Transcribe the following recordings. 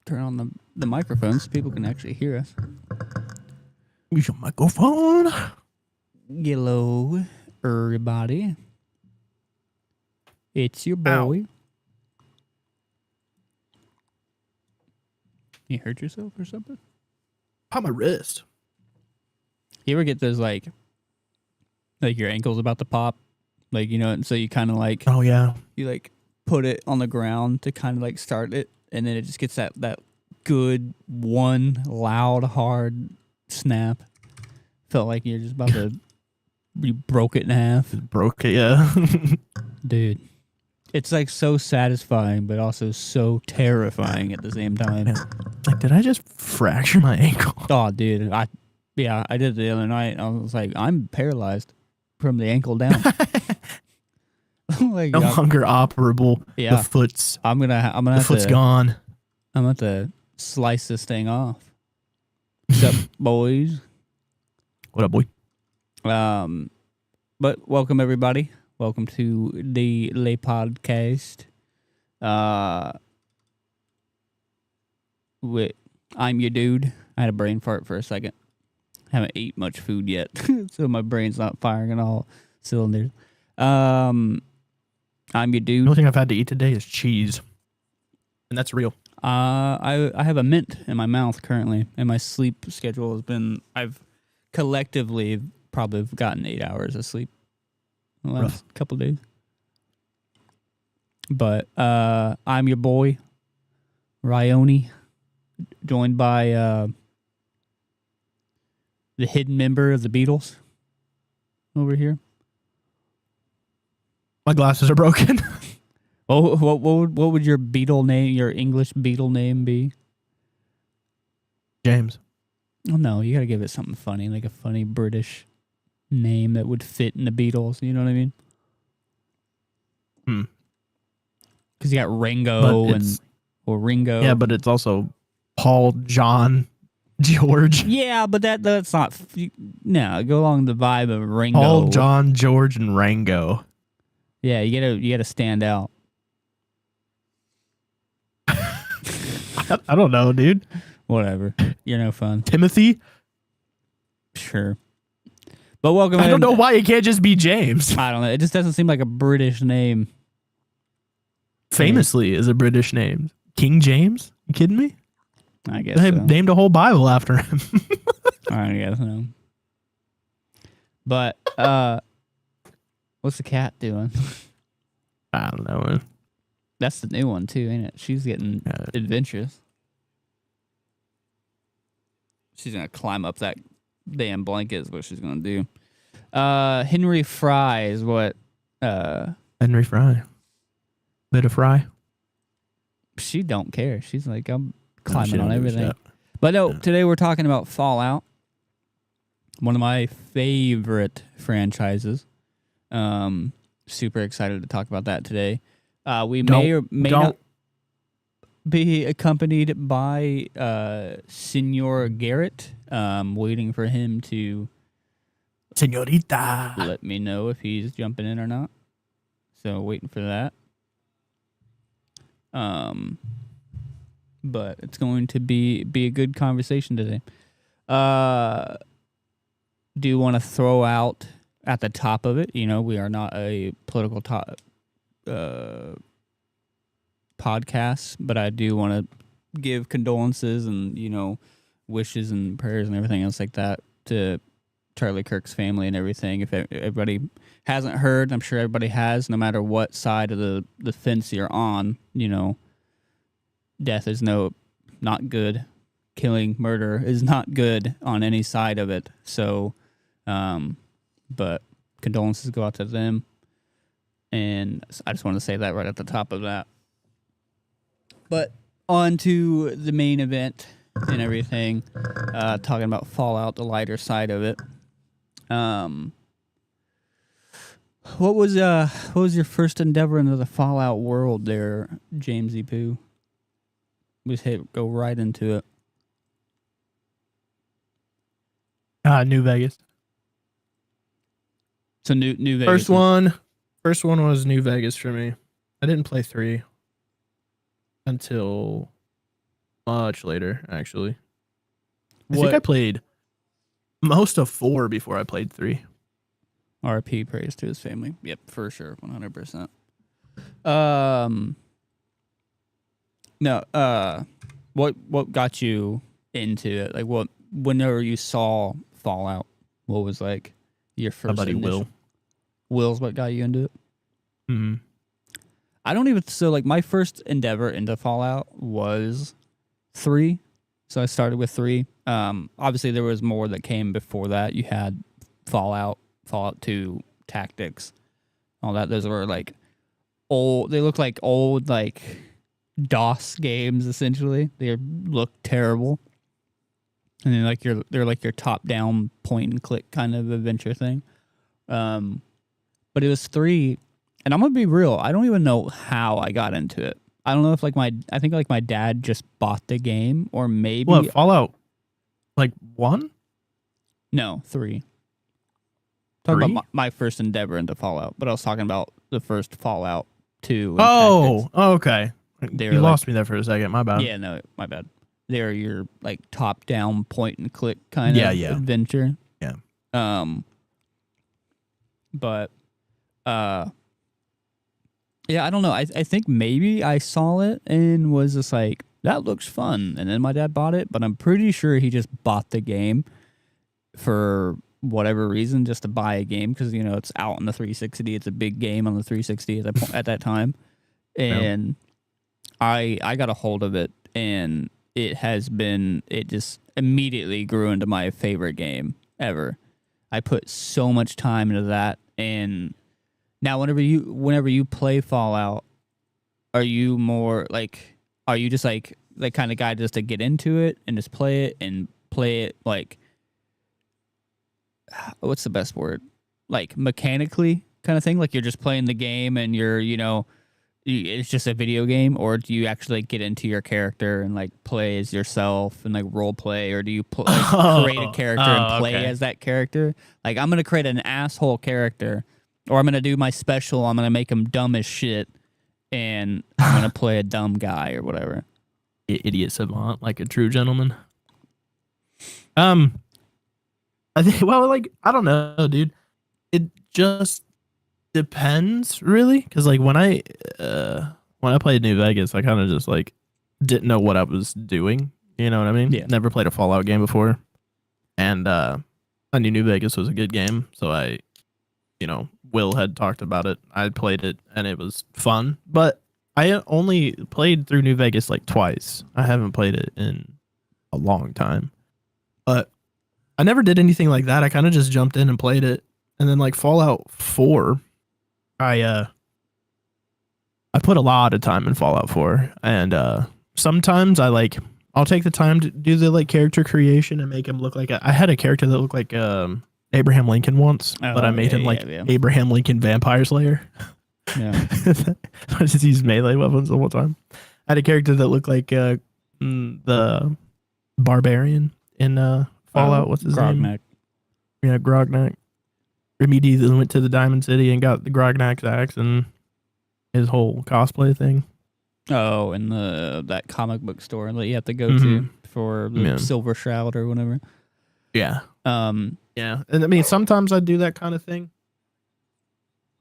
turn on the microphone so people can actually hear us. Use your microphone. Hello, everybody. It's your boy. Ow. You hurt yourself or something? Pop my wrist. You ever get those like your ankle's about to pop? Like, you know, and so you kind of like, Oh, yeah. you like put it on the ground to kind of like start it. And then it just gets that good one loud, hard snap. Felt like you're just about to, you broke it in half. Broke it, yeah. Dude. It's like so satisfying, but also so terrifying at the same time. Like, did I just fracture my ankle? Oh, dude. I did it the other night. I was like, I'm paralyzed from the ankle down. Like, No longer operable. Yeah. The foot's I'm gone. gonna have to slice this thing off. What's up, boys? What up, boy? But welcome everybody. Welcome to the Le Podcast. I'm your dude. I had a brain fart for a second. Haven't ate much food yet, so my brain's not firing on all cylinders. I'm your The dude. only thing I've had to eat today is cheese. And that's real. I have a mint in my mouth currently, and my sleep schedule has been, I've collectively probably gotten 8 hours of sleep in the last couple of days. But I'm your boy, Ryoni, joined by the hidden member of the Beatles over here. My glasses are broken. Oh, what would your Beatle name, your English Beatle name be? James. Oh no, you gotta give it something funny, like a funny British name that would fit in the Beatles. You know what I mean? Because you got Ringo or Ringo. Yeah, but it's also Paul, John, George. Yeah, but that's not. No, go along the vibe of Ringo. Paul, John, George, and Rango. Yeah, you gotta stand out. I don't know, dude. Whatever. You're no fun. Timothy. Sure. But welcome. I don't know why it can't just be James. I don't know. It just doesn't seem like a British name. Famously is a British name. King James? You kidding me? I guess They so. named a whole Bible after him. I guess so. But what's the cat doing? I don't know, man. That's the new one too, ain't it? She's getting adventurous. She's gonna climb up that damn blanket is what she's gonna do. Henry Fry is what Henry Fry. Bit of Fry. she don't care. She's like, I'm No, climbing she on don't give a everything. shit. But no, today we're talking about Fallout. One of my favorite franchises. Super excited to talk about that today. We may or may not be accompanied by Senor Garrett. Waiting for him to Senorita. let me know if he's jumping in or not. So waiting for that. But it's going to be a good conversation today. Do you want to throw out at the top of it? You know, we are not a political podcast, but I do want to give condolences and, you know, wishes and prayers and everything else like that to Charlie Kirk's family and everything. If everybody hasn't heard, I'm sure everybody has, no matter what side of the fence you're on, you know, death is not good. Killing, murder is not good on any side of it. So, but condolences go out to them. And I just want to say that right at the top of that. But on to the main event and everything. Talking about Fallout, the lighter side of it. What was your first endeavor into the Fallout world there, Jamesy Poo? Go right into it. New Vegas. So New Vegas. First one was New Vegas for me. I didn't play 3 until much later, actually. I think What I played most of 4 before I played 3. RP praise to his family. Yep, for sure, 100%. Um, no. What got you into it? Like, whenever you saw Fallout, what was like your My first buddy initial? Will's what got you into it. Will. I don't even so like my first endeavor into Fallout was 3. So I started with 3. Obviously there was more that came before that. You had Fallout 2, Tactics, all that. Those were like old. They look like old like DOS games essentially. They look terrible. And then like they're like your top down point and click kind of adventure thing. But it was 3, and I'm gonna be real. I don't even know how I got into it. I don't know if I think like my dad just bought the game, or maybe What, Fallout? Like 1? no 3. Talking 3? about my first endeavor into Fallout, but I was talking about the first Fallout 2. And Oh, okay. They You were lost me there for a second. My bad. yeah, no, my bad. They're your like top down point and click kind of adventure. Yeah. But yeah, I don't know. I think maybe I saw it and was just like, that looks fun. And then my dad bought it, but I'm pretty sure he just bought the game for whatever reason, just to buy a game because, you know, it's out on the 360. It's a big game on the 360 at that time. And I got a hold of it, and it just immediately grew into my favorite game ever. I put so much time into that, and now whenever you play Fallout, are you just like kind of guy just to get into it and just play it like, what's the best word? Like mechanically kind of thing? Like you're just playing the game and you're, you know, it's just a video game, or do you actually like, get into your character and like play as yourself and like role play, or do you create a character and play as that character? Like I'm gonna create an asshole character, or I'm gonna do my special. I'm gonna make him dumb as shit, and I'm gonna play a dumb guy or whatever. Idiot savant, like a true gentleman. I think. Well, like I don't know, dude. It just depends, really, because like when I played New Vegas, I kind of just like didn't know what I was doing. You know what I mean? Yeah. Never played a Fallout game before, and I knew New Vegas was a good game, so I, you know, Will had talked about it. I played it, and it was fun, but I only played through New Vegas like twice. I haven't played it in a long time, but I never did anything like that. I kind of just jumped in and played it, and then like Fallout 4. I put a lot of time in Fallout 4, and sometimes I'll take the time to do the like character creation and make him look like I had a character that looked like Abraham Lincoln once, but I made him like Abraham Lincoln Vampire Slayer. Yeah, I just used melee weapons the whole time. I had a character that looked like the barbarian in Fallout. What's his name? Yeah, Grognak. Immediately went to the Diamond City and got the Grognak's axe and his whole cosplay thing. Oh, and that comic book store that you have to go to for the Silver Shroud or whatever. Yeah. Yeah. And I mean, sometimes I do that kind of thing.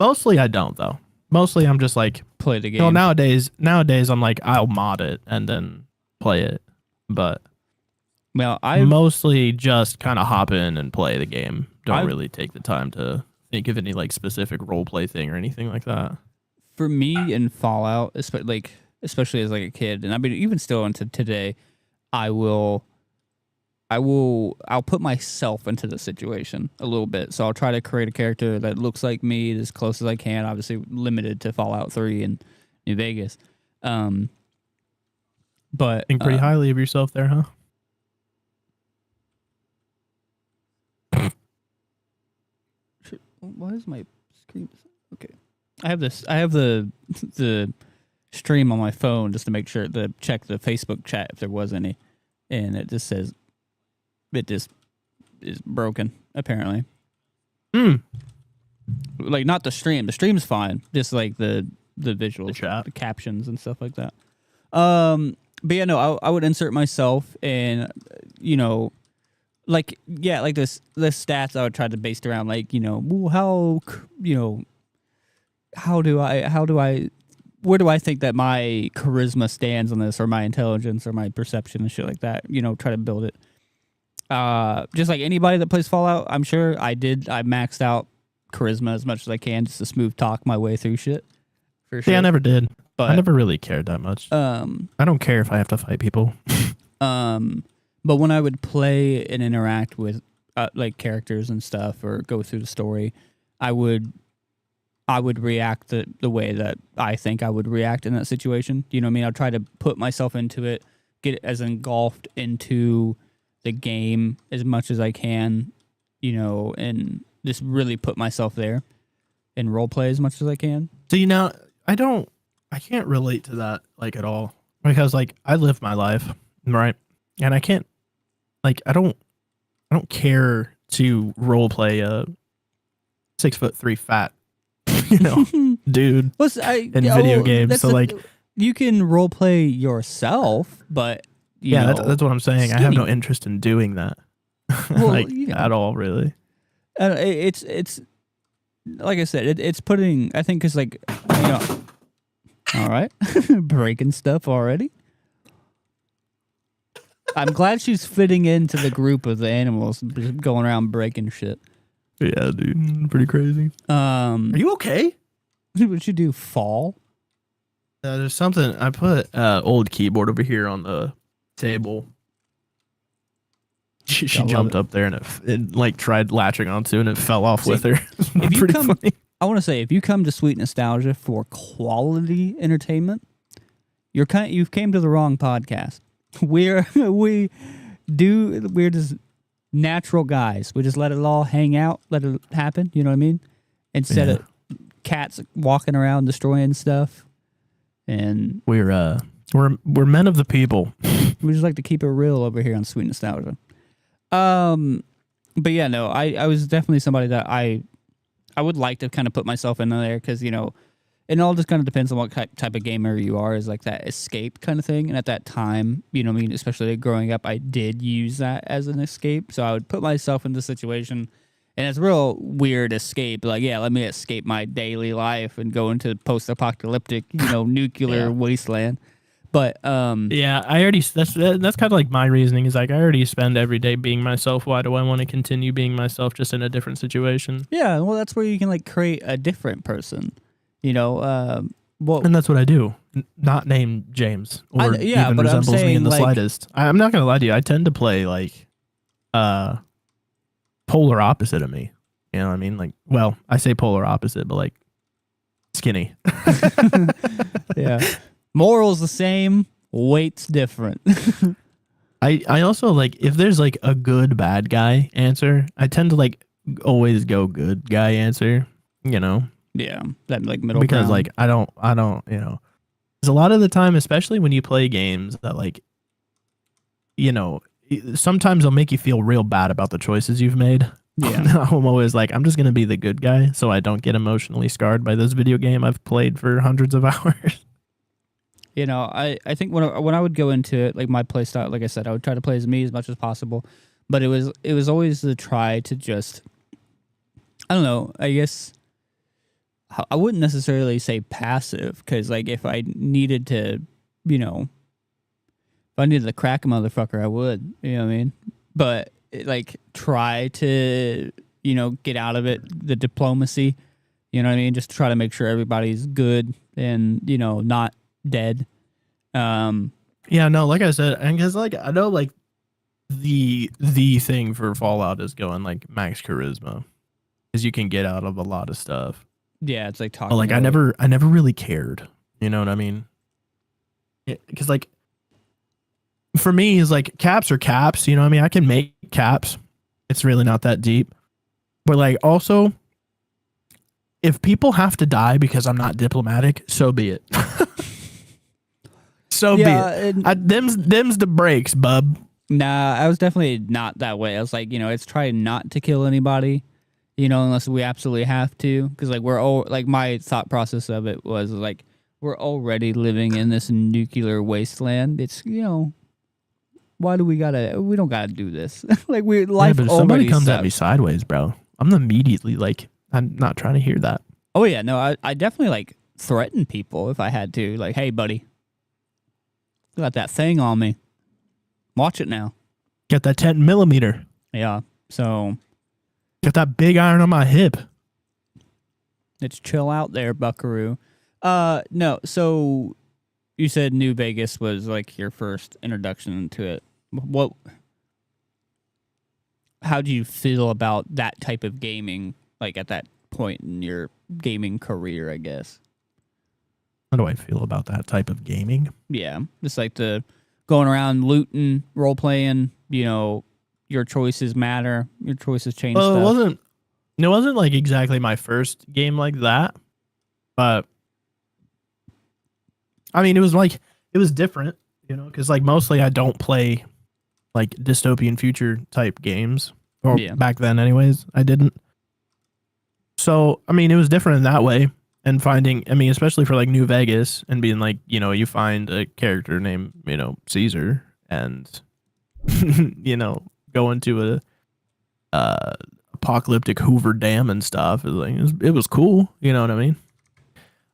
Mostly I don't, though. Mostly I'm just like play the game. You know, nowadays I'm like, I'll mod it and then play it. But well, I mostly just kind of hop in and play the game. Don't really take the time to think of any like specific role play thing or anything like that. For me in Fallout, especially as like a kid, and I mean even still into today, I'll put myself into the situation a little bit. So I'll try to create a character that looks like me as close as I can. Obviously limited to Fallout 3 and New Vegas. But think pretty highly of yourself there, huh? Why is my screen okay? I have the stream on my phone just to make sure to check the Facebook chat if there was any, and it just says it just is broken apparently. Like not the stream. The stream's fine. Just like the visuals, the captions and stuff like that. But yeah, no, I would insert myself in, you know, like yeah, like the stats I would try to base it around, like, you know, well, you know, how do I where do I think that my charisma stands on this, or my intelligence, or my perception and shit like that? You know, try to build it. Just like anybody that plays Fallout, I'm sure I maxed out charisma as much as I can just to smooth talk my way through shit. For sure. Yeah, I never did. But I never really cared that much. I don't care if I have to fight people. But when I would play and interact with like characters and stuff, or go through the story, I would react the way that I think I would react in that situation. You know what I mean? I'd try to put myself into it, get as engulfed into the game as much as I can, you know, and just really put myself there and role play as much as I can. So, you know, I can't relate to that like at all, because like I live my life, right? And I can't, like, I don't care to role play a 6'3" fat, you know, dude in video games. So like, you can role play yourself, but you know, that's what I'm saying. skinny. I have no interest in doing that, Well, like you know. at all, really. It's like I said, it's putting. I think because like, you know, all right, breaking stuff already. I'm glad she's fitting into the group of the animals just going around breaking shit. Yeah, dude, pretty crazy. Are you okay? What you do? Fall? There's something I put old keyboard over here on the table. She jumped up there and it like tried latching onto and it fell off with her. If you Pretty come, funny. I want to say, if you come to Sweet Nostalgia for quality entertainment, you've came to the wrong podcast. We're just natural guys. We just let it all hang out, let it happen. You know what I mean? Instead of cats walking around destroying stuff, and we're men of the people. we just like to keep it real over here on Sweet Nostalgia. But yeah, no, I was definitely somebody that I would like to kind of put myself in there, because, you know, it all just kind of depends on what type of gamer you are, is like that escape kind of thing. And at that time, you know what I mean, especially growing up, I did use that as an escape. So I would put myself in this situation, and it's a real weird escape. Like, yeah, let me escape my daily life and go into post-apocalyptic, you know, nuclear wasteland. But yeah, I already that's kind of like my reasoning is like I already spend every day being myself. Why do I want to continue being myself just in a different situation? Yeah, well, that's where you can like create a different person, you know. And that's what I do. Not named James or even but resembles I'm saying, me in the like, slightest. I'm not gonna lie to you. I tend to play like polar opposite of me. You know what I mean? Like, well, I say polar opposite, but like skinny. Yeah. Morals the same, weight's different. I also like, if there's like a good bad guy answer, I tend to like always go good guy answer, you know? Yeah, that like middle because ground. like I don't, you know, because a lot of the time, especially when you play games that like, you know, sometimes they'll make you feel real bad about the choices you've made. Yeah. I'm always like, I'm just going to be the good guy so I don't get emotionally scarred by this video game I've played for hundreds of hours. You know, I think when I would go into it, like my play style, like I said, I would try to play as me as much as possible, but it was always the try to just, I don't know, I guess I wouldn't necessarily say passive, because like if I needed to, you know, if I needed to crack a motherfucker, I would, you know what I mean? But like try to, you know, get out of it, the diplomacy, you know what I mean? Just try to make sure everybody's good and, you know, not dead. Yeah, no, like I said, and because like I know like the thing for Fallout is going like max charisma, because you can get out of a lot of stuff. Yeah, it's like talking. But like I never really cared. You know what I mean? Because like for me, is like caps are caps. You know what I mean? I can make caps. It's really not that deep. But like also, if people have to die because I'm not diplomatic, so be it. So be it. Them's the breaks, bub. Nah, I was definitely not that way. I was like, you know, it's try not to kill anybody, you know, unless we absolutely have to. Because like we're all like, my thought process of it was like, we're already living in this nuclear wasteland. It's why do we don't gotta do this. Like life but if already somebody comes sucks. at me sideways, bro, I'm immediately like, I'm not trying to hear that. Oh yeah, no, I definitely like threaten people if I had to. Like, hey buddy, you got that thing on me. Watch it now. Get that 10mm. Yeah. So Get that big iron on my hip. let's chill out there, buckaroo. No, so you said New Vegas was like your first introduction to it. How do you feel about that type of gaming, like at that point in your gaming career, I guess? How do I feel about that type of gaming? Yeah, just like the going around looting, role playing. Your choices matter. Your choices change Well, stuff. it wasn't like exactly my first game like that, but I mean, it was different, because like mostly I don't play like dystopian future type games, or Yeah. back then, anyways, I didn't. So I mean, it was different in that way, and finding, I mean, especially for like New Vegas and being like, you find a character named Caesar, and go into a apocalyptic Hoover Dam and stuff. It was cool, you know what I mean?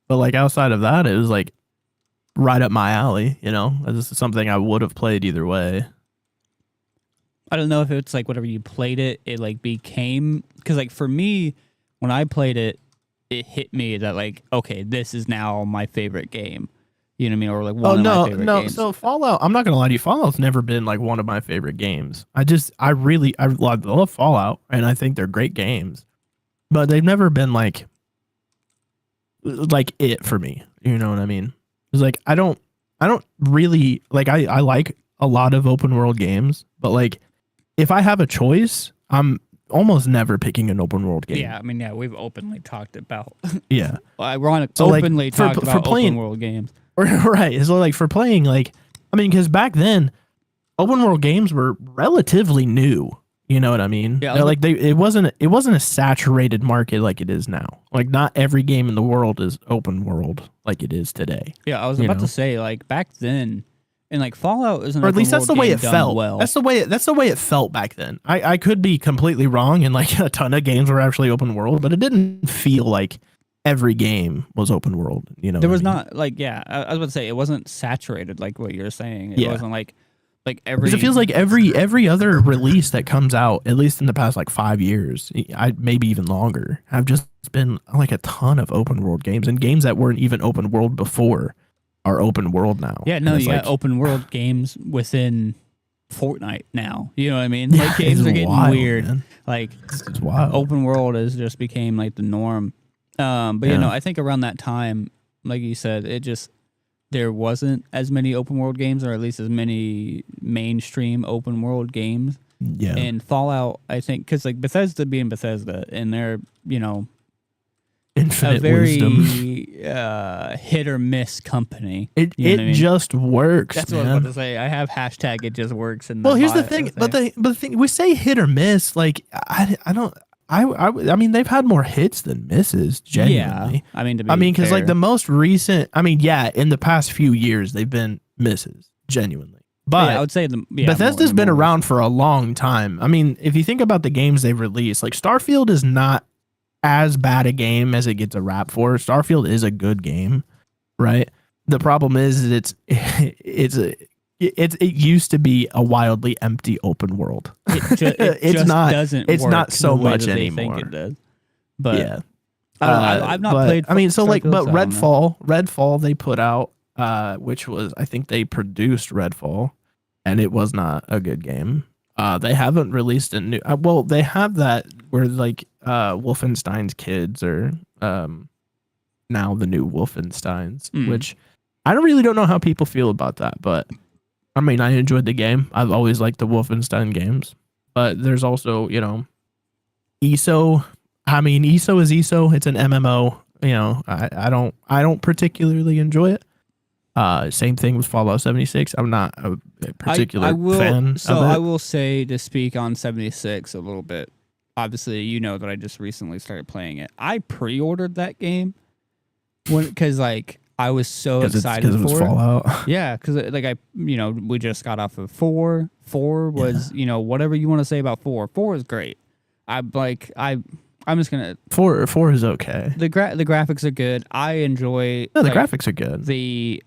But like outside of that, it was like right up my alley, This is something I would have played either way. I don't know if it's like whatever you played it like became, because like for me, when I played it, it hit me that like, okay, this is now my favorite game. You know what I mean? Or like one of my favorite games. So Fallout, I'm not gonna lie to you, Fallout's never been like one of my favorite games. I love Fallout, and I think they're great games, but they've never been like it for me. You know what I mean? It's like I don't really like, I like a lot of open world games, but like if I have a choice, I'm almost never picking an open world game. Yeah, I mean, yeah, we've openly talked about. Yeah. Ironic. So, like, openly for talked about playing- open world games. Right. So like for playing, like, I mean, because back then open world games were relatively new. You know what I mean? Yeah, it wasn't a saturated market like it is now. Like not every game in the world is open world like it is today. Yeah, I was about to say, like back then, and like Fallout isn't. Or at least that's the way it felt. Well. That's the way it felt back then. I could be completely wrong, and like a ton of games were actually open world, but it didn't feel like every game was open world. There was not like, yeah, I was about to say it wasn't saturated like what you're saying. It wasn't like every. Because it feels like every other release that comes out, at least in the past like 5 years, maybe even longer, have just been like a ton of open world games, and games that weren't even open world before are open world now. Yeah, no, And you it's got open world games within Fortnite now. You know what I mean? Like games it's are getting wild, weird. man. Like It's wild. open world has just became like the norm. But I think around that time, like you said, there wasn't as many open world games, or at least as many mainstream open world games. Yeah. And Fallout, I think, because like Bethesda being Bethesda, and they're Infinite a very wisdom. hit or miss company. It You know what I mean? just works. That's man. what I was about to say. I have hashtag it just works. Well, here's the thing, but the thing, we say hit or miss. Like I mean, they've had more hits than misses. Genuinely, yeah. I mean, because like the most recent, in the past few years, they've been misses. Genuinely, but I would say Bethesda's been around for a long time. I mean, if you think about the games they've released, like Starfield is not as bad a game as it gets a rap for. Starfield is a good game, right? The problem is it used to be a wildly empty open world. It's not so much anymore. anymore. Think it does. But Yeah. I've not played. I mean, so like, Starfield, but so I don't know. Redfall they put out, which was, I think they produced Redfall, and it was not a good game. They haven't released a new. Well, they have that where like Wolfenstein's kids are now the new Wolfensteins, which I don't know how people feel about that, but I mean, I enjoyed the game. I've always liked the Wolfenstein games, but there's also, ESO. I mean, ESO is ESO. It's an MMO. I don't particularly enjoy it. Same thing with Fallout 76. I'm not a particular fan So of it. I will say, to speak on 76 a little bit. Obviously, you know that I just recently started playing it. I pre-ordered that game because like I was so Because excited it was for it. Fallout. Yeah, because like we just got off of 4. 4 was whatever you want to say about 4. 4 is great. I'm just gonna. Four is okay. The graphics are good. I enjoy. No, the graphics are good.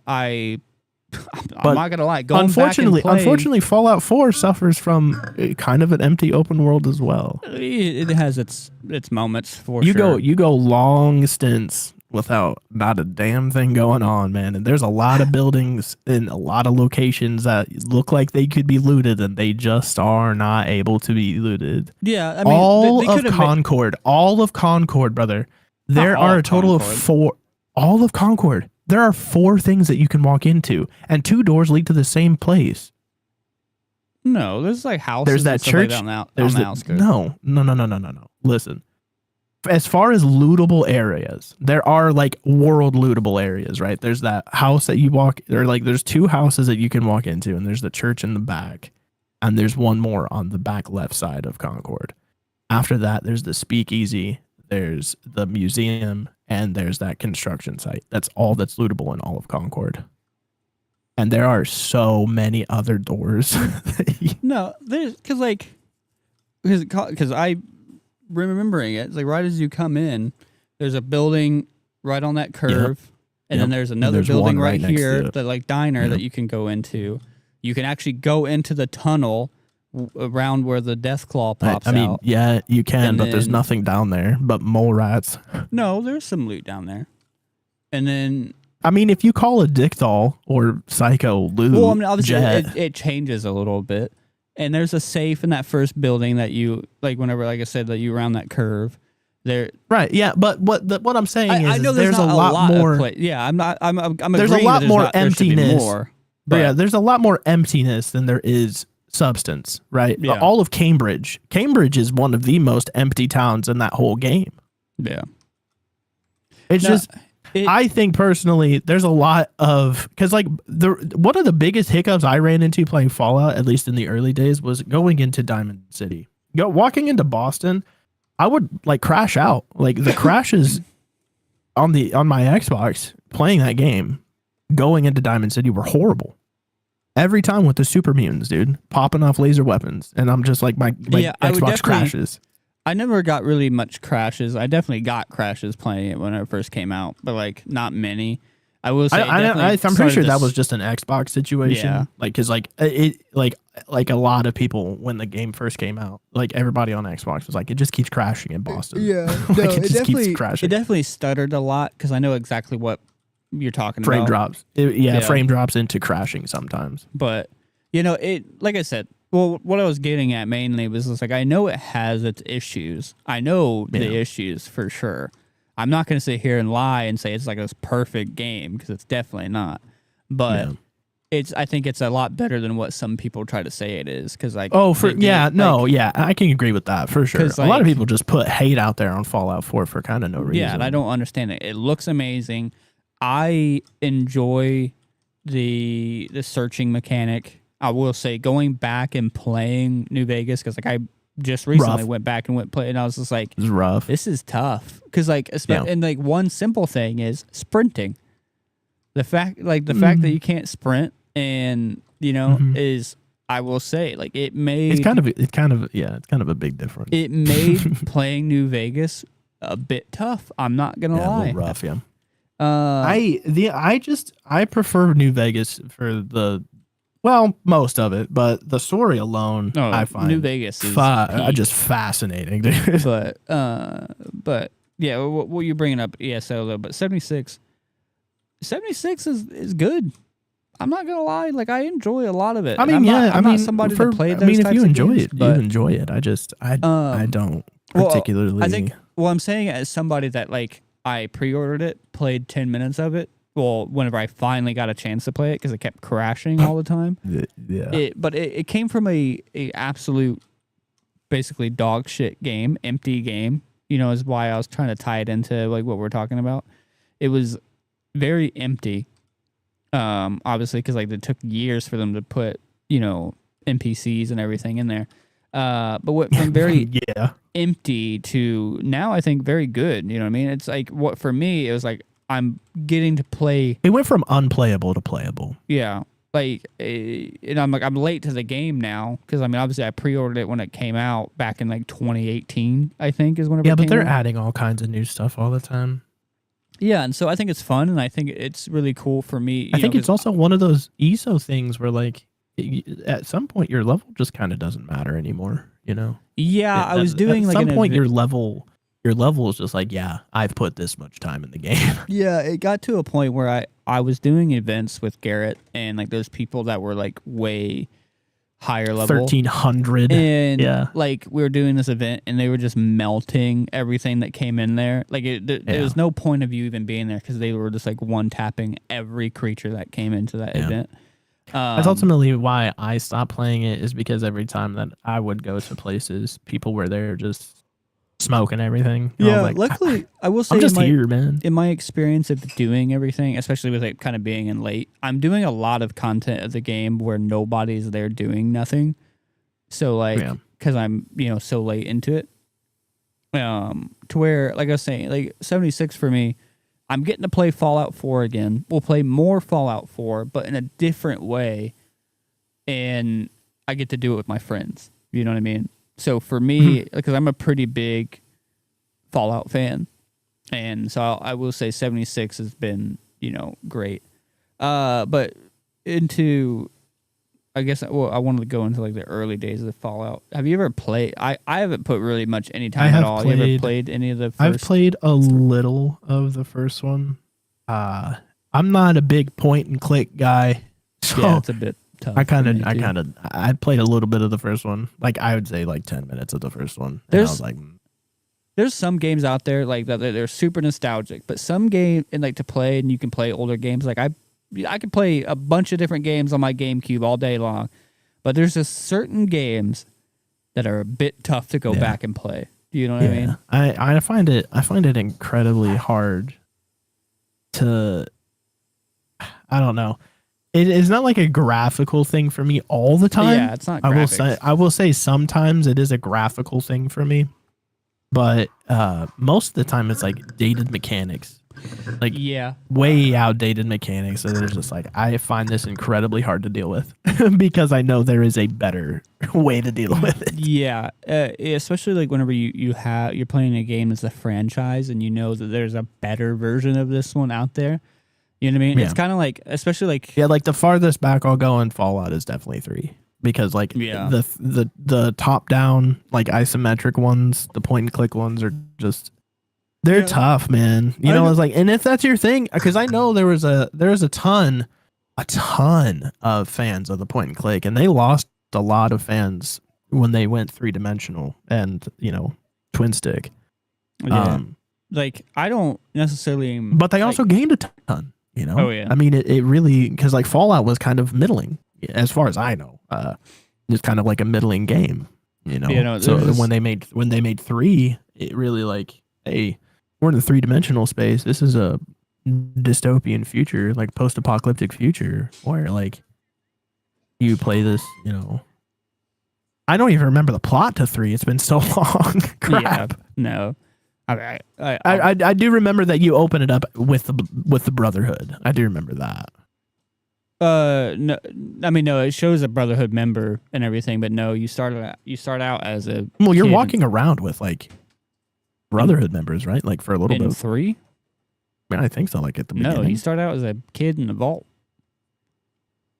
I'm not gonna lie. Going unfortunately, Fallout 4 suffers from kind of an empty open world as well. It has its moments for you sure. You go long stints without not a damn thing going on, man. And there's a lot of buildings in a lot of locations that look like they could be looted, and they just are not able to be looted. Yeah, I mean, all of Concord, brother. There are a total of 4. All of Concord. There are 4 things that you can walk into, and 2 doors lead to the same place. No, there's like houses. There's that church. Like on the outskirts. No. Listen, as far as lootable areas, there are like world lootable areas, right? There's that house that you walk, or like there's 2 houses that you can walk into, and there's the church in the back, and there's one more on the back left side of Concord. After that, there's the speakeasy, there's the museum, and there's that construction site. That's all that's lootable in all of Concord. And there are so many other doors. No, there's because I remembering it, it's like right as you come in, there's a building right on that curve, and then there's another building right here, the like diner that you can go into. You can actually go into the tunnel around where the Deathclaw pops out. I mean, yeah, you can, but there's nothing down there but mole rats. No, there's some loot down there. And then, I mean, if you call a dick doll or psycho loot, well, I mean, obviously it changes a little bit. And there's a safe in that first building that you like. Whenever, like I said, that you round that curve, there. Right. Yeah. But what I'm saying is, I know there's a lot more. Yeah. I'm not. I'm. There's a lot more emptiness. But yeah. There's a lot more emptiness than there is substance. Right. Yeah. All of Cambridge. Cambridge is one of the most empty towns in that whole game. Yeah. It's I think personally, there's a lot of, because like one of the biggest hiccups I ran into playing Fallout, at least in the early days, was going into Diamond City. Walking into Boston, I would like crash out. Like the crashes on my Xbox playing that game, going into Diamond City were horrible. Every time with the super mutants, dude, popping off laser weapons, and I'm just like my Xbox crashes. I never got really much crashes. I definitely got crashes playing it when it first came out, but like not many. I will say I'm pretty sure that was just an Xbox situation. Yeah. Like, cause like it like a lot of people when the game first came out, like everybody on Xbox was like, it just keeps crashing in Boston. Yeah, like no, it just keeps crashing. It definitely stuttered a lot because I know exactly what you're talking frame about. Drops. Frame drops into crashing sometimes. But it, like I said. Well, what I was getting at mainly was just like, I know it has its issues. I know the issues for sure. I'm not going to sit here and lie and say it's like this perfect game because it's definitely not. But I think it's a lot better than what some people try to say it is. Because like, I can agree with that for sure. A lot of people just put hate out there on Fallout 4 for kind of no reason. Yeah, and I don't understand it. It looks amazing. I enjoy the searching mechanic. I will say going back and playing New Vegas, because like I just recently went back and played, and I was just like, it's rough. This is tough. Because like, and like one simple thing is sprinting. The fact that you can't sprint, and is, I will say, like it made it's kind of a big difference. It made playing New Vegas a bit tough. I'm not gonna lie. A little rough, yeah. I prefer New Vegas for most of it, but the story alone, I find New Vegas is just fascinating, dude. But yeah, what you're bringing up ESO though, but 76 is good. I'm not gonna lie, like I enjoy a lot of it. I mean, I'm not somebody to play those if types you of enjoy games, it, you enjoy it. I don't particularly. I think. Well, I'm saying it as somebody that like I pre-ordered it, played 10 minutes of it. Well, whenever I finally got a chance to play it, because it kept crashing all the time. Yeah. But it came from a absolute, basically dog shit game, empty game. Is why I was trying to tie it into like what we're talking about. It was very empty. Obviously, because like it took years for them to put NPCs and everything in there. But what from very empty to now, I think very good. You know what I mean? It's like for me, it was like I'm getting to play. It went from unplayable to playable. Yeah. Like, and I'm like, I'm late to the game now because I mean, obviously, I pre-ordered it when it came out back in like 2018. I think is when it Yeah, but came they're out. adding all kinds of new stuff all the time. Yeah, and so I think it's fun, and I think it's really cool for me. I think it's also one of those ESO things where like at some point your level just kind of doesn't matter anymore. You know? Yeah, I was doing at like some an point your level is just like, yeah, I've put this much time in the game. Yeah, it got to a point where I was doing events with Garrett and like those people that were like way higher level. 1300. And Yeah. like we were doing this event and they were just melting everything that came in there. Like there was no point of you even being there because they were just like one tapping every creature that came into that event. That's ultimately why I stopped playing it, is because every time that I would go to places, people were there just smoking everything. And I was like, luckily I will say I'm just here, man. in my experience of doing everything, especially with it kind of being in late, I'm doing a lot of content of the game where nobody's there doing nothing. So like, because I'm so late into it, to where like I was saying, like 76 for me, I'm getting to play Fallout 4 again. We'll play more Fallout 4, but in a different way, and I get to do it with my friends. You know what I mean? So for me, because I'm a pretty big Fallout fan, and so I will say 76 has been, great. But into, I guess, well, I wanted to go into like the early days of the Fallout. Have you ever played? I haven't put really much any time at all. You ever played any of the first? I've played a little of the first one. I'm not a big point and click guy, so yeah, it's a bit tough. I played a little bit of the first one. Like I would say like 10 minutes of the first one. And I was like, there's some games out there like that they're super nostalgic, but some game and like to play and you can play older games. Like I can play a bunch of different games on my GameCube all day long, but there's just certain games that are a bit tough to go back and play. Do you know what I mean? I find it incredibly hard to, I don't know. It is not like a graphical thing for me all the time. Yeah, it's not graphics. I will say sometimes it is a graphical thing for me, but most of the time it's like dated mechanics. Like way outdated mechanics. And it's just like, I find this incredibly hard to deal with because I know there is a better way to deal with it. Yeah, especially like whenever you're playing a game as a franchise and you know that there's a better version of this one out there. You know what I mean? Yeah. It's kind of like, especially like like the farthest back I'll go in Fallout is definitely 3 because like the top down like isometric ones, the point and click ones are just. They're tough, man. You know, it's like, and if that's your thing, because I know there was a ton of fans of the point and click, and they lost a lot of fans when they went 3-dimensional and twin stick. Yeah. Like I don't necessarily, but they also gained a ton. Oh yeah. I mean, it really, because like Fallout was kind of middling, as far as I know. It's kind of like a middling game. So when they made 3, it really like, hey. We're in the 3-dimensional space. This is a dystopian future, like post-apocalyptic future, where like you play this. I don't even remember the plot to 3. It's been so long. Crap. Yeah, no, I do remember that you open it up with the Brotherhood. I do remember that. No, I mean no. It shows a Brotherhood member and everything, but no, you start out as a. Well, you're walking around with like. Brotherhood members, right? Like for a little bit. 3? I mean, I think so. Like at the beginning. No, you start out as a kid in the vault.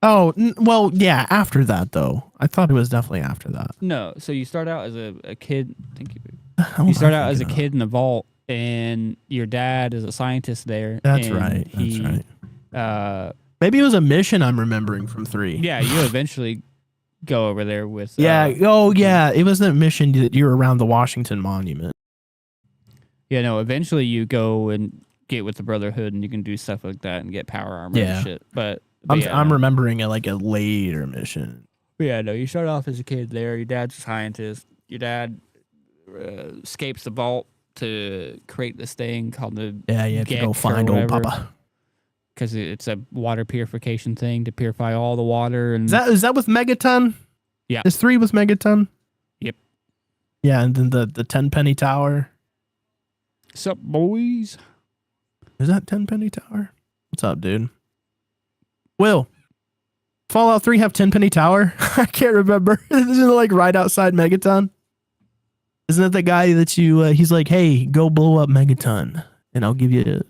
Oh, well, yeah. After that, though, I thought it was definitely after that. No, so you start out as a kid. Thank you. You start out as a kid in the vault, and your dad is a scientist there. That's right. That's right. Maybe it was a mission I'm remembering from 3. Yeah, you eventually go over there with. Yeah. It was the mission that you were around the Washington Monument. Yeah, no, eventually you go and get with the Brotherhood and you can do stuff like that and get power armor and shit. But I'm remembering it like a later mission. But yeah, no, you start off as a kid there. Your dad's a scientist. Your dad escapes the vault to create this thing called the you have to go find old Papa. Because it's a water purification thing to purify all the water. And is that with Megaton? Yeah. Is 3 with Megaton? Yep. Yeah, and then the 10 penny tower. Sup, boys? Is that Tenpenny Tower? What's up, dude? Will, Fallout 3 have Tenpenny Tower? I can't remember. Isn't it like right outside Megaton? Isn't it the guy that you, he's like, hey, go blow up Megaton and I'll give you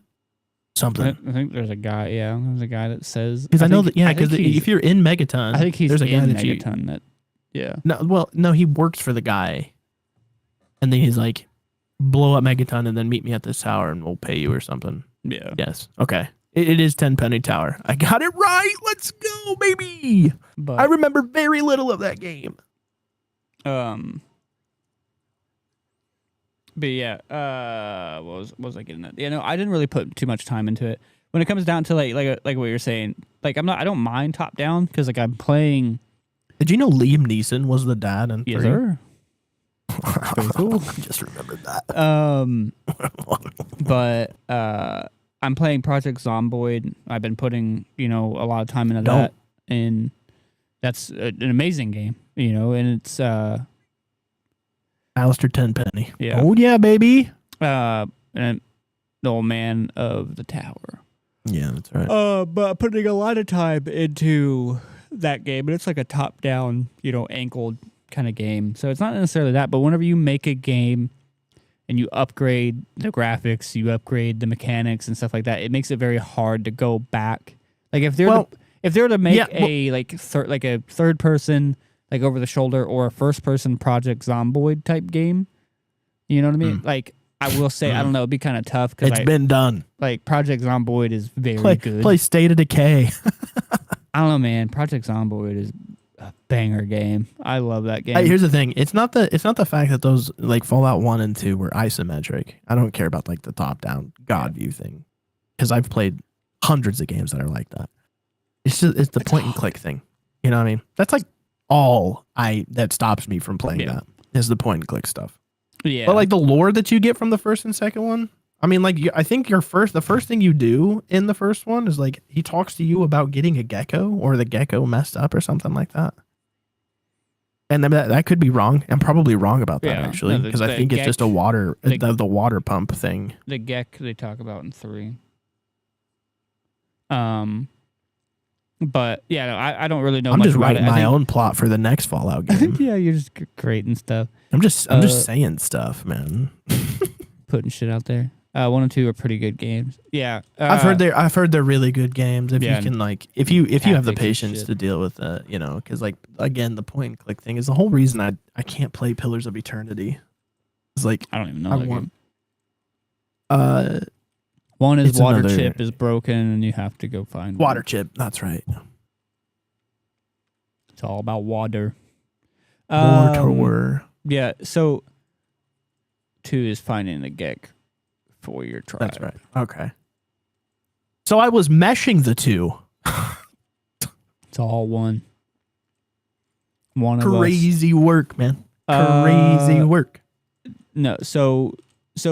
something. I think there's a guy. Yeah, there's a guy that says. Because I know that, yeah, because if you're in Megaton, I think he's there's a guy in that Megaton. That, yeah. No, well, no, he works for the guy. And then he's like, blow up Megaton and then meet me at this tower and we'll pay you or something. Yeah. Yes. Okay. It is Tenpenny Tower. I got it right. Let's go, baby. But I remember very little of that game. But yeah, what was I getting at? Yeah, no, I didn't really put too much time into it. When it comes down to like what you're saying, like I don't mind top down because like I'm playing. Did you know Liam Neeson was the dad in 3? Yes, sir. Very cool. I just remembered that. But I'm playing Project Zomboid. I've been putting a lot of time into that, and that's an amazing game. And it's Alistair Tenpenny. Yeah. Oh yeah, baby. and the old man of the tower. Yeah, that's right. But putting a lot of time into that game, and it's like a top-down, angled kind of game. So it's not necessarily that, but whenever you make a game and you upgrade the graphics, you upgrade the mechanics and stuff like that, it makes it very hard to go back. Like if they're to make a third person, like over the shoulder, or a first person Project Zomboid type game, you know what I mean? Like I will say, I don't know, it'd be kind of tough because it's been done. Like Project Zomboid is very good. Play State of Decay. I don't know, man. Project Zomboid is a banger game. I love that game. Here's the thing. It's not the fact that those like Fallout 1 and 2 were isometric. I don't care about like the top down God view thing. Because I've played hundreds of games that are like that. It's the point and click thing. You know what I mean? That's like all that stops me from playing that is the point and click stuff. Yeah. But like the lore that you get from the first and second one, I mean, like I think the first thing you do in the first one is like he talks to you about getting a gecko or the gecko messed up or something like that. And that could be wrong. I'm probably wrong about that actually, because I think it's just a water the water pump thing. The Gek they talk about in 3. But yeah, no, I don't really know. I'm much just about writing it. my own plot for the next Fallout game. Yeah, you're just creating stuff. I'm just saying stuff, man. Putting shit out there. 1 and 2 are pretty good games. Yeah, I've heard they're really good games. If you can if you have the patience to deal with it, because like again, the point and click thing is the whole reason I can't play Pillars of Eternity. It's like I don't even know. Game. One is water chip is broken, and you have to go find water chip. That's right. It's all about water. Water. Yeah. So 2 is finding the Gek for your tribe. That's right. Okay. So I was meshing the two. It's all one. One of crazy work, man. Crazy work. No,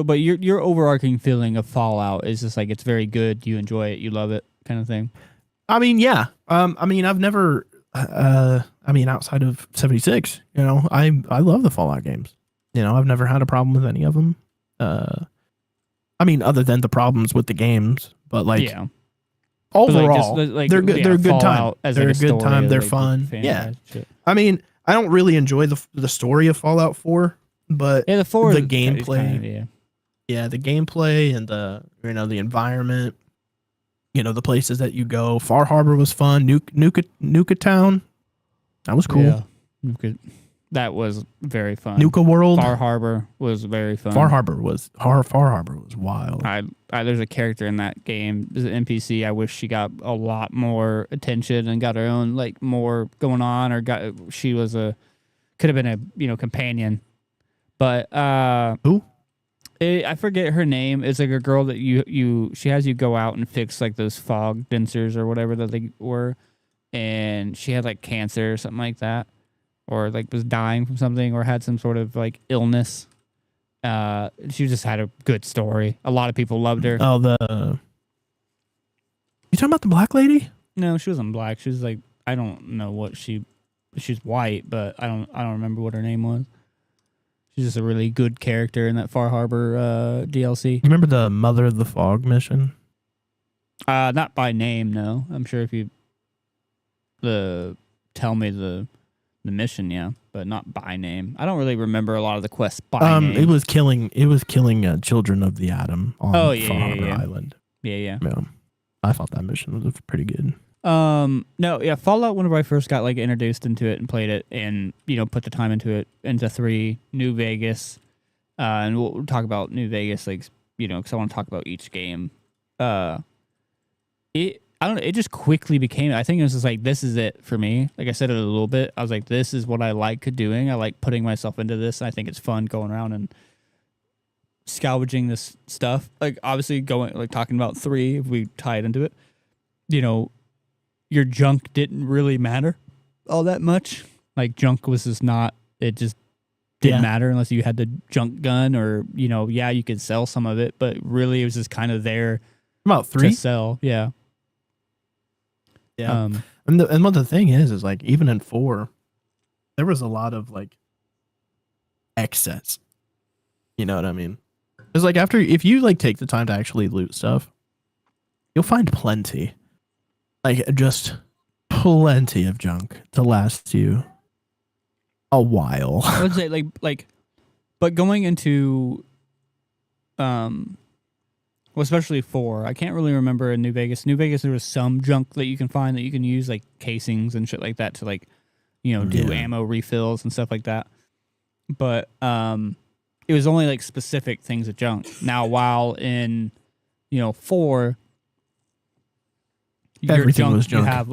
but your overarching feeling of Fallout is just like it's very good. You enjoy it. You love it, kind of thing. I mean, yeah. I mean, I've never. Outside of 76, I love the Fallout games. I've never had a problem with any of them. Other than the problems with the games, but like, overall, they're good. They're a good time. They're a good time. They're fun. Yeah. I mean, I don't really enjoy the story of Fallout 4, but the gameplay. The gameplay and the environment. The places that you go. Far Harbor was fun. Nuka Town, that was cool. Yeah. That was very fun. Nuka World. Far Harbor was very fun. Far Harbor was wild. There's a character in that game. There's an NPC. I wish she got a lot more attention and got her own like more going on, or she was could have been a companion. But who? I forget her name. It's like a girl that she has you go out and fix like those fog densers or whatever that they were, and she had like cancer or something like that, or like was dying from something, or had some sort of like illness. She just had a good story. A lot of people loved her. Oh, you talking about the black lady? No, she wasn't black. She was like, I don't know what she's white, but I don't remember what her name was. She's just a really good character in that Far Harbor DLC. You remember the Mother of the Fog mission? Not by name, no. I'm sure if you tell me the mission, yeah, but not by name. I don't really remember a lot of the quests by name. It was killing children of the Atom on Oh, yeah, Far yeah, Harbor yeah. Island. Yeah. Yeah, I thought that mission was pretty good. No, yeah, Fallout, whenever I first got like introduced into it and played it and, put the time into 3, New Vegas, and we'll talk about New Vegas, like, because I want to talk about each game. I don't know, it just quickly became, I think it was just like, this is it for me. Like I said it a little bit, I was like, this is what I like doing. I like putting myself into this. And I think it's fun going around and salvaging this stuff. Like, obviously talking about 3, if we tie it into it, your junk didn't really matter all that much. Like, junk was just not, it just didn't matter unless you had the junk gun or, you could sell some of it, but really it was just kind of there About 3 to sell. Yeah. Yeah. And what the thing is like, even in 4, there was a lot of like excess. You know what I mean? It's like, if you like take the time to actually loot stuff, you'll find plenty. Like, just plenty of junk to last you a while. I would say but going into, well, especially 4, I can't really remember in New Vegas. New Vegas, there was some junk that you can find that you can use, like casings and shit like that to do ammo refills and stuff like that. But it was only like specific things of junk. Now, while in 4, everything was junk. You have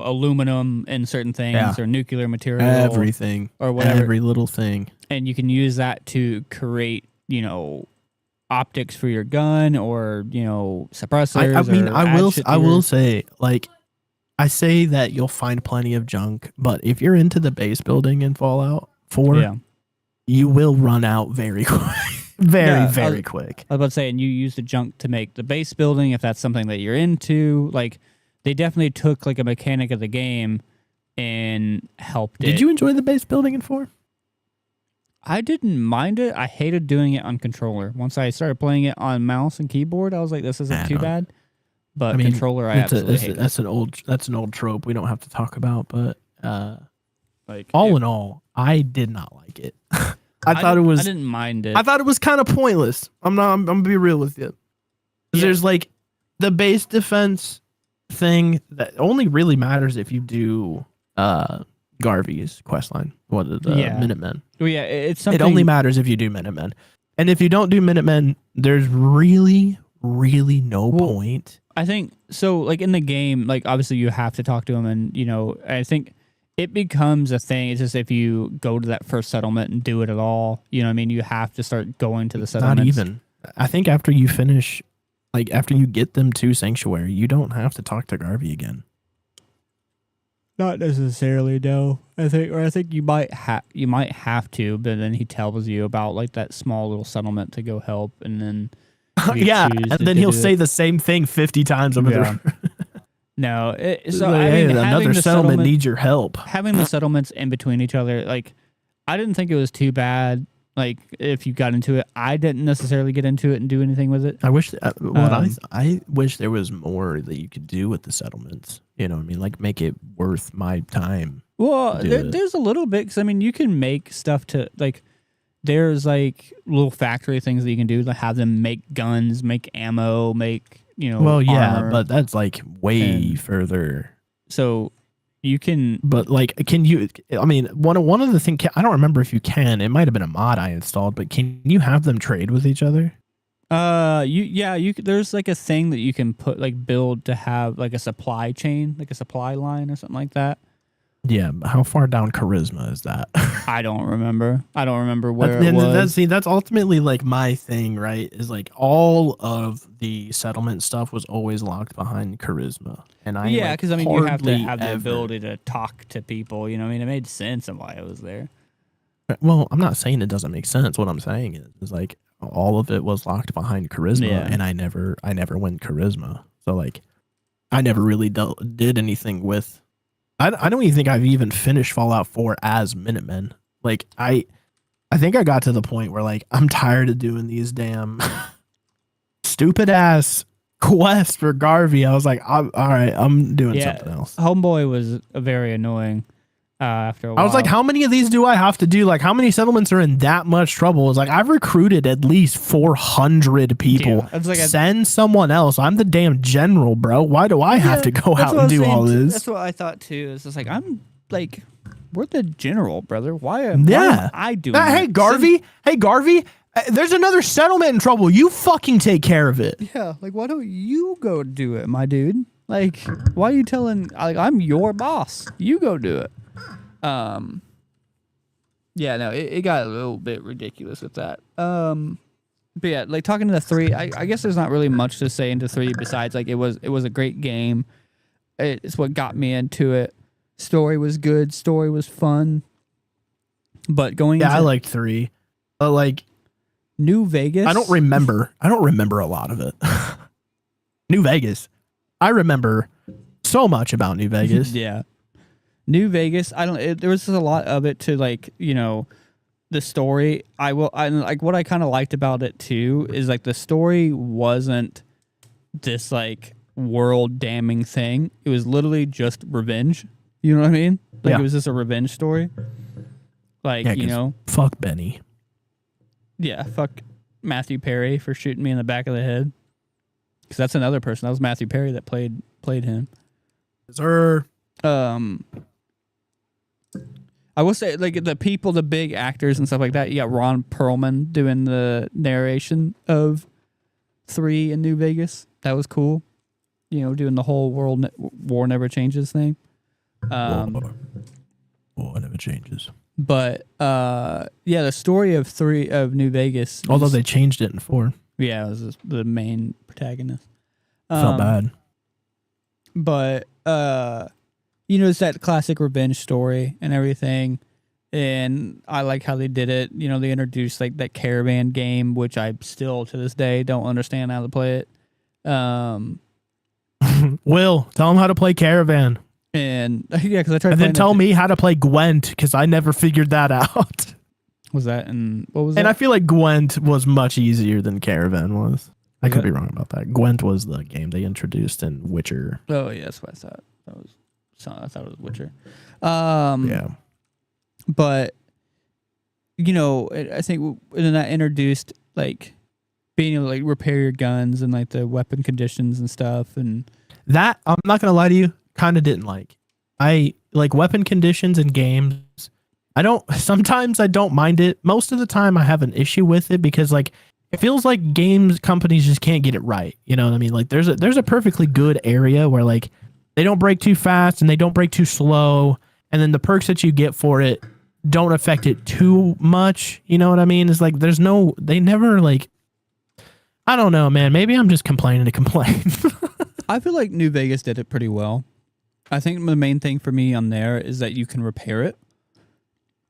aluminum and certain things or nuclear material, everything or whatever, every little thing, and you can use that to create optics for your gun or suppressors. I will say, like, I say that you'll find plenty of junk, but if you're into the base building in Fallout 4, you will run out very quick. very quick. I was about to say, and you use the junk to make the base building if that's something that you're into. Like, they definitely took like a mechanic of the game and helped it. Did you enjoy the base building in 4? I didn't mind it. I hated doing it on controller. Once I started playing it on mouse and keyboard, I was like, this isn't too bad. But controller, I absolutely hate. That's an old trope we don't have to talk about. But all in all, I did not like it. I didn't mind it. I thought it was kind of pointless. I'm gonna be real with you. There's like the base defense thing that only really matters if you do Garvey's questline, Minutemen. Well, yeah, it's something. It only matters if you do Minutemen, and if you don't do Minutemen, there's really no point. I think so. Like in the game, like obviously you have to talk to him, and I think it becomes a thing. It's just if you go to that first settlement and do it at all, you have to start going to the settlements. Not even. I think after you finish, like after you get them to Sanctuary, you don't have to talk to Garvey again. Not necessarily, no. I think you might have to, but then he tells you about like that small little settlement to go help, and then and then he'll say the same thing 50 times over there. No, another settlement needs your help. Having the settlements in between each other, like I didn't think it was too bad. Like if you got into it, I didn't necessarily get into it and do anything with it. I wish I wish there was more that you could do with the settlements. You know what I mean? Like make it worth my time. Well, there's a little bit because you can make stuff to like. There's like little factory things that you can do, like have them make guns, make ammo, make Well, yeah, armor. but that's like way further. So you can, but like, can you? I mean, one of the things I don't remember if you can. It might have been a mod I installed, but can you have them trade with each other? You there's like a thing that you can build to have like a supply chain, like a supply line or something like that. Yeah, but how far down charisma is that? I don't remember where it was. That's ultimately like my thing, right? Is like all of the settlement stuff was always locked behind charisma, and because you have to have the ability to talk to people. It made sense of why it was there. Well, I'm not saying it doesn't make sense. What I'm saying is like all of it was locked behind charisma, and I never went charisma, so like I never really did anything with. I don't even think I've even finished Fallout 4 as Minutemen. Like I think I got to the point where like I'm tired of doing these damn stupid ass quest for Garvey, I was like, all right, I'm doing something else. Homeboy was very annoying after a while. I was like, how many of these do I have to do? Like, how many settlements are in that much trouble? It's like, I've recruited at least 400 people. Yeah, it's like send someone else. I'm the damn general, bro. Why do I have to go out and do all this? That's what I thought too. It's just like, I'm like, we're the general, brother. Why am I doing that? Hey, Garvey. There's another settlement in trouble. You fucking take care of it. Yeah, like, why don't you go do it, my dude? Like, why are you telling, like, I'm your boss. You go do it. Yeah, no, it got a little bit ridiculous with that. But yeah, like, talking to the 3, I guess there's not really much to say into 3 besides, like, it was a great game. It's what got me into it. Story was good. Story was fun. But I liked 3. But, like, New Vegas. I don't remember a lot of it. New Vegas. I remember so much about New Vegas. Yeah. New Vegas. There was a lot of it to, like, you know, the story. I like what I kind of liked about it too is, like, the story wasn't this, like, world damning thing. It was literally just revenge. You know what I mean? Like, it was just a revenge story. Like, you know, fuck Benny. Yeah, fuck Matthew Perry for shooting me in the back of the head. Because that's another person. That was Matthew Perry that played him. Sir. I will say, like, the people, the big actors and stuff like that. You got Ron Perlman doing the narration of 3 in New Vegas. That was cool. You know, doing the whole war never changes thing. War never changes. But yeah, the story of New Vegas. Although they changed it in 4. Yeah, it was the main protagonist. Felt bad. But you know, it's that classic revenge story and everything. And I like how they did it. You know, they introduced, like, that caravan game, which I still to this day don't understand how to play it. Will, tell them how to play Caravan. And yeah, because I tried. And then tell me how to play Gwent, because I never figured that out. Was that and what was? And that? I feel like Gwent was much easier than Caravan was. I could be wrong about that. Gwent was the game they introduced in Witcher. Oh yeah, that's what I thought. I thought it was Witcher. Yeah. But you know, I think when that introduced, like, being able to, like, repair your guns and, like, the weapon conditions and stuff, and that, I'm not gonna lie to you, kind of didn't like. I like weapon conditions in games. Sometimes I don't mind it. Most of the time I have an issue with it because, like, it feels like games companies just can't get it right. You know what I mean? Like, there's a perfectly good area where, like, they don't break too fast and they don't break too slow, and then the perks that you get for it don't affect it too much. You know what I mean? It's like they never, like, I don't know, man. Maybe I'm just complaining to complain. I feel like New Vegas did it pretty well. I think the main thing for me on there is that you can repair it.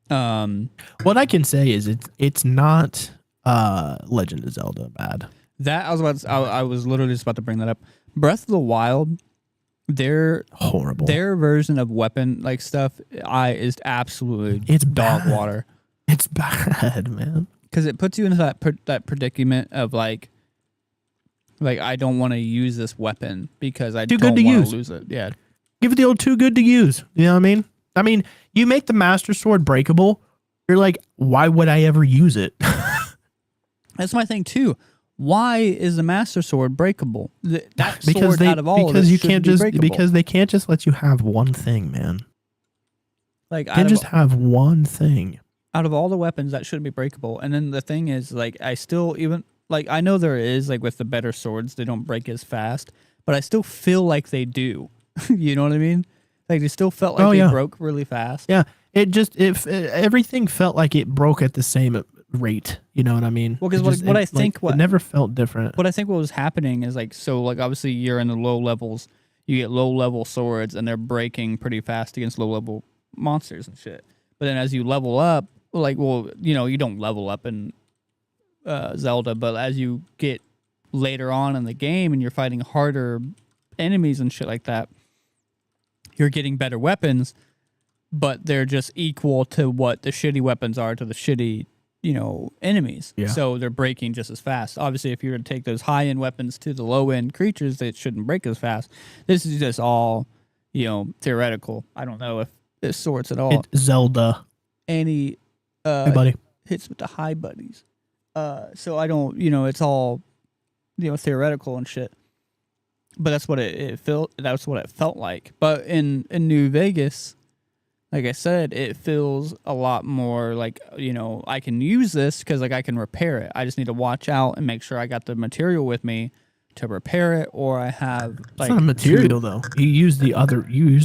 What I can say is it's not Legend of Zelda bad. That I was literally just about to bring that up. Breath of the Wild, their horrible. Their version of weapon, like, stuff, is absolutely dog water. It's bad, man. Because it puts you into that predicament of, like I don't want to use this weapon because I don't want to lose it. Yeah. Give it the old too good to use. You know what I mean? I mean, you make the Master Sword breakable. You're like, why would I ever use it? That's my thing too. Why is the Master Sword breakable? That because sword out of all of it you should can't be just breakable. because they can't just let you have one thing, man. Like, you can't just have one thing. Out of all the weapons, that shouldn't be breakable. And then the thing is, like, I still even, like, I know there is, like, with the better swords, they don't break as fast, but I still feel like they do. You know what I mean? Like, they still felt like they broke really fast. Yeah, everything felt like it broke at the same rate. You know what I mean? Well, because it never felt different. What I think what was happening is, like, so, like, obviously you're in the low levels, you get low level swords, and they're breaking pretty fast against low level monsters and shit. But then as you level up, like, well, you know, you don't level up in Zelda, but as you get later on in the game and you're fighting harder enemies and shit like that, you're getting better weapons, but they're just equal to what the shitty weapons are to the shitty enemies. Yeah. So they're breaking just as fast. Obviously, if you were to take those high end weapons to the low end creatures, they shouldn't break as fast. This is just all, theoretical. I don't know if this sorts at all. It's Zelda. Any Hey, buddy. hits with the high buddies. So I don't, it's all, theoretical and shit. But that's what it felt. That's what it felt like. But in New Vegas, like I said, it feels a lot more like, I can use this because like I can repair it. I just need to watch out and make sure I got the material with me to repair it, or I have like It's not material though. You used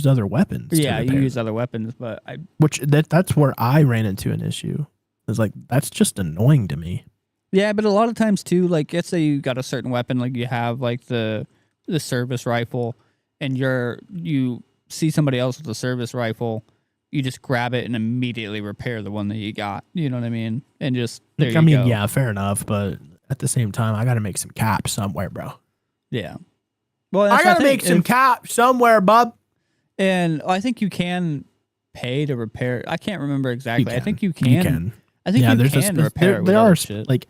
other weapons. Yeah, to you repair use it. other weapons, but That's where I ran into an issue. It's like that's just annoying to me. yeah, but a lot of times too, like let's say you got a certain weapon, like you have like the service rifle, and you see somebody else with a service rifle, you just grab it and immediately repair the one that you got. You know what I mean? And just there you go. Yeah, fair enough, but at the same time, I got to make some caps somewhere, bro. Yeah. Well, I got to make some caps somewhere, bub. And I think you can pay to repair. I can't remember exactly. I think you can. You can. I think you can repair it with there other are shit. like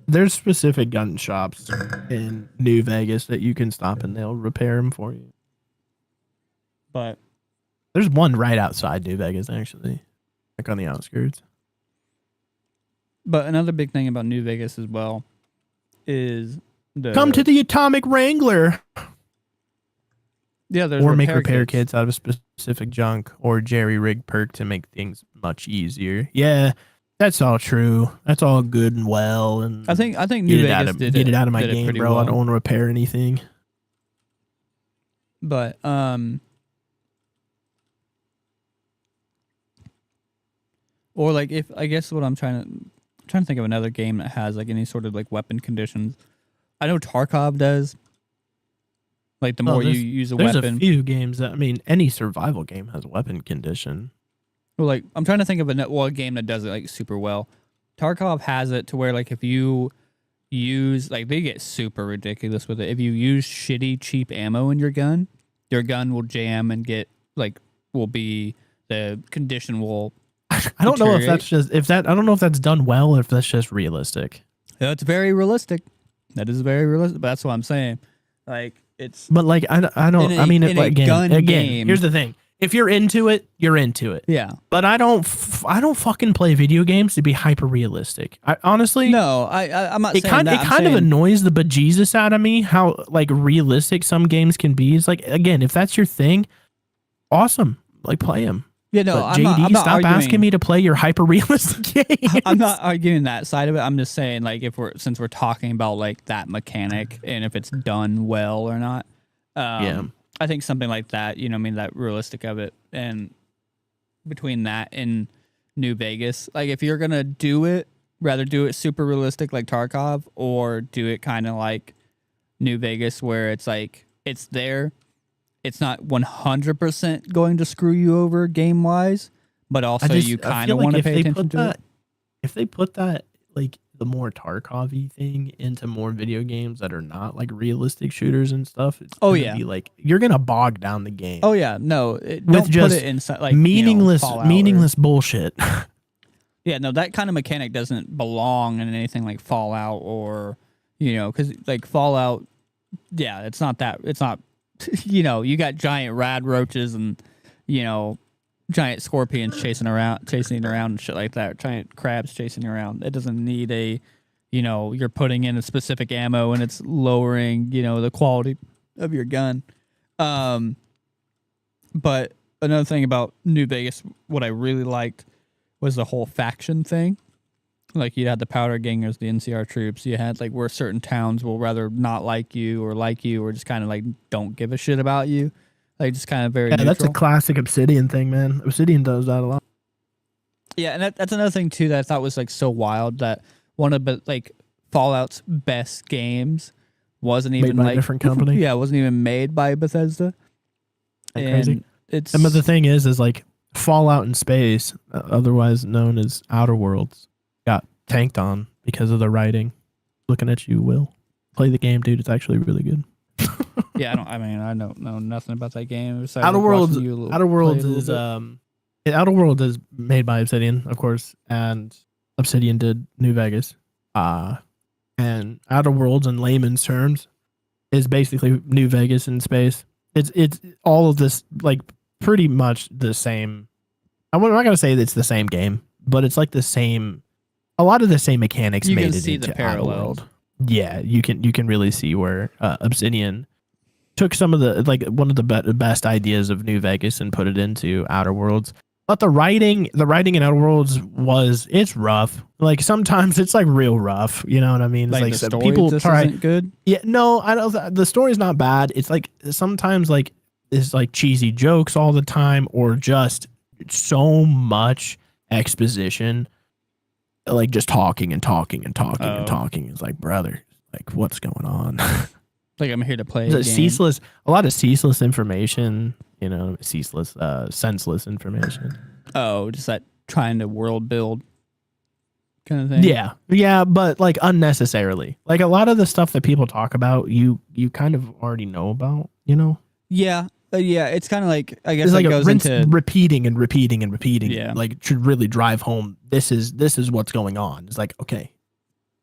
there's specific gun shops in New Vegas that you can stop and they'll repair them for you. But there's one right outside New Vegas, actually, like on the outskirts. But another big thing about New Vegas as well is come to the Atomic Wrangler. Yeah, there's or make repair kits out of specific junk or jerry rig perk to make things much easier. Yeah, that's all true. That's all good and well. And I think New Vegas get it out of my game, bro. Well. I don't want to repair anything. But or like if I guess what I'm trying to think of another game that has like any sort of like weapon conditions. I know Tarkov does. Like the more you use a weapon. There's a few games that any survival game has a weapon condition. Well, like I'm trying to think of a game that does it like super well. Tarkov has it to where like if you use like they get super ridiculous with it. If you use shitty cheap ammo in your gun will jam and get like the condition will. I don't know if I don't know if that's done well or if that's just realistic. Yeah, it's very realistic. That is very realistic. But that's what I'm saying. Like it's. But like I don't. Again, here's the thing. If you're into it, you're into it. Yeah. But I don't fucking play video games to be hyper realistic. I honestly. No, I'm not saying that. It kind of annoys the bejesus out of me how like realistic some games can be. It's like again, if that's your thing, awesome. Like play them. Yeah, no, but JD, stop asking me to play your hyper realistic game. I'm not arguing that side of it. I'm just saying, like, since we're talking about like that mechanic and if it's done well or not. Yeah, I think something like that. That realistic of it, and between that and New Vegas, like if you're gonna do it, rather do it super realistic like Tarkov, or do it kind of like New Vegas where it's like it's there. It's not 100% going to screw you over game wise, but also you kind of want to pay attention to it. If they put that like the more Tarkov-y thing into more video games that are not like realistic shooters and stuff, it's be like you're gonna bog down the game. Oh yeah, no, don't put it inside like meaningless bullshit. Yeah, no, that kind of mechanic doesn't belong in anything like Fallout or because like Fallout, yeah, it's not. You got giant rad roaches and giant scorpions chasing around and shit like that. Giant crabs chasing around. It doesn't need you're putting in a specific ammo and it's lowering the quality of your gun. But another thing about New Vegas, what I really liked was the whole faction thing. Like you had the powder gangers, the NCR troops. You had like where certain towns will rather not like you or just kind of like don't give a shit about you. Like just kind of very neutral. That's a classic Obsidian thing, man. Obsidian does that a lot. Yeah, and that's another thing too that I thought was like so wild that one of the like Fallout's best games wasn't even made by a different company. Yeah, it wasn't even made by Bethesda. Crazy. But the thing is like Fallout in space, otherwise known as Outer Worlds, got tanked on because of the writing. Looking at you, Will. Play the game, dude. It's actually really good. Yeah, I don't know nothing about that game. Outer Worlds is made by Obsidian, of course, and Obsidian did New Vegas. And Outer Worlds in layman's terms is basically New Vegas in space. It's all of this, like, pretty much the same. I'm not gonna say that it's the same game, but it's like the same. A lot of the same mechanics You made can it see into the Outer parallels. World. Yeah, you can really see where Obsidian took some of the, like, one of the best ideas of New Vegas and put it into Outer Worlds. But the writing in Outer Worlds it's rough. Like, sometimes it's like real rough. You know what I mean? It's Like the some story people just try. isn't good. Yeah, no, I don't. The story's not bad. It's like sometimes, like, it's like cheesy jokes all the time, or just so much exposition, like just talking and talking and talking and talking. It's like, brother, like, what's going on? Like, I'm here to play. It's ceaseless. A lot of ceaseless information. You know, ceaseless, senseless information. Oh, just that trying to world build kind of thing. Yeah, but like unnecessarily. Like, a lot of the stuff that people talk about, you kind of already know about. You know. Yeah. It's kind of like, I guess, it's like it a goes rinse, into repeating and repeating and repeating. Yeah. Like, should really drive home. This is what's going on. It's like, okay,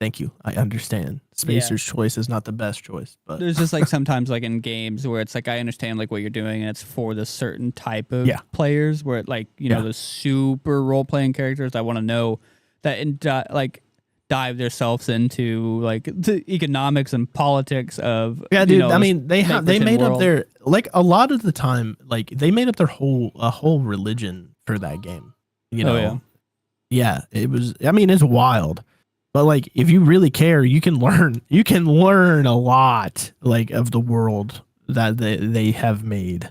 thank you. I understand. Spacer's choice is not the best choice, but there's just like sometimes like in games where it's like, I understand like what you're doing and it's for the certain type of players where it, like, you know, the super role playing characters that want to know that like dive themselves into like the economics and politics of dude. you know, I mean, they made world. up their, like, a lot of the time, like, they made up their whole religion for that game. You know, it was. I mean, it's wild. But, like, if you really care, you can learn a lot, like, of the world that they have made.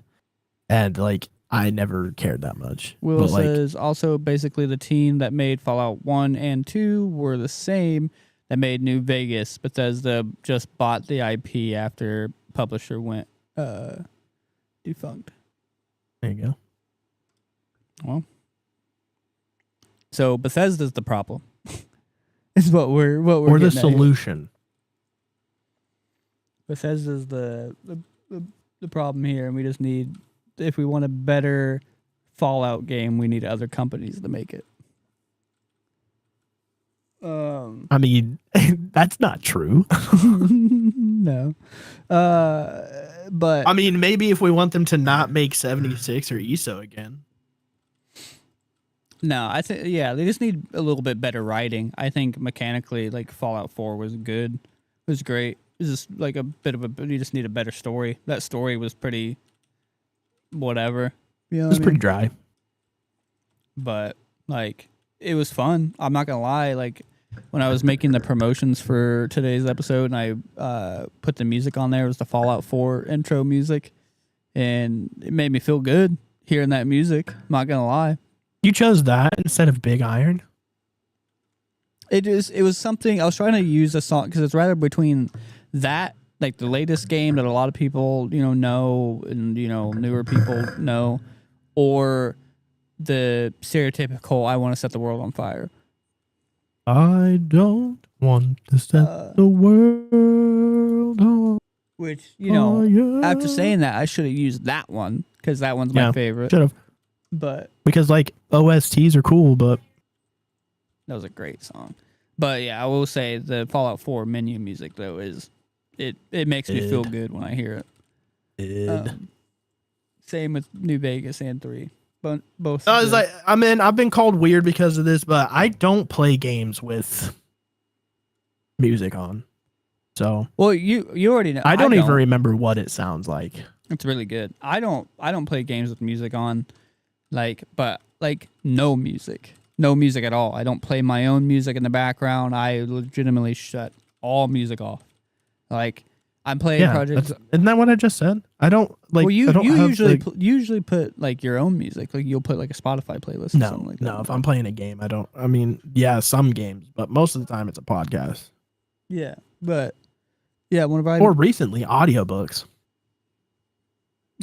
And, like, I never cared that much. Will but, like, says also basically the team that made Fallout 1 and 2 were the same that made New Vegas. Bethesda just bought the IP after publisher went defunct. there you go. Well, so Bethesda's the problem. Is what we're or the getting at here. solution. Bethesda's the problem here, and we just need, if we want a better Fallout game, we need other companies to make it. I mean, that's not true. No. But I mean, maybe if we want them to not make 76 or ESO again. no, I think they just need a little bit better writing. I think mechanically, like, Fallout 4 was good. It was great. It's just like a bit of you just need a better story. That story was pretty whatever. You know, It was pretty dry. But, like, it was fun. I'm not gonna lie. Like, when I was making the promotions for today's episode and I put the music on there, it was the Fallout 4 intro music, and it made me feel good hearing that music. I'm not gonna lie. You chose that instead of Big Iron? It was something I was trying to use a song because it's rather between that, like the latest game that a lot of people know and newer people know, or the stereotypical "I want to set the world on fire." I don't want to set the world on Which fire. after saying that, I should have used that one because that one's my favorite. Should have. But Because, like, OSTs are cool, but that was a great song. But yeah, I will say the Fallout 4 menu music though is it makes me feel good when I hear it. Same with New Vegas and 3. But both. I was like, I've been called weird because of this, but I don't play games with music on. So, well, you already know. I don't even remember what it sounds like. It's really good. I don't play games with music on, but no music at all. I don't play my own music in the background. I legitimately shut all music off. Like, I'm playing projects. Isn't that what I just said? I don't like. Well, you I don't usually put like your own music. Like, you'll put like a Spotify playlist. Or something like that. No. If I'm playing a game, I don't. I mean, yeah, some games, but most of the time it's a podcast. Yeah, but yeah, whenever or recently audiobooks.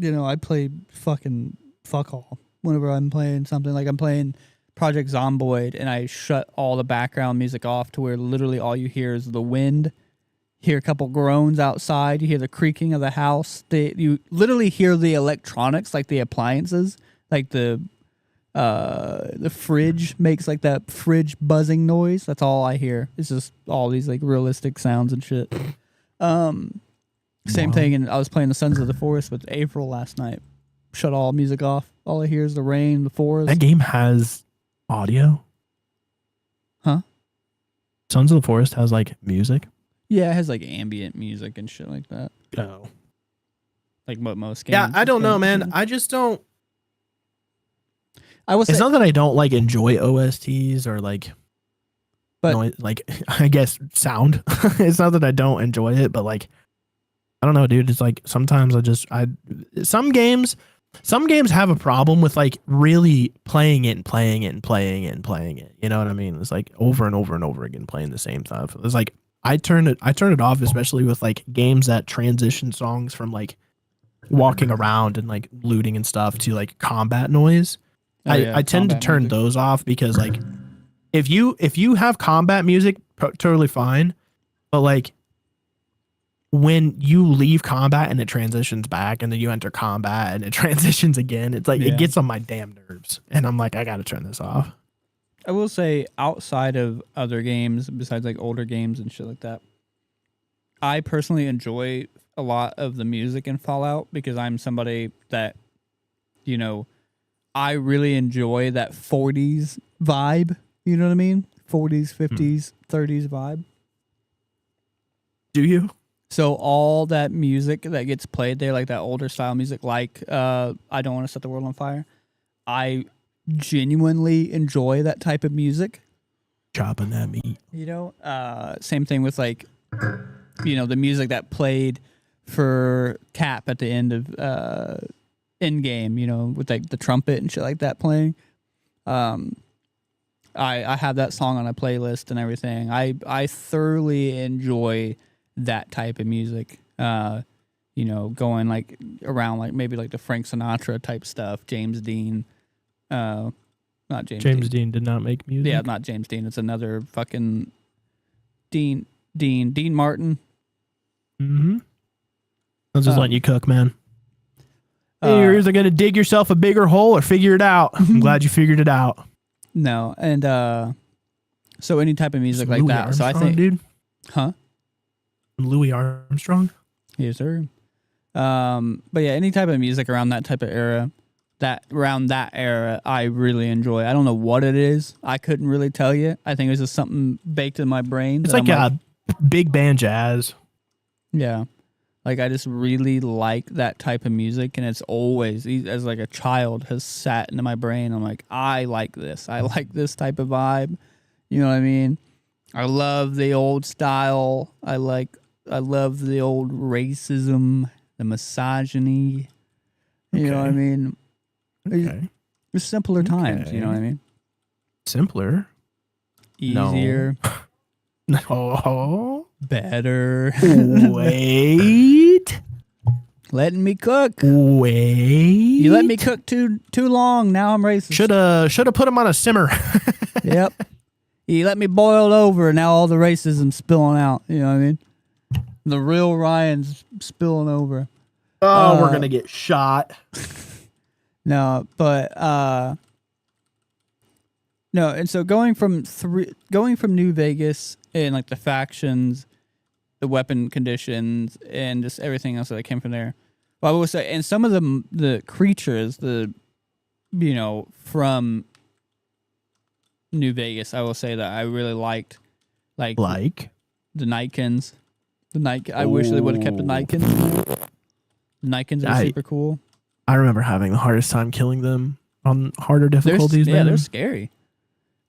I play fucking fuck all whenever I'm playing something. Like, I'm playing Project Zomboid, and I shut all the background music off to where literally all you hear is the wind. Hear a couple groans outside. You hear the creaking of the house. You literally hear the electronics, like the appliances, like the The fridge makes like that fridge buzzing noise. That's all I hear. It's just all these like realistic sounds and shit. Same Wow. thing. And I was playing the Sons of the Forest with April last night. Shut all music off. All I hear is the rain, the forest. That game has audio. Huh? Sons of the Forest has like music. Yeah, it has like ambient music and shit like that. Oh. Like what most games. Yeah, I don't know, play. man. I just don't. I will say, It's not that I don't like enjoy OSTs or like, But- like I guess sound. It's not that I don't enjoy it, but like, I don't know, dude. It's like sometimes some games have a problem with like really playing it and playing it and playing it and playing it. You know what I mean? It's like over and over and over again playing the same stuff. It's like I turn it off, especially with like games that transition songs from like walking around and like looting and stuff to like combat noise. Oh, yeah, I tend to combat turn music. those off because like if you have combat music, totally fine, but like when you leave combat and it transitions back and then you enter combat and it transitions again, it's like Yeah. it gets on my damn nerves and I'm like, I gotta turn this off. I will say, outside of other games, besides like older games and shit like that, I personally enjoy a lot of the music in Fallout because I'm somebody that, you know, I really enjoy that 40s vibe. You know what I mean? 40s, 50s, 30s vibe. Do you? So all that music that gets played there, like that older style music, like I Don't Want to Set the World on Fire, I genuinely enjoy that type of music. Chopping that meat. You know, same thing with like, you know, the music that played for Cap at the end of Endgame, you know, with like the trumpet and shit like that playing. I have that song on a playlist and everything. I thoroughly enjoy that type of music. You know, going like around like maybe like the Frank Sinatra type stuff, James Dean. Not James Dean. Dean did not make music. Yeah, not James Dean. It's another fucking Dean Martin. Mm-hmm. I was just letting you cook, man. Uh, You're either gonna dig yourself a bigger hole or figure it out. I'm glad you figured it out. No, and so any type of music like Louis that. So I Armstrong, think, dude. huh? Louis Armstrong. Yes, sir. But yeah, any type of music around that type of era, I really enjoy. I don't know what it is. I couldn't really tell you. I think it was just something baked in my brain. It's that like I'm a big band jazz. yeah. Like I just really like that type of music, and it's always, as like a child, has sat into my brain. I'm like, I like this. I like this type of vibe. You know what I mean? I love the old style. I love the old racism, the misogyny. You know what I Okay. mean? Okay. It's simpler times. You know what I mean? Simpler. No. Easier, Oh. better. Wait. Letting me cook. Wait. You let me cook too long. Now I'm racist. Should have put him on a simmer. Yep. You let me boil over, and now all the racism spilling out. You know what I mean? The real Ryan's spilling over. Oh, we're gonna get shot. No, but no, and so going from New Vegas and like the factions, the weapon conditions, and just everything else that came from there. Well, I will say, and some of the creatures, from New Vegas, I will say that I really liked, like the Nightkins. I wish they would have kept the Nightkins. The Nightkins are super cool. I remember having the hardest time killing them on harder They're, difficulties. yeah, man. they're scary.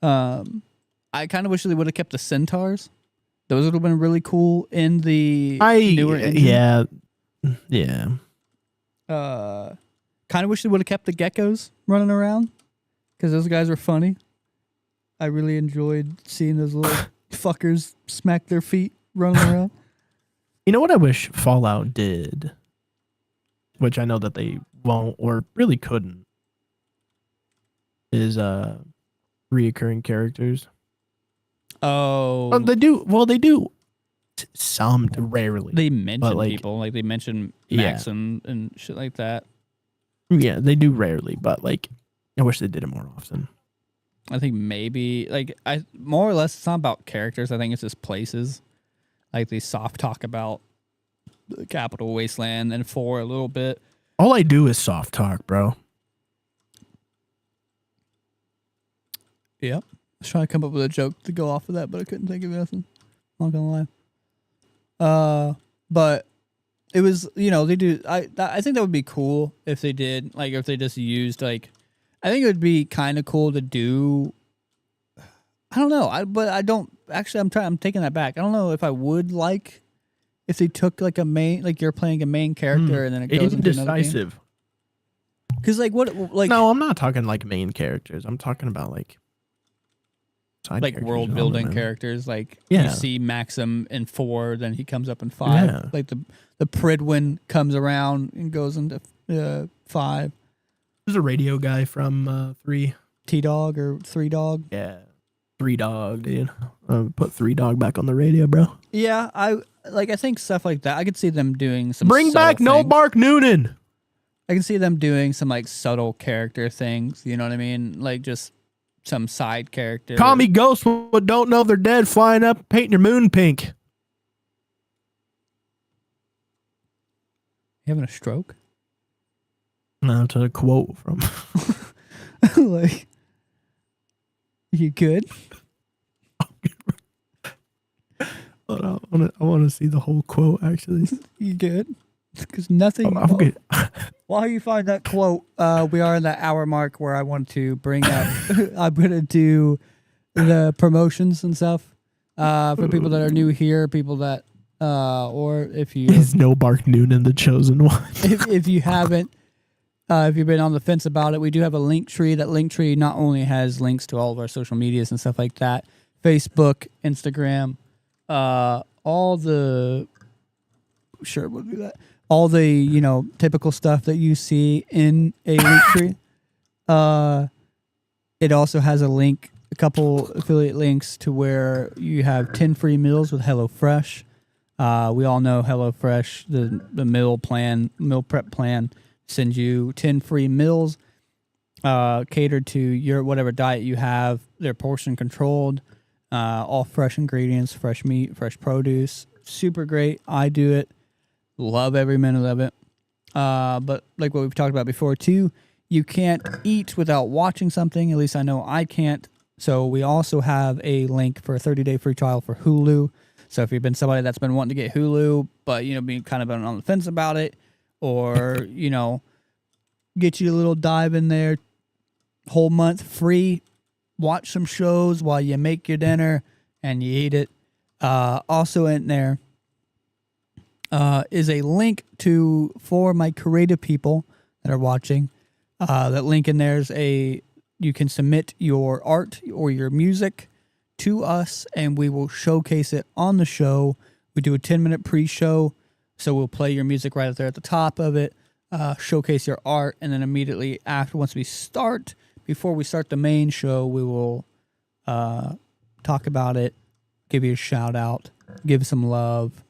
I kind of wish they would have kept the centaurs. Those would have been really cool in the newer engine. Yeah. Kind of wish they would have kept the geckos running around because those guys were funny. I really enjoyed seeing those little fuckers smack their feet running around. You know what I wish Fallout did, which I know that they won't or really couldn't, is reoccurring characters. Oh, They do. Well, they do. Some rarely. they mention like, people like they mention yeah. Max and shit like that. Yeah, they do rarely, but like I wish they did it more often. I think maybe like I more or less it's not about characters. I think it's just places. Like they soft talk about the Capital Wasteland and 4 a little bit. All I do is soft talk, bro. Yep. I was trying to come up with a joke to go off of that, but I couldn't think of nothing. I'm not gonna lie. But it was, they do. I think that would be cool if they did, like, if they just used, like, I think it would be kind of cool to do. I don't know. But I don't actually. I'm taking that back. I don't know if I would like if they took like a main, like you're playing a main character and then it goes into another game. Indecisive. Because like what, like No, I'm not talking like main characters. I'm talking about like side like characters. world building characters. Like Yeah. you see Maxim in 4, then he comes up in 5. Yeah. Like the Pridwin comes around and goes into 5. There's a radio guy from 3. T-Dog or 3-Dog. Yeah. 3-Dog, dude. Put 3-Dog back on the radio, bro. Yeah, I think stuff like that. I could see them doing some. Bring back No things. Mark Noonan. I can see them doing some like subtle character things. You know what I mean? Like just some side character. Call me ghosts but don't know they're dead, flying up, painting your moon pink. You having a stroke? No, it's a quote from. Like, you good? I want to see the whole quote, actually. You good? Because nothing. I'm good. While you find that quote, we are in that hour mark where I want to bring up. I'm gonna do the promotions and stuff for people that are new here, people that, or if you Is No Mark Noonan the chosen one? if you haven't, if you've been on the fence about it, we do have a link tree. That link tree not only has links to all of our social medias and stuff like that, Facebook, Instagram, all the we'll do that. All the typical stuff that you see in a link tree. It also has a couple affiliate links to where you have 10 free meals with HelloFresh. We all know HelloFresh, the meal prep plan sends you 10 free meals catered to your whatever diet you have. They're portion controlled, all fresh ingredients, fresh meat, fresh produce. Super great. I do it. Love every minute of it. But like what we've talked about before too, you can't eat without watching something. At least I know I can't. So we also have a link for a 30-day free trial for Hulu. So if you've been somebody that's been wanting to get Hulu, but being kind of on the fence about it, or get you a little dive in there, whole month free, watch some shows while you make your dinner and you eat it. Also in there is a link for my creative people that are watching. That link in there is you can submit your art or your music to us and we will showcase it on the show. We do a 10-minute pre-show, so we'll play your music right there at the top of it, showcase your art, and then immediately before we start the main show, we will talk about it, give you a shout out, give some love,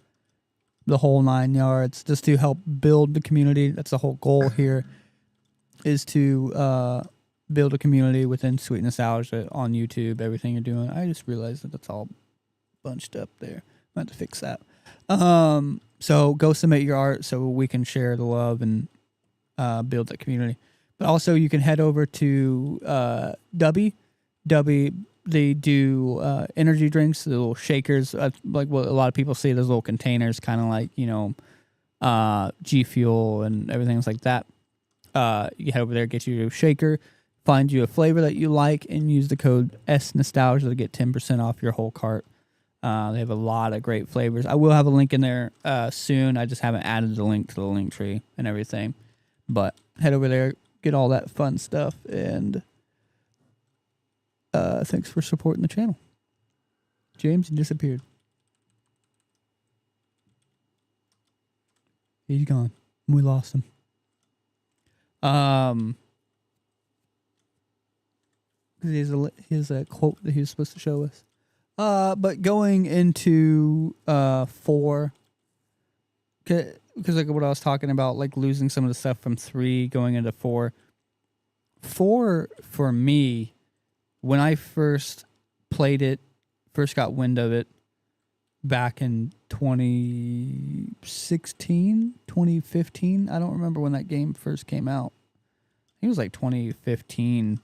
the whole 9 yards, just to help build the community. That's the whole goal here, is to build a community within Sweet Nostalgia on YouTube, everything you're doing. I just realized that that's all bunched up there. I have to fix that. So go submit your art so we can share the love and build that community. But also you can head over to Dubby. They do energy drinks, the little shakers, like what a lot of people see, those little containers, kind of like, G Fuel and everything else like that. You head over there, get you a shaker, find you a flavor that you like, and use the code SNostalgia to get 10% off your whole cart. They have a lot of great flavors. I will have a link in there soon. I just haven't added the link to the link tree and everything. But head over there, get all that fun stuff, and thanks for supporting the channel. James, you disappeared. He's gone. We lost him. He has a quote that he was supposed to show us. But going into 4, because like what I was talking about, like losing some of the stuff from 3 going into 4. 4 for me, when I first played it, first got wind of it back in 2016, 2015. I don't remember when that game first came out. I think it was like 2015.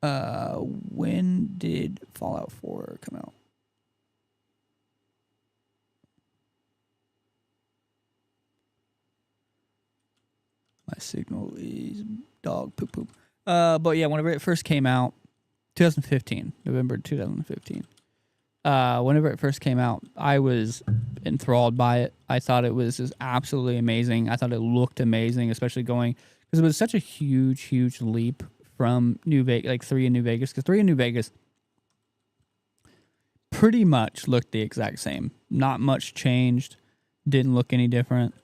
When did Fallout 4 come out? My signal is dog poop poop. But yeah, whenever it first came out, 2015, November 2015. Whenever it first came out, I was enthralled by it. I thought it was just absolutely amazing. I thought it looked amazing, especially going because it was such a huge leap from New Vegas, like 3 in New Vegas, because 3 in New Vegas pretty much looked the exact same. Not much changed. Didn't look any different.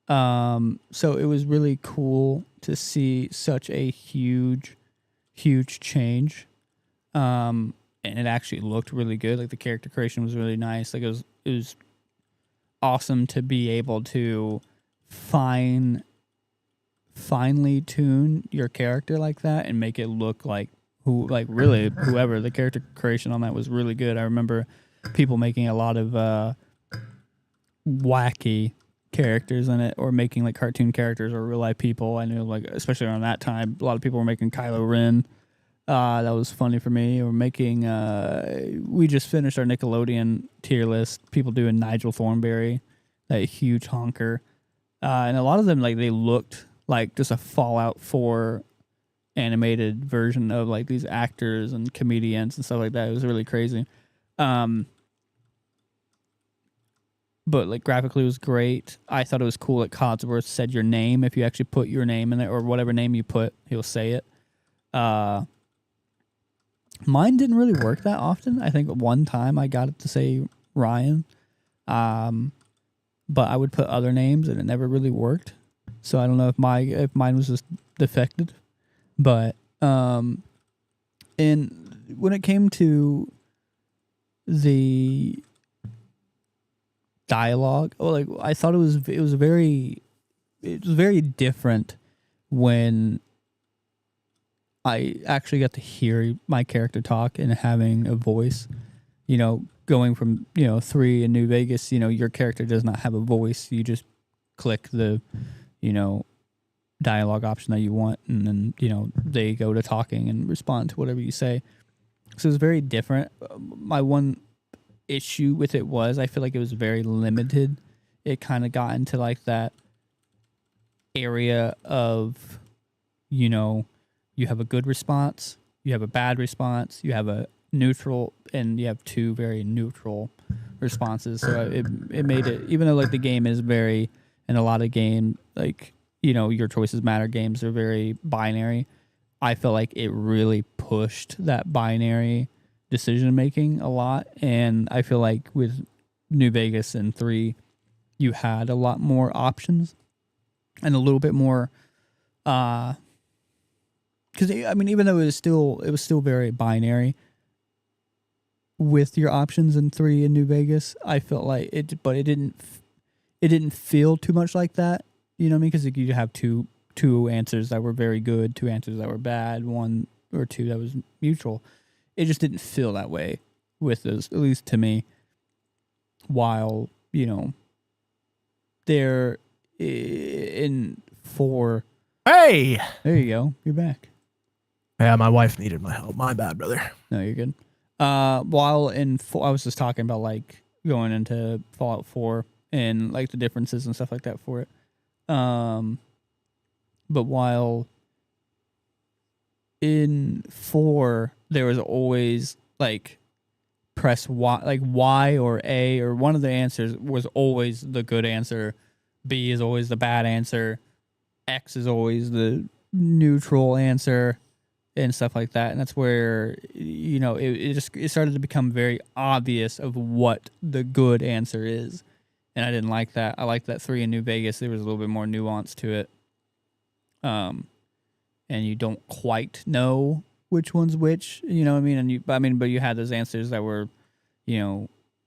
So it was really cool to see such a huge change. And it actually looked really good. Like the character creation was really nice. Like it was awesome to be able to finely tune your character like that and make it look like whoever. The character creation on that was really good. I remember people making a lot of wacky characters in it, or making like cartoon characters or real life people. I knew, like, especially around that time, a lot of people were making Kylo Ren. That was funny for me. Or making we just finished our Nickelodeon tier list. People doing Nigel Thornberry, that huge honker. And a lot of them, like, they looked like just a Fallout 4 animated version of like these actors and comedians and stuff like that. It was really crazy. But like graphically it was great. I thought it was cool that Codsworth said your name. If you actually put your name in it, or whatever name you put, he'll say it. Mine didn't really work that often. I think one time I got it to say Ryan. But I would put other names and it never really worked. So I don't know if mine was just defected. But and when it came to the dialogue, I thought it was very different when I actually got to hear my character talk and having a voice. You know, going from 3 in New Vegas, your character does not have a voice. You just click the dialogue option that you want, and then they go to talking and respond to whatever you say. So it's very different. My one issue with it was I feel like it was very limited. It kind of got into like that area of you have a good response, you have a bad response, you have a neutral, and you have 2 very neutral responses. So it made it, even though like the game is very, in a lot of game, like your choices matter games are very binary, I feel like it really pushed that binary decision making a lot. And I feel like with New Vegas and 3, you had a lot more options and a little bit more because I mean, even though it was still very binary with your options in 3 in New Vegas, I felt like it didn't feel too much like that. You know what I mean? Because you have two answers that were very good, 2 answers that were bad, 1 or 2 that was neutral. It just didn't feel that way with those, at least to me. While they're in 4. Hey, There you go. You're back. yeah, my wife needed my help. My bad, brother. No, you're good. While in 4, I was just talking about like going into Fallout 4 and like the differences and stuff like that for it. But while in 4, there was always like press Y, like Y or A, or one of the answers was always the good answer. B is always the bad answer. X is always the neutral answer, and stuff like that. And that's where it started to become very obvious of what the good answer is. And I didn't like that. I liked that 3 in New Vegas, there was a little bit more nuance to it. And you don't quite know which one's which, you know what I mean? But you had those answers that were,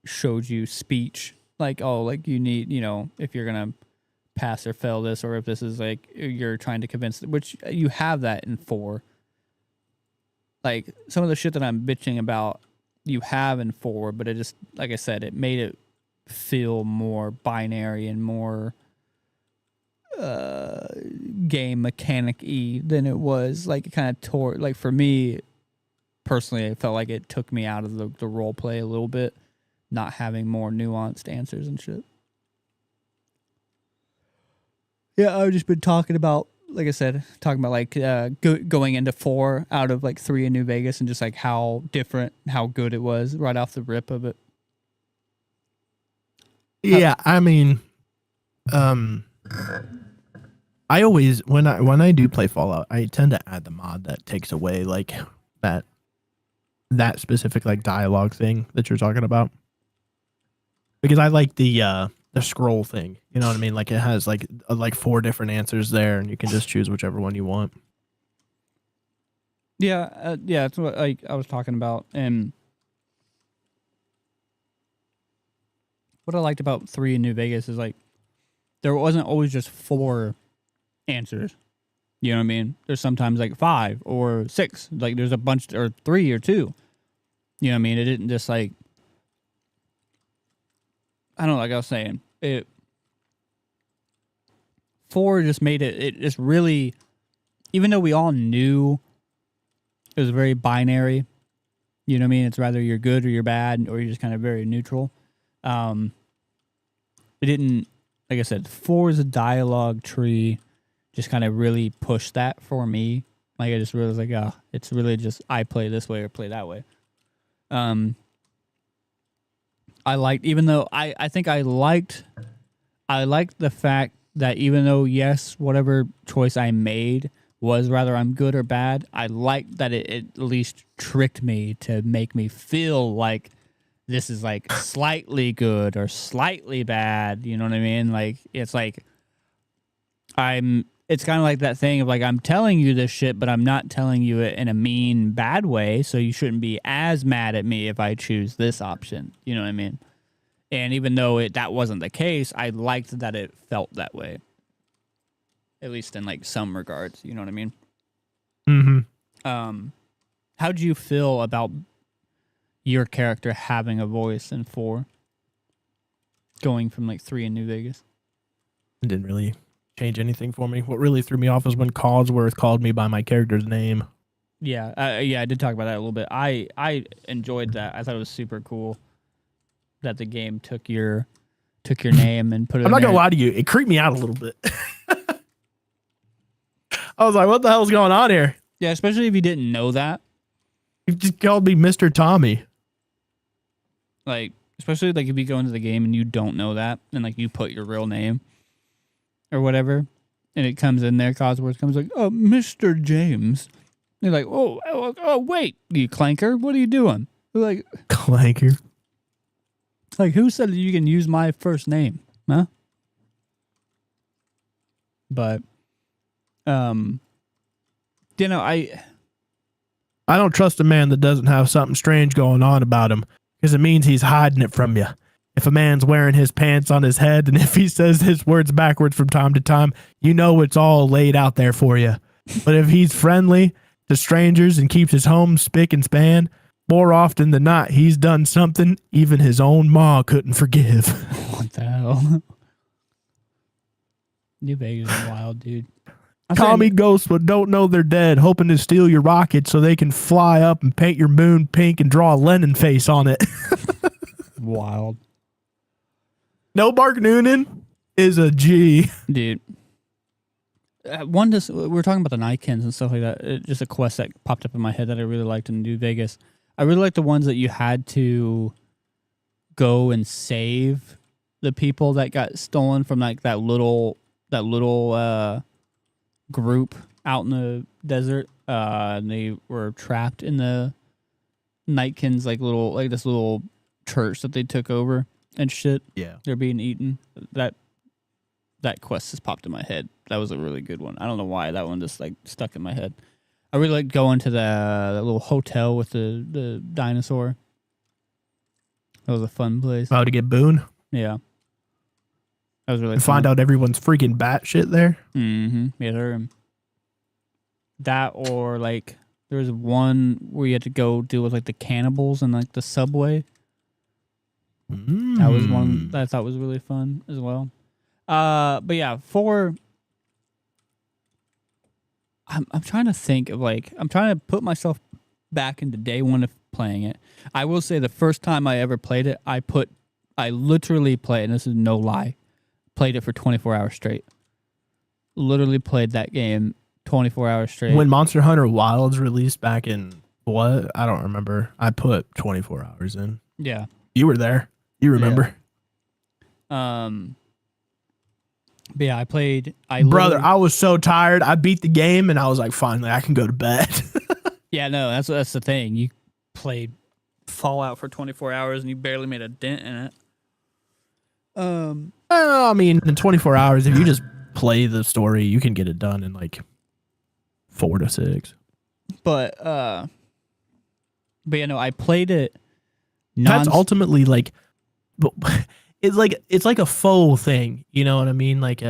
showed you speech, like, oh, like you need, if you're going to pass or fail this, or if this is like you're trying to convince, which you have that in 4. Like some of the shit that I'm bitching about, you have in 4, but it just, like I said, it made it feel more binary and more game mechanic-y than it was. Like it kind of tore, like for me personally, I felt like it took me out of the role play a little bit, not having more nuanced answers and shit. Yeah, I've just been talking about, like I said, like going into 4 out of like 3 in New Vegas, and just like how different, how good it was right off the rip of it. Yeah, I mean, I always when I do play Fallout, I tend to add the mod that takes away like that specific like dialogue thing that you're talking about, because I like the scroll thing. You know what I mean? Like it has like 4 different answers there, and you can just choose whichever one you want. Yeah, yeah, that's what I was talking about, and what I liked about 3 in New Vegas is like there wasn't always just 4 answers. You know what I mean? There's sometimes like 5 or 6. Like there's a bunch, or 3 or 2. You know what I mean? It didn't just like, I don't know, like I was saying, 4 just made it just really, even though we all knew it was very binary, you know what I mean? It's rather you're good or you're bad, or you're just kind of very neutral. It didn't, like I said, 4 is a dialogue tree, just kind of really pushed that for me. Like I just realized, like, oh, it's really just I play this way or play that way. I liked, even though I think I liked the fact that even though, yes, whatever choice I made was rather I'm good or bad, I liked that it at least tricked me to make me feel like this is like slightly good or slightly bad. You know what I mean? Like it's like it's kind of like that thing of like, I'm telling you this shit, but I'm not telling you it in a mean, bad way. So you shouldn't be as mad at me if I choose this option. You know what I mean? And even though that wasn't the case, I liked that it felt that way. At least in like some regards. You know what I mean? Mm-hmm. How'd you feel about your character having a voice in 4? Going from like 3 in New Vegas? It didn't really change anything for me. What really threw me off was when Codsworth called me by my character's name. Yeah, I did talk about that a little bit. I enjoyed that. I thought it was super cool that the game took your name and put it. I'm not gonna lie to you, it creeped me out a little bit. I was like, what the hell's going on here? Yeah, especially if you didn't know that. You just called me Mr. Tommy. Like, especially like if you go into the game and you don't know that, and like you put your real name or whatever, and it comes in there, Codsworth comes like, oh, Mr. James. You're like, oh, wait, you clanker, what are you doing? You're like, clanker. Like, who said that you can use my first name? Huh? But, you know, I don't trust a man that doesn't have something strange going on about him, because it means he's hiding it from you. If a man's wearing his pants on his head, and if he says his words backwards from time to time, you know it's all laid out there for you. But if he's friendly to strangers and keeps his home spick and span, more often than not, he's done something even his own ma couldn't forgive. What the hell? New Vegas is wild, dude. Call me ghosts but don't know they're dead, hoping to steal your rocket so they can fly up and paint your moon pink and draw a Lennon face on it. Wild. No, Mark Noonan is a G. Dude. We're talking about the Nikins and stuff like that. Just a quest that popped up in my head that I really liked in New Vegas. I really liked the ones that you had to go and save the people that got stolen from like that little group out in the desert. And they were trapped in the Nitkins this little church that they took over and shit. Yeah, they're being eaten. That quest just popped in my head. That was a really good one. I don't know why that one just like stuck in my head. I really like going to the little hotel with the dinosaur. That was a fun place. Oh, to get Boone? Yeah. That was really And fun. find out everyone's freaking batshit there. Mm-hmm. Yeah, that or like there was one where you had to go deal with like the cannibals and like the subway. That was one that I thought was really fun as well. But yeah, I'm trying to think of like I'm trying to put myself back into day one of playing it. I will say the first time I ever played it, I literally played, and this is no lie, played it for 24 hours straight. Literally played that game 24 hours straight. When Monster Hunter Wilds released back in what? I don't remember. I put 24 hours in. Yeah. You were there. You remember. But yeah, Brother, I was so tired. I beat the game and I was like, finally, I can go to bed. Yeah, no, that's the thing. You played Fallout for 24 hours and you barely made a dent in it. I mean, in 24 hours, if you just play the story, you can get it done in like 4 to 6. But you know, I played it. That's ultimately like, it's like a faux thing. You know what I mean? Like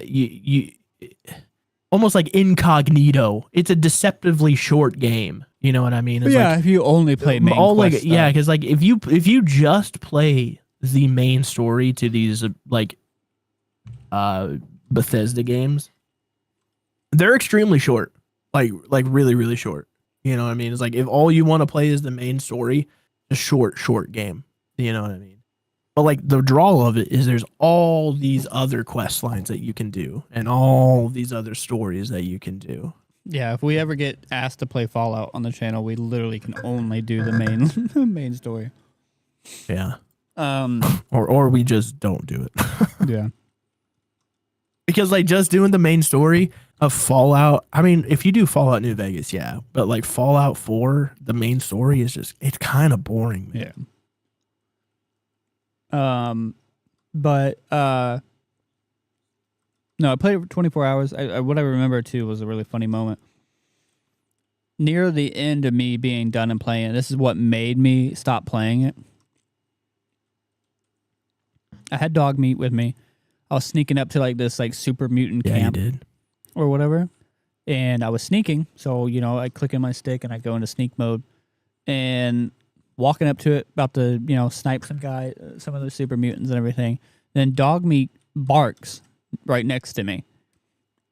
you almost like Incognito. It's a deceptively short game. You know what I mean? It's if you only play main quest stuff. Yeah, because like if you just play the main story to these like Bethesda games, they're extremely short. Like really, really short. You know what I mean? It's like if all you want to play is the main story, a short game. You know what I mean? But like the draw of it is there's all these other quest lines that you can do and all these other stories that you can do. Yeah, if we ever get asked to play Fallout on the channel, we literally can only do the main story. Yeah. Or we just don't do it. Yeah. Because like just doing the main story of Fallout, I mean, if you do Fallout New Vegas, yeah, but like Fallout 4, the main story is just it's kind of boring, man. Yeah. But no, I played it for 24 hours. What I remember too was a really funny moment. Near the end of me being done and playing, this is what made me stop playing it. I had dog meat with me. I was sneaking up to like this like super mutant camp or whatever, and I was sneaking. So you know, I click in my stick and I go into sneak mode, and walking up to it, about to snipe some of the super mutants and everything. Then dog meat barks right next to me,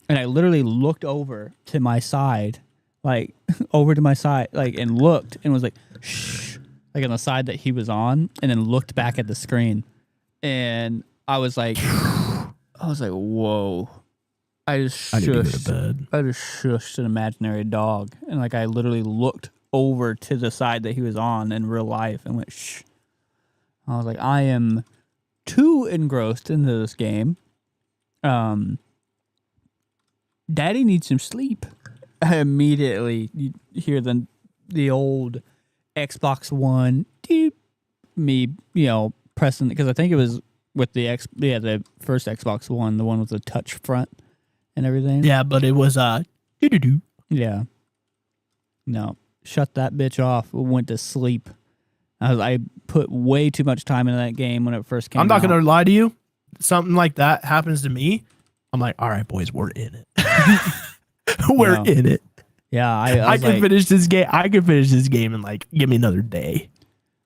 and I literally looked over to my side, like and looked and was like, shh, like on the side that he was on, and then looked back at the screen, and I was like, whoa. I just shushed an imaginary dog, and like I literally looked over to the side that he was on in real life and went, shh. I was like, I am too engrossed into this game. Daddy needs some sleep. I immediately you hear the old Xbox One, me, pressing, because I think it was with the first Xbox One, the one with the touch front and everything. Yeah, but it was yeah. No, shut that bitch off. Went to sleep. I put way too much time into that game when it first came out. I'm not gonna lie to you. Something like that happens to me. I'm like, all right, boys, we're in it. We're in it. Yeah, I can finish this game. I can finish this game and like give me another day.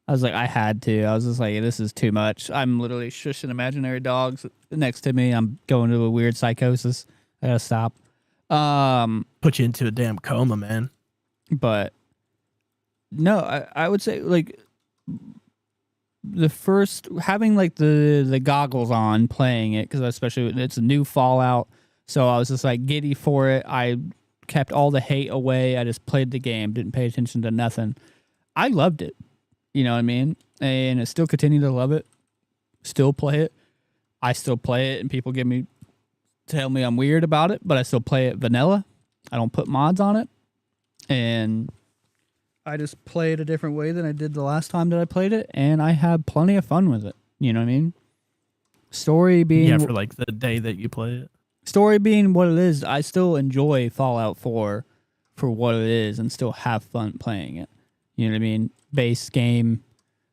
I was like, I had to. I was just like, this is too much. I'm literally shushing imaginary dogs next to me. I'm going to a weird psychosis. I gotta stop. Put you into a damn coma, man. But no, I would say like the first having like the goggles on playing it, because especially it's a new Fallout, so I was just like giddy for it. I kept all the hate away. I just played the game, didn't pay attention to nothing. I loved it. You know what I mean? And I still continue to love it. Still play it. I still play it, and people tell me I'm weird about it, but I still play it vanilla. I don't put mods on it. And I just play it a different way than I did the last time that I played it, and I had plenty of fun with it. You know what I mean? Story being for like the day that you play it. Story being what it is, I still enjoy Fallout 4 for what it is and still have fun playing it. You know what I mean? Base game,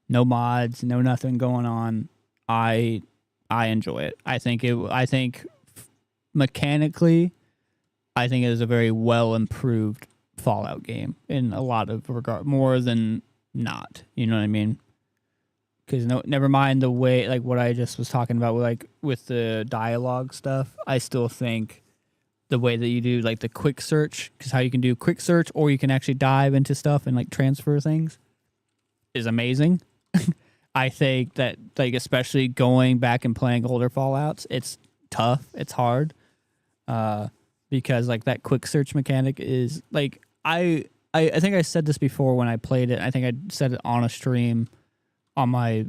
no mods, no nothing going on. I I enjoy it. I think mechanically, I think it is a very well improved Fallout game in a lot of regard, more than not. You know what I mean? Because never mind the way, like what I just was talking about, with the dialogue stuff. I still think the way that you do like the quick search, because how you can do quick search or you can actually dive into stuff and like transfer things, is amazing. I think that, like, especially going back and playing older Fallouts, it's tough, it's hard, because like that quick search mechanic is like, I think I said this before when I played it. I think I said it on a stream on my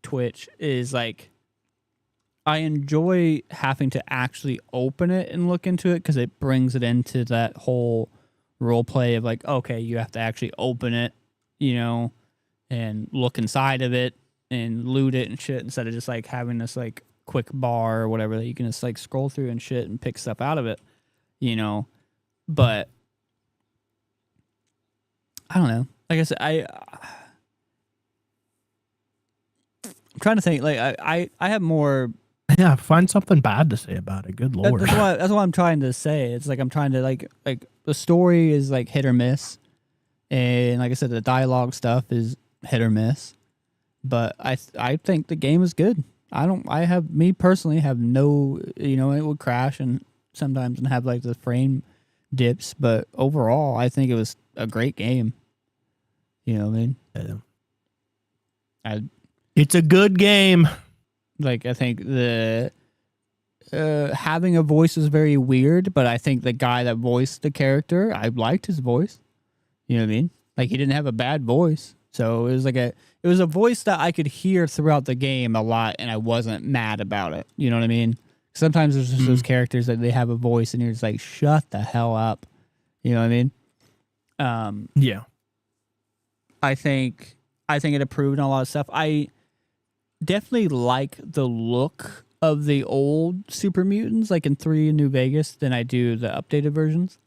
Twitch, is like, I enjoy having to actually open it and look into it, because it brings it into that whole role play of like, okay, you have to actually open it, you know, and look inside of it and loot it and shit, instead of just like having this like quick bar or whatever that you can just like scroll through and shit and pick stuff out of it, you know. But I don't know. Like I said, I'm trying to think. Like I have more. Yeah, find something bad to say about it. Good lord. That's what I'm trying to say. It's like I'm trying to like the story is like hit or miss, and like I said, the dialogue stuff is hit or miss. But I think the game is good. Me personally have no, you know, it would crash and sometimes and have like the frame dips, but overall I think it was a great game. You know what I mean? Yeah. It's a good game. Like, I think the having a voice is very weird, but I think the guy that voiced the character, I liked his voice. You know what I mean? Like, he didn't have a bad voice. So it was like it was a voice that I could hear throughout the game a lot, and I wasn't mad about it. You know what I mean? Sometimes there's just those characters that they have a voice, and you're just like, shut the hell up. You know what I mean? Yeah. I think it improved on a lot of stuff. I definitely like the look of the old Super Mutants, like in 3 in New Vegas, than I do the updated versions.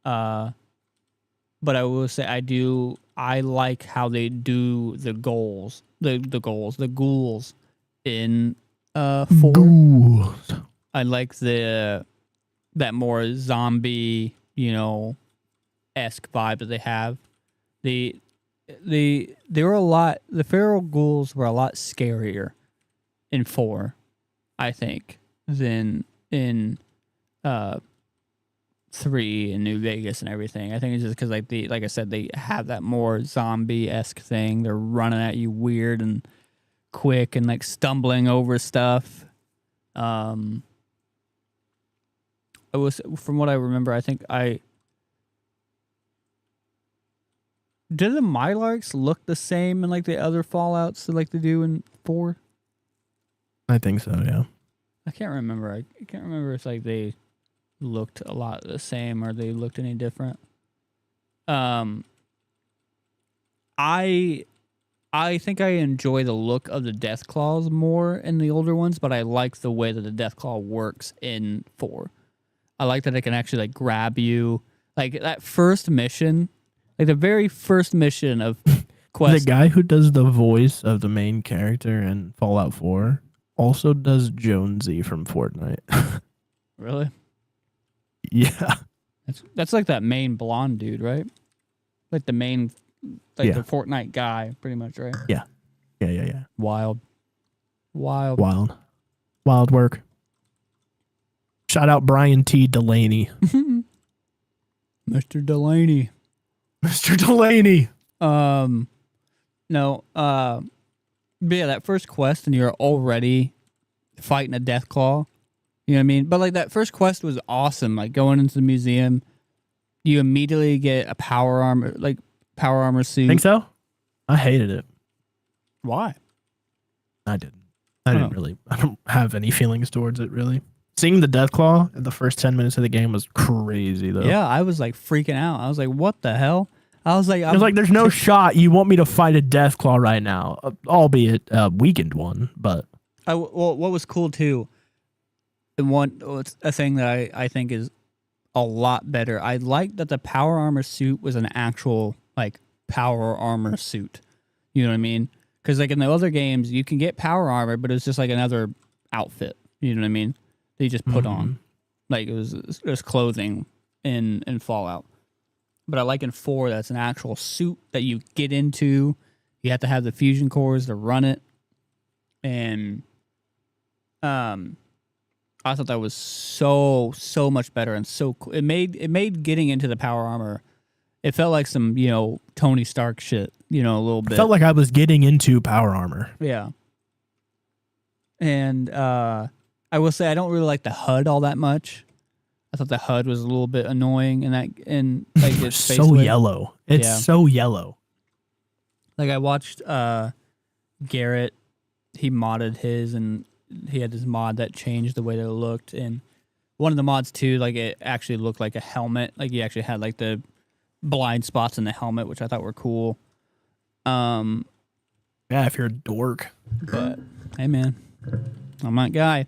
But I will say I like how they do the ghouls in 4. Ghouls. I like that more zombie, you know, esque vibe that they have. They were the feral ghouls were a lot scarier in 4, I think, than in 3 in New Vegas and everything. I think it's just because like I said, they have that more zombie-esque thing. They're running at you weird and quick and like stumbling over stuff. It was, from what I remember, I think did the Mylarks look the same in like the other Fallouts that like they do in 4? I think so, yeah. I can't remember. I can't remember if like they looked a lot the same or they looked any different. I think I enjoy the look of the Deathclaws more in the older ones, but I like the way that the Deathclaw works in 4. I like that it can actually like grab you. Like that first mission, like the very first mission of Quest. The guy who does the voice of the main character in Fallout 4 also does Jonesy from Fortnite. Really? Yeah. That's like that main blonde dude, right? Like the main, like Yeah. the Fortnite guy, pretty much, right? Yeah. Wild. Wild work. Shout out Brian T. Delaney. Mr. Delaney. Mr. Delaney. No, but yeah, that first quest and you're already fighting a Deathclaw. You know what I mean? But like that first quest was awesome. Like going into the museum, you immediately get a power armor suit. Think so? I hated it. Why? I didn't. I don't have any feelings towards it, really. Seeing the Deathclaw in the first 10 minutes of the game was crazy, though. Yeah, I was like freaking out. I was like, what the hell? I was like, there's no shot you want me to fight a Deathclaw right now, albeit a weakened one, but... Well, what was cool, too, it's a thing that I think is a lot better. I like that the power armor suit was an actual, like, power armor suit. You know what I mean? Because, like, in the other games, you can get power armor, but it's just, like, another outfit. You know what I mean? That you just put Mhm. on. Like it was clothing in Fallout. But I like in 4 that's an actual suit that you get into. You have to have the fusion cores to run it. And I thought that was so much better and so cool. It made getting into the power armor. It felt like some, Tony Stark shit, a little bit. I felt like I was getting into power armor. Yeah. And I will say I don't really like the HUD all that much. I thought the HUD was a little bit annoying and like It's so yellow. It's so yellow. Like I watched Garrett, he modded his and he had this mod that changed the way that it looked, and one of the mods too, like it actually looked like a helmet. Like you actually had like the blind spots in the helmet, which I thought were cool. Yeah, if you're a dork. But hey man, I'm that guy.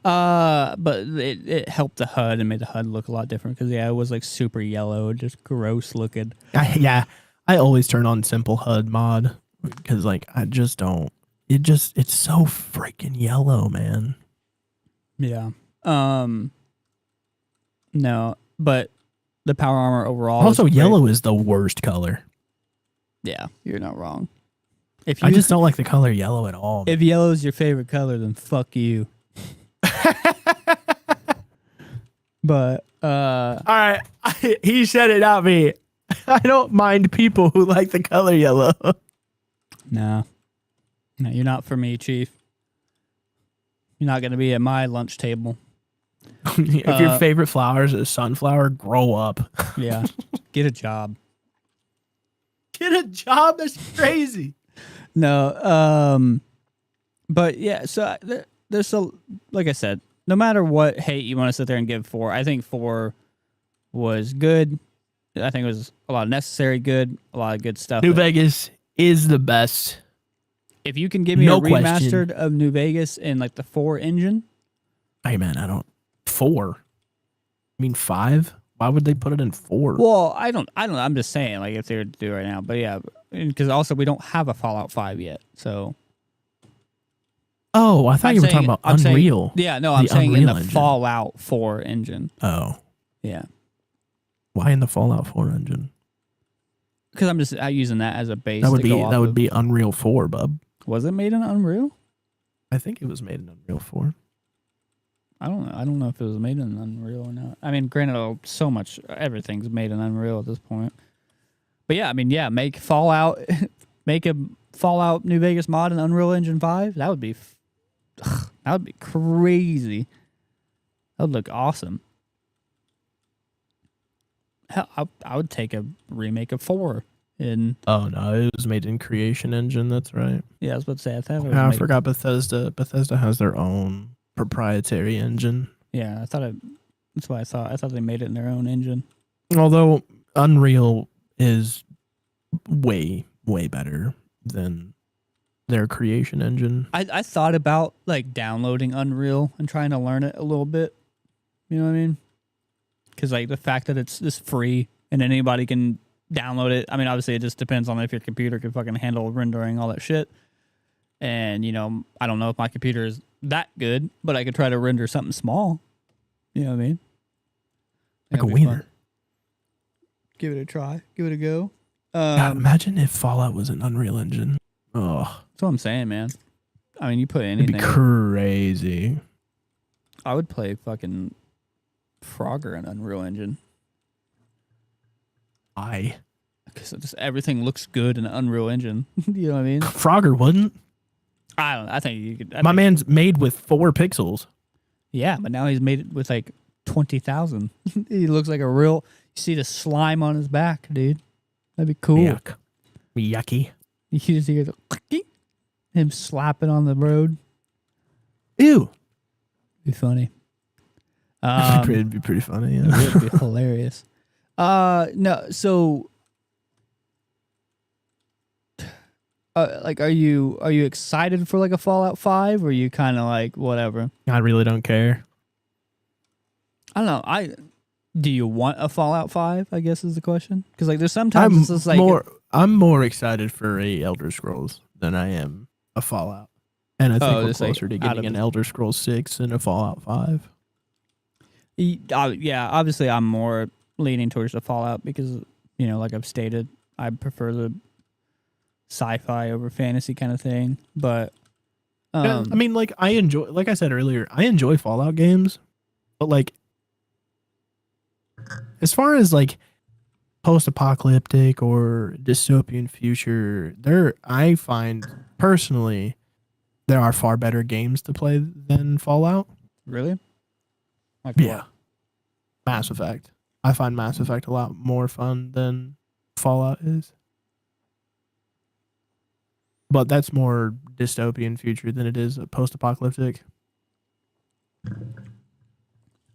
But it helped the HUD and made the HUD look a lot different because it was like super yellow, just gross looking. I always turn on simple HUD mod because like I just don't. It's so freaking yellow, man. Yeah. No, but the power armor overall. Also, yellow is the worst color. Yeah, you're not wrong. I just don't like the color yellow at all. If yellow is your favorite color, then fuck you. But all right, he said it, not me. I don't mind people who like the color yellow. No, you're not for me, Chief. You're not gonna be at my lunch table. If your favorite flower is a sunflower, grow up. Yeah, get a job. Get a job? That's crazy. No, but yeah. So there's like I said, no matter what hate you want to sit there and give 4, I think 4 was good. I think it was a lot of necessary good, a lot of good stuff. New Vegas is the best. If you can give me a remastered of New Vegas in like the 4 engine. Hey man, I don't 4. I mean 5? Why would they put it in 4? Well, I don't. I'm just saying, like if they were to do it right now. But yeah, because also we don't have a Fallout 5 yet, so. Oh, I thought you were talking about Unreal. Yeah, no, I'm saying in the Fallout 4 engine. Oh. Yeah. Why in the Fallout 4 engine? Because I'm just using that as a base. That would be Unreal 4, bub. Was it made in Unreal? I think it was made in Unreal 4. I don't know. I don't know if it was made in Unreal or not. I mean, granted, so much everything's made in Unreal at this point. But yeah, I mean, yeah, make Fallout, make a Fallout New Vegas mod in Unreal Engine 5. That would be crazy. That would look awesome. Hell, I would take a remake of 4 in. Oh no, it was made in Creation Engine. That's right. Yeah, I was about to say. I forgot Bethesda. Bethesda has their own proprietary engine. Yeah, that's what I thought. I thought they made it in their own engine. Although Unreal is way better than their Creation Engine. I thought about like downloading Unreal and trying to learn it a little bit. You know what I mean? Because like the fact that it's just free and anybody can download it. I mean, obviously it just depends on if your computer can fucking handle rendering all that shit. And I don't know if my computer is that good, but I could try to render something small. You know what I mean? Like a wiener. Fun. Give it a try. Give it a go. God, imagine if Fallout was an Unreal Engine. Oh, that's what I'm saying, man. I mean, you put anything. It'd be crazy. I would play fucking Frogger in Unreal Engine. Why? Because just everything looks good in Unreal Engine. You know what I mean? Frogger wouldn't. I don't know. I think you could. My man's made with 4 pixels. Yeah, but now he's made it with like 20,000. He looks like a real. You see the slime on his back, dude. That'd be cool. Yuck. Yucky. You just hear the clicking, him slapping on the road. Ew. Be funny. It'd be pretty funny. Yeah. It would be hilarious. No, so. Like, are you excited for like a Fallout 5, or are you kind of like whatever? I really don't care. I don't know. Do you want a Fallout 5? I guess is the question. Because like, there's sometimes it's just like I'm more excited for a Elder Scrolls than I am a Fallout. And I think Oh, we're just like closer to out getting of an Elder Scrolls 6 and a Fallout 5. Yeah, obviously I'm more leaning towards the Fallout because, you know, like I've stated, I prefer the sci-fi over fantasy kind of thing. But Yeah, I mean, like I enjoy, like I said earlier, I enjoy Fallout games, but like as far as like post-apocalyptic or dystopian future, there I find personally there are far better games to play than Fallout. really? Like Yeah, what? Mass Effect. I find Mass Effect a lot more fun than Fallout is. But that's more dystopian future than it is post-apocalyptic.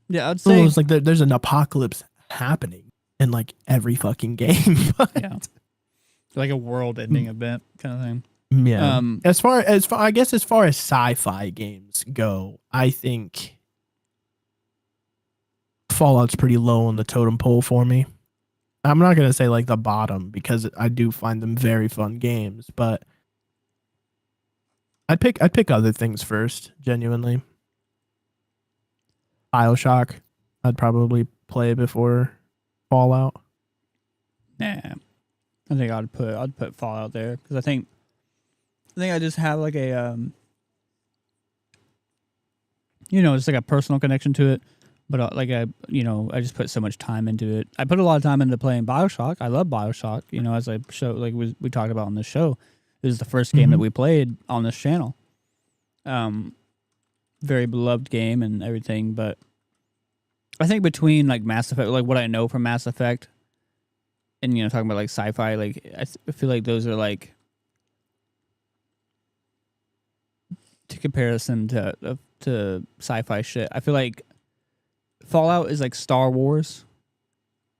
Yeah, I'd So say it's like there's an apocalypse happening in like every fucking game. yeah. Like a world-ending event kind of thing. Yeah. As far I guess as far as sci-fi games go, I think Fallout's pretty low on the totem pole for me. I'm not gonna say like the bottom because I do find them very fun games, but I'd pick other things first, genuinely. BioShock, I'd probably play before Fallout. Nah, I think I'd put Fallout there because I think I just have like a you know, it's like a personal connection to it. But like I just put so much time into it. I put a lot of time into playing BioShock. I love BioShock. You know, as I show, like we talked about on this show, it was the first game that we played on this channel. Very beloved game and everything. But I think between like Mass Effect, like what I know from Mass Effect, and you know, talking about like sci-fi, like I feel like those are like to comparison to sci-fi shit. I feel like Fallout is like Star Wars,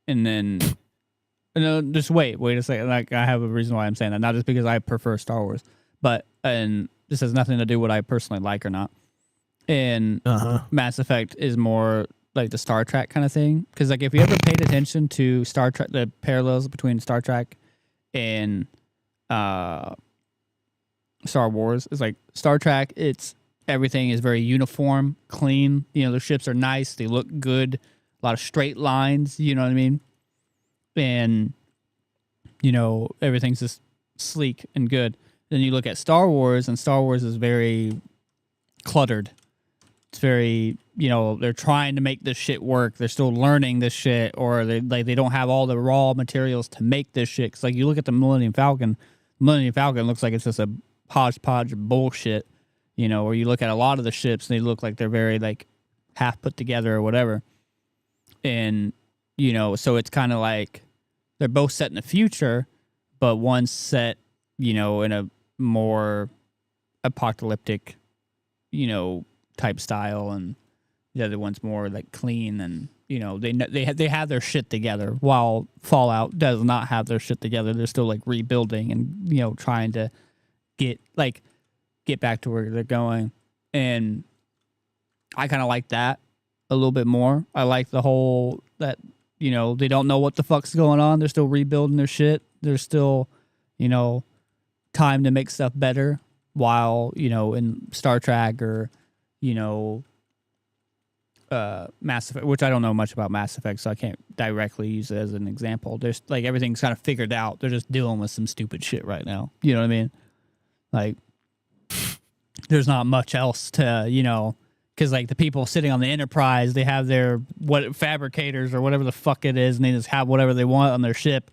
and then no, just wait a second. Like I have a reason why I'm saying that, not just because I prefer Star Wars, but and this has nothing to do with what I personally like or not. And Mass Effect is more like the Star Trek kind of thing, because like if you ever paid attention to Star Trek, the parallels between Star Trek and Star Wars is like Star Trek. Everything is very uniform, clean. You know, the ships are nice. They look good. A lot of straight lines. You know what I mean? And, you know, everything's just sleek and good. Then you look at Star Wars, and Star Wars is very cluttered. It's very, you know, they're trying to make this shit work. They're still learning this shit, or they don't have all the raw materials to make this shit. Cause like you look at the Millennium Falcon looks like it's just a hodgepodge of bullshit. You know, or you look at a lot of the ships, and they look like they're very like half put together or whatever. And, you know, so it's kind of like they're both set in the future, but one's set, you know, in a more apocalyptic, you know, type style, and the other one's more like clean, and you know they have their shit together. While Fallout does not have their shit together, they're still like rebuilding and you know trying to get back to where they're going. And I kind of like that a little bit more. I like the whole that, you know, they don't know what the fuck's going on. They're still rebuilding their shit. There's still, you know, time to make stuff better. While, you know, in Star Trek or, you know, Mass Effect, which I don't know much about Mass Effect, so I can't directly use it as an example. There's like everything's kind of figured out. They're just dealing with some stupid shit right now. You know what I mean? Like, there's not much else to, you know, because like the people sitting on the Enterprise, they have their fabricators or whatever the fuck it is, and they just have whatever they want on their ship,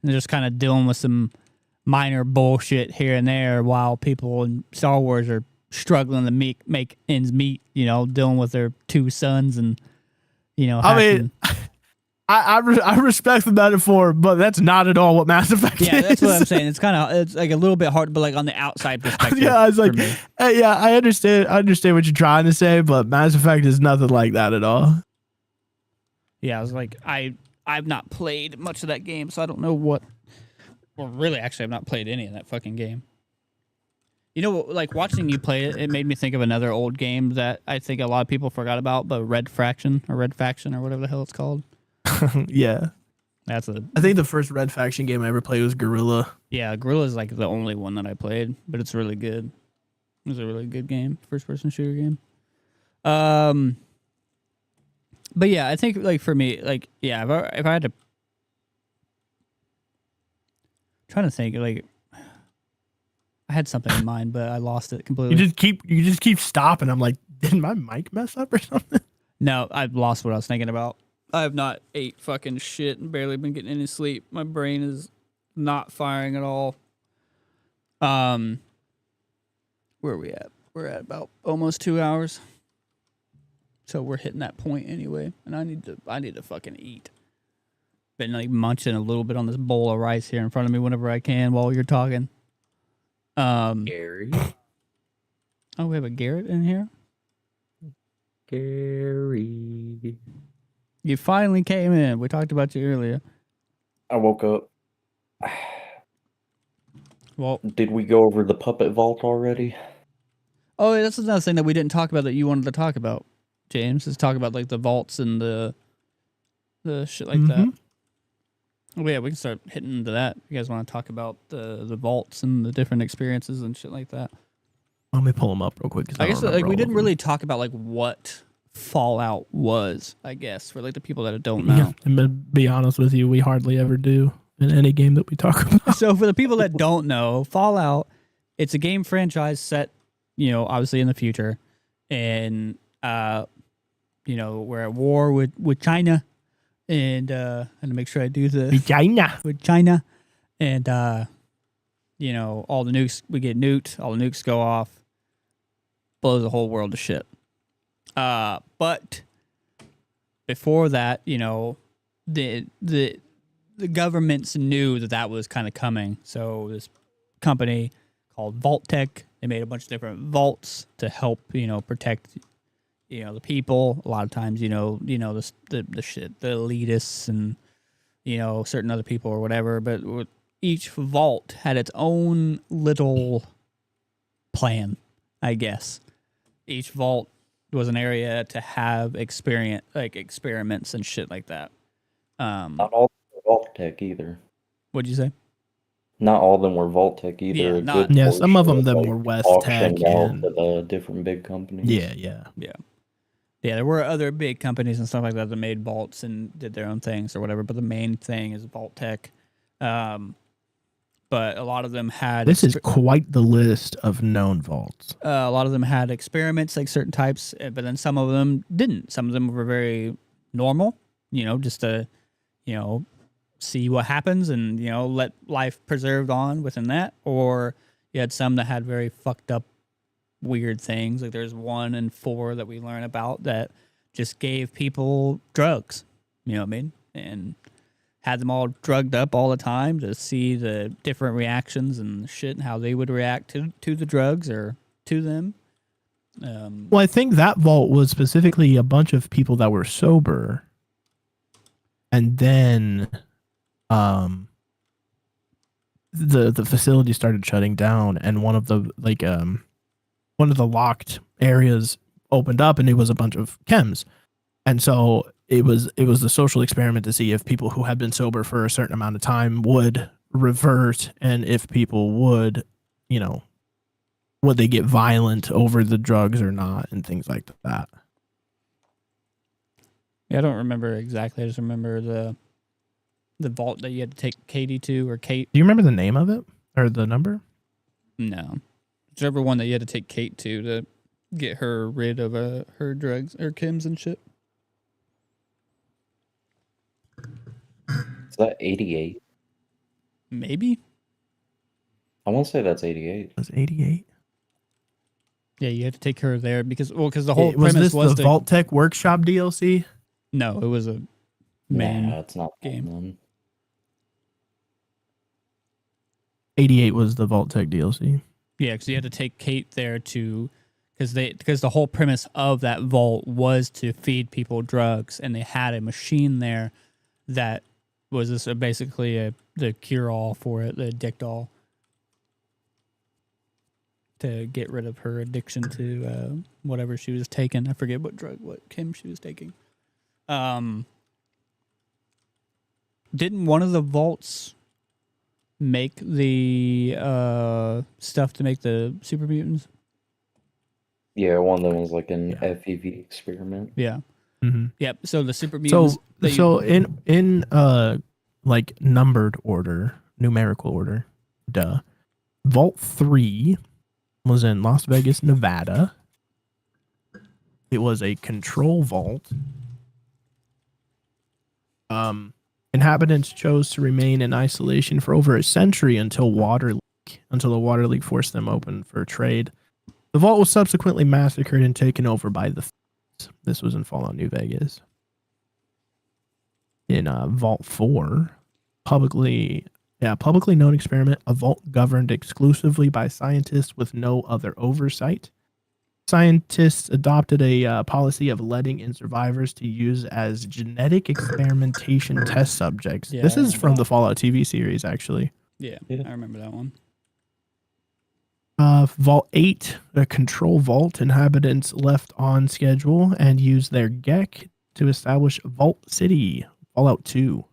and they're just kind of dealing with some minor bullshit here and there, while people in Star Wars are struggling to make ends meet, you know, dealing with their two sons and, you know, I respect the metaphor, but that's not at all what Mass Effect is. Yeah, that's what I'm saying. It's like a little bit hard, but like on the outside perspective. Yeah, I was like, yeah, I understand what you're trying to say, but Mass Effect is nothing like that at all. Yeah, I was like, I've not played much of that game, so I don't know what. Well, really, actually, I've not played any of that fucking game. You know, like watching you play it, it made me think of another old game that I think a lot of people forgot about, but Red Faction or whatever the hell it's called. Yeah. I think the first Red Faction game I ever played was Guerrilla. Yeah, Guerrilla is like the only one that I played, but it's really good. It was a really good game, first person shooter game. But yeah, I think like for me, like yeah, if I had to, trying to think like I had something in mind, but I lost it completely. You just keep stopping. I'm like, did my mic mess up or something? No, I've lost what I was thinking about. I have not ate fucking shit and barely been getting any sleep. My brain is not firing at all. Where are we at? We're at about almost 2 hours. So we're hitting that point anyway. And I need to fucking eat. Been like munching a little bit on this bowl of rice here in front of me whenever I can while you're talking. Gary. Oh, we have a Garrett in here. Gary. You finally came in. We talked about you earlier. I woke up. Well, Did we go over the puppet vault already? oh, that's another thing that we didn't talk about that you wanted to talk about, James. Is talk about like the vaults and the shit like that. Oh yeah, we can start hitting into that. You guys want to talk about the vaults and the different experiences and shit like that? Let me pull them up real quick. I guess like we didn't really talk about like what Fallout was. I guess for like the people that don't know. Yeah, and to be honest with you, we hardly ever do in any game that we talk about. So for the people that don't know, Fallout, it's a game franchise set, you know, obviously in the future, and you know, we're at war with China, and to make sure I do the China. with China, and you know, all the nukes, we get nuked, all the nukes go off, blows the whole world to shit. But before that, you know, the governments knew that was kind of coming. So this company called Vault-Tec, they made a bunch of different vaults to help, you know, protect, you know, the people. A lot of times, you know the shit, the elitists and, you know, certain other people or whatever. But each vault had its own little plan, I guess. Each vault was an area to have experiments and shit like that. Not all were Vault-Tec either. What'd you say? Not all of them were Vault-Tec either. Yeah, A not- good Yeah, some of portion them was, were like, West Tech auctioned out and to the different big companies. yeah. Yeah, there were other big companies and stuff like that that made vaults and did their own things or whatever, but the main thing is Vault-Tec. But a lot of them had This is quite the list of known vaults. a lot of them had experiments, like certain types, but then some of them didn't. Some of them were very normal, you know, just to, you know, see what happens and, you know, let life preserved on within that. Or you had some that had very fucked up, weird things. Like there's 1 and 4 that we learn about that just gave people drugs, you know what I mean? And had them all drugged up all the time to see the different reactions and shit and how they would react to the drugs or to them. Well, I think that vault was specifically a bunch of people that were sober, and then the facility started shutting down, and one of the locked areas opened up, and it was a bunch of chems, and so it was the social experiment to see if people who had been sober for a certain amount of time would revert, and if people would, you know, would they get violent over the drugs or not, and things like that. Yeah, I don't remember exactly. I just remember the vault that you had to take Katie to, or Kate. Do you remember the name of it or the number? No, whichever one that you had to take Kate to get her rid of her drugs or chems and shit. Is that 88? Maybe. I want to say that's 88. It was 88. Yeah, you had to take her there because the whole Was premise this was the Vault-Tec Workshop DLC? No, it was a main Nah, it's not that game. one. 88 was the Vault-Tec DLC. Yeah, because you had to take Kate there because the whole premise of that vault was to feed people drugs, and they had a machine there that was basically the cure all for it, the Dictol, to get rid of her addiction to whatever she was taking. I forget what chem she was taking. Didn't one of the vaults make the stuff to make the super mutants? Yeah, one of them was like an Yeah. FEV experiment. Yeah. Mm-hmm. Yep. So the super mutants. So in like numbered order, numerical order, Vault 3 was in Las Vegas, Nevada. It was a control vault. Inhabitants chose to remain in isolation for over a century until the water leak forced them open for trade. The vault was subsequently massacred and taken over by the Thieves. This was in Fallout New Vegas. In Vault 4, publicly known experiment, a vault governed exclusively by scientists with no other oversight. Scientists adopted a policy of letting in survivors to use as genetic experimentation test subjects. Yeah, This I is from remember the Fallout TV series, actually. Yeah, Yeah. I remember that one. Vault 8, a control vault. Inhabitants left on schedule and used their GEC to establish Vault City, Fallout 2.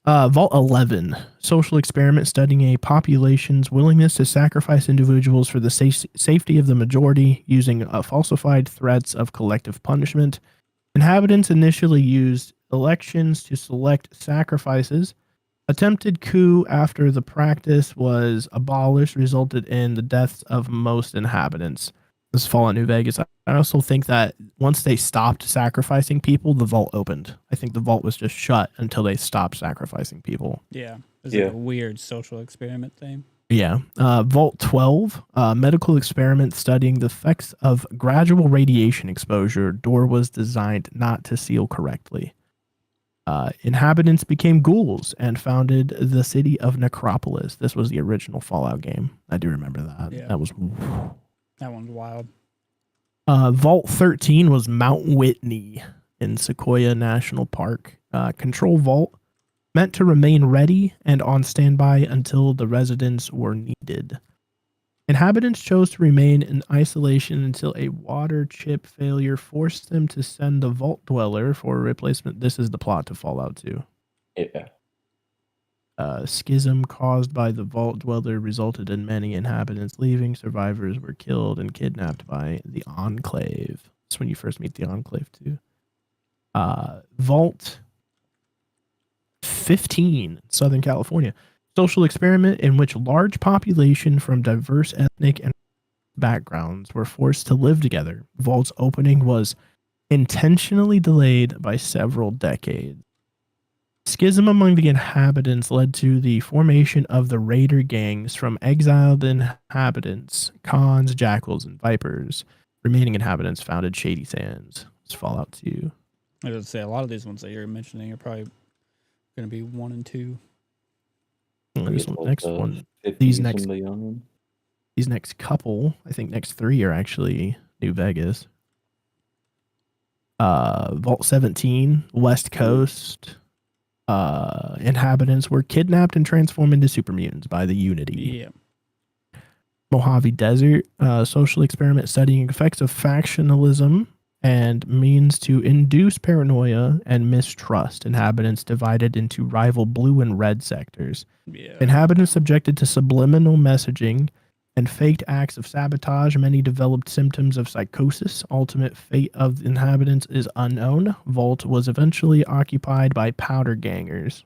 Vault 11, social experiment studying a population's willingness to sacrifice individuals for the safety of the majority using falsified threats of collective punishment. Inhabitants initially used elections to select sacrifices. Attempted coup after the practice was abolished resulted in the deaths of most inhabitants. This is Fallout New Vegas. I also think that once they stopped sacrificing people, the vault opened. I think the vault was just shut until they stopped sacrificing people. Yeah, it's Yeah. like a weird social experiment thing. Yeah. Vault 12, medical experiment studying the effects of gradual radiation exposure. Door was designed not to seal correctly. Inhabitants became ghouls and founded the city of Necropolis. This was the original Fallout game. I do remember that. Yeah. That was... That one's wild. Vault 13 was Mount Whitney in Sequoia National Park. Control Vault, meant to remain ready and on standby until the residents were needed. Inhabitants chose to remain in isolation until a water chip failure forced them to send the Vault Dweller for a replacement. This is the plot to Fallout 2. Yeah. Schism caused by the Vault Dweller resulted in many inhabitants leaving. Survivors were killed and kidnapped by the Enclave. That's when you first meet the Enclave, too. Vault 15, Southern California. Social experiment in which large population from diverse ethnic and backgrounds were forced to live together. Vault's opening was intentionally delayed by several decades. Schism among the inhabitants led to the formation of the raider gangs from exiled inhabitants, cons, jackals, and vipers. Remaining inhabitants founded Shady Sands. It's Fallout 2. I was going to say, a lot of these ones that you're mentioning are probably going to be 1 and 2. This one, next one. 50s These and next beyond. These next couple, I think next 3 are actually New Vegas. Vault 17, West Coast. Inhabitants were kidnapped and transformed into super mutants by the Unity. Yeah. Mojave Desert, social experiment studying effects of factionalism and means to induce paranoia and mistrust. Inhabitants divided into rival blue and red sectors. Yeah. Inhabitants subjected to subliminal messaging and faked acts of sabotage. Many developed symptoms of psychosis. Ultimate fate of the inhabitants is unknown. Vault was eventually occupied by powder gangers.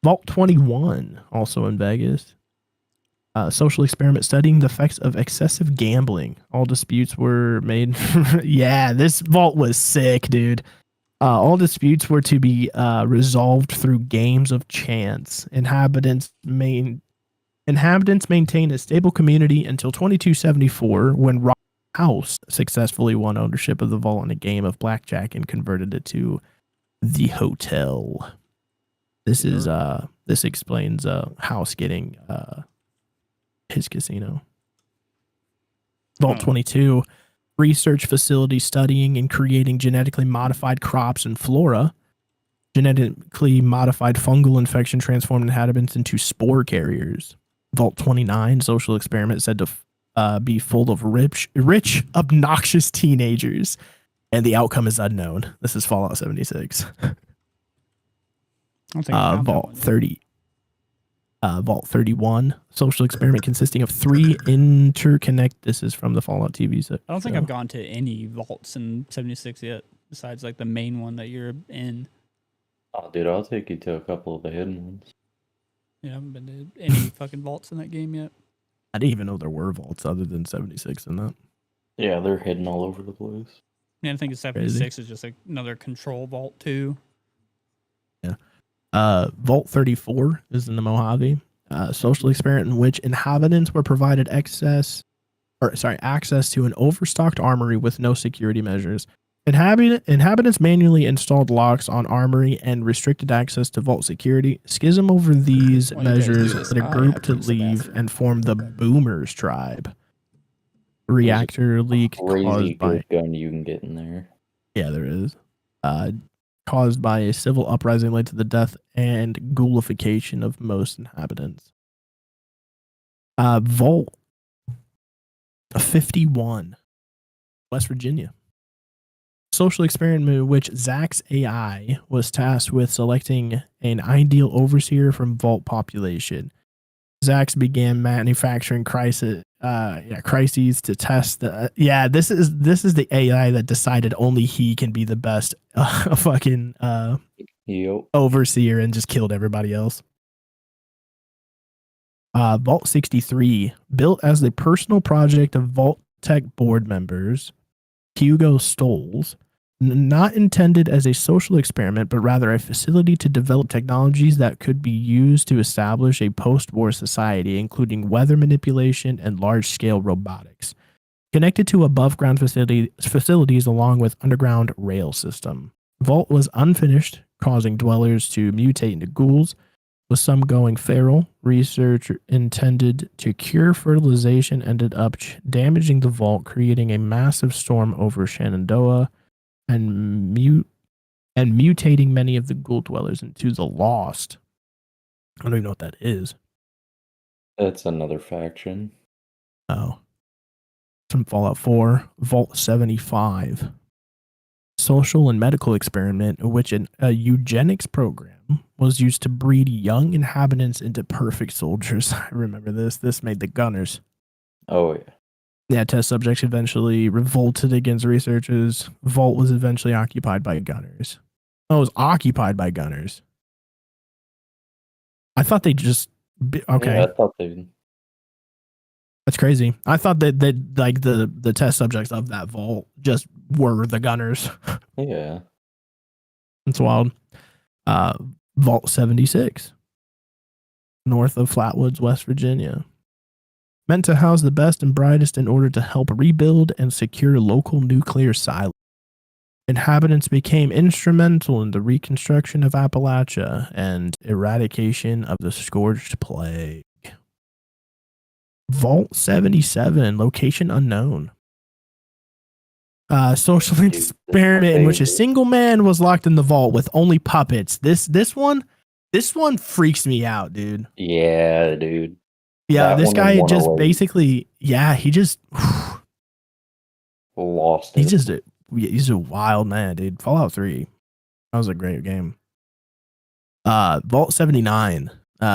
Vault 21, also in Vegas. Social experiment studying the effects of excessive gambling. All disputes were made. Yeah, this vault was sick, dude. All disputes were to be resolved through games of chance. Inhabitants maintained a stable community until 2274, when Rock House successfully won ownership of the vault in a game of blackjack and converted it to the hotel. This is this explains House getting his casino. Vault 22, research facility studying and creating genetically modified crops and flora. Genetically modified fungal infection transformed inhabitants into spore carriers. Vault 29, social experiment said to be full of rich, obnoxious teenagers, and the outcome is unknown. This is Fallout 76. I don't think I found that Vault one. 30. Vault 31, social experiment consisting of 3 interconnect. This is from the Fallout TV set. I don't think I've gone to any vaults in 76 yet, besides like the main one that you're in. Oh, dude, I'll take you to a couple of the hidden ones. Yeah, I haven't been to any fucking vaults in that game yet. I didn't even know there were vaults other than 76 in that. Yeah, they're hidden all over the place. Yeah, I think 76 is just like another control vault too. Vault 34 is in the Mojave. Social experiment in which inhabitants were provided access to an overstocked armory with no security measures. Inhabitants manually installed locks on armory and restricted access to vault security. Schism over these measures led a group to leave and form the Boomers tribe. Reactor leak Crazy caused by good gun you can get in there. yeah, there is. Caused by a civil uprising led to the death and ghoulification of most inhabitants. Vault 51, West Virginia. Social experiment in which Zax AI was tasked with selecting an ideal overseer from Vault population. Zax began manufacturing crises to test the. This is the AI that decided only he can be the best fucking overseer and just killed everybody else. Vault 63, built as the personal project of Vault Tech board members Hugo Stolz, not intended as a social experiment, but rather a facility to develop technologies that could be used to establish a post-war society, including weather manipulation and large-scale robotics, connected to above-ground facilities along with underground rail system. Vault was unfinished, causing dwellers to mutate into ghouls, with some going feral. Research intended to cure fertilization ended up damaging the vault, creating a massive storm over Shenandoah and mutating many of the ghoul dwellers into the Lost. I don't even know what that is. That's another faction. Oh. From Fallout 4, Vault 75. Social and medical experiment in which a eugenics program was used to breed young inhabitants into perfect soldiers. I remember this. This made the gunners. Oh, yeah. Yeah, test subjects eventually revolted against researchers. Vault was eventually occupied by gunners. Oh, it was occupied by gunners. I thought they just... Okay. Yeah, I thought they... That's crazy. I thought that like the test subjects of that vault just were the gunners. Yeah. It's wild. Vault 76, north of Flatwoods, West Virginia. Meant to house the best and brightest in order to help rebuild and secure local nuclear silos. Inhabitants became instrumental in the reconstruction of Appalachia and eradication of the scourged plague. Vault 77, location unknown. Social experiment in which a single man was locked in the vault with only puppets. This one freaks me out, dude. Yeah, dude. Yeah, That this one guy went just away. basically, he just Lost it. he's a wild man, dude. Fallout 3, that was a great game. Vault 79,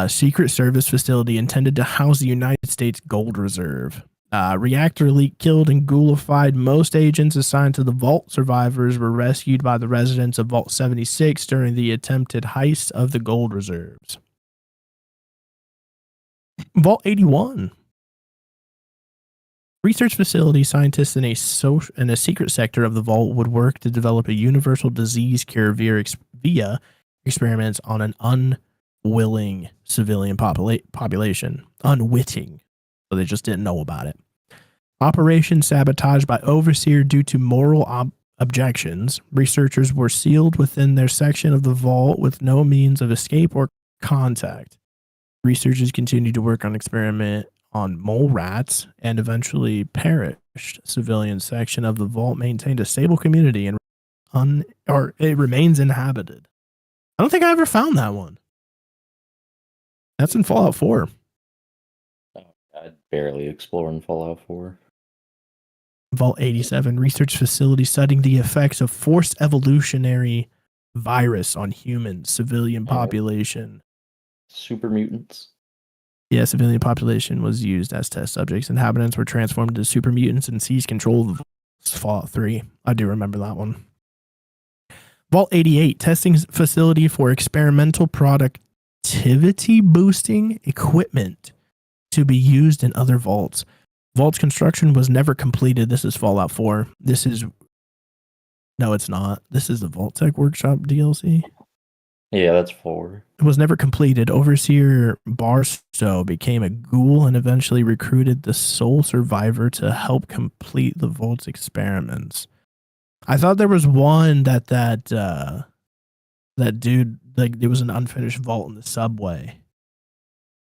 secret service facility intended to house the United States Gold Reserve. Reactor leak killed and ghoulified most agents assigned to the vault. Survivors were rescued by the residents of Vault 76 during the attempted heist of the gold reserves. Vault 81. Research facility scientists in a secret sector of the vault would work to develop a universal disease cure via experiments on an unwilling civilian population. Unwitting. So they just didn't know about it. Operation sabotaged by Overseer due to moral objections. Researchers were sealed within their section of the vault with no means of escape or contact. Researchers continued to work on experiment on mole rats and eventually perished. Civilian section of the vault maintained a stable community and it remains inhabited. I don't think I ever found that one. That's in Fallout 4. I'd barely explore in Fallout 4. Vault 87, research facility studying the effects of forced evolutionary virus on humans, civilian population. Super mutants. Yeah, civilian population was used as test subjects. Inhabitants were transformed into super mutants and seized control of Fallout 3. I do remember that one. Vault 88, testing facility for experimental productivity boosting equipment to be used in other vaults. Vault's construction was never completed. This is Fallout 4. No, it's not. This is the Vault Tech Workshop DLC. Yeah, that's 4. It was never completed. Overseer Barstow became a ghoul and eventually recruited the sole survivor to help complete the Vault's experiments. I thought there was one that dude, like, there was an unfinished vault in the subway.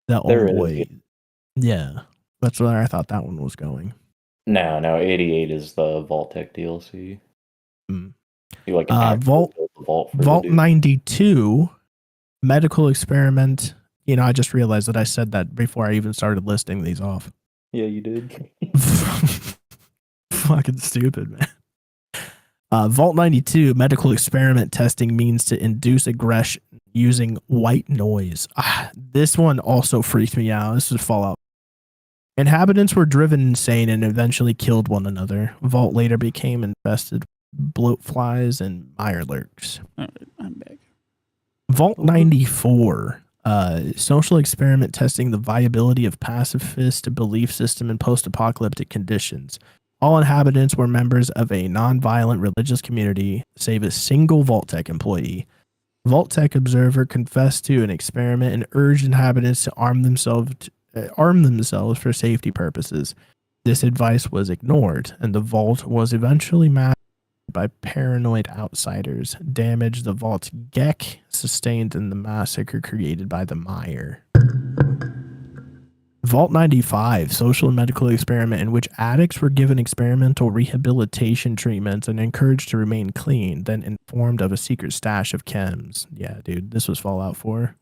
That There old boy. is. Yeah. That's where I thought that one was going. No, 88 is the Vault Tech DLC. Mm. You like Vault build the vault for the Vault dude. 92, medical experiment. I just realized that I said that before I even started listing these off. Yeah, you did. Fucking stupid, man. Vault 92, medical experiment testing means to induce aggression using white noise. This one also freaked me out. This is Fallout. Inhabitants were driven insane and eventually killed one another. Vault later became infested with bloat flies and mirelurks. I'm back. Vault 94, social experiment testing the viability of pacifist belief system in post-apocalyptic conditions. All inhabitants were members of a non-violent religious community, save a single Vault-Tec employee. Vault-Tec observer confessed to an experiment and urged inhabitants to arm themselves for safety purposes. This advice was ignored, and the vault was eventually massacred by paranoid outsiders. Damage the vault's Gek sustained in the massacre created by the Mire. Vault 95, social and medical experiment in which addicts were given experimental rehabilitation treatments and encouraged to remain clean, then informed of a secret stash of chems. Yeah, dude, this was Fallout 4.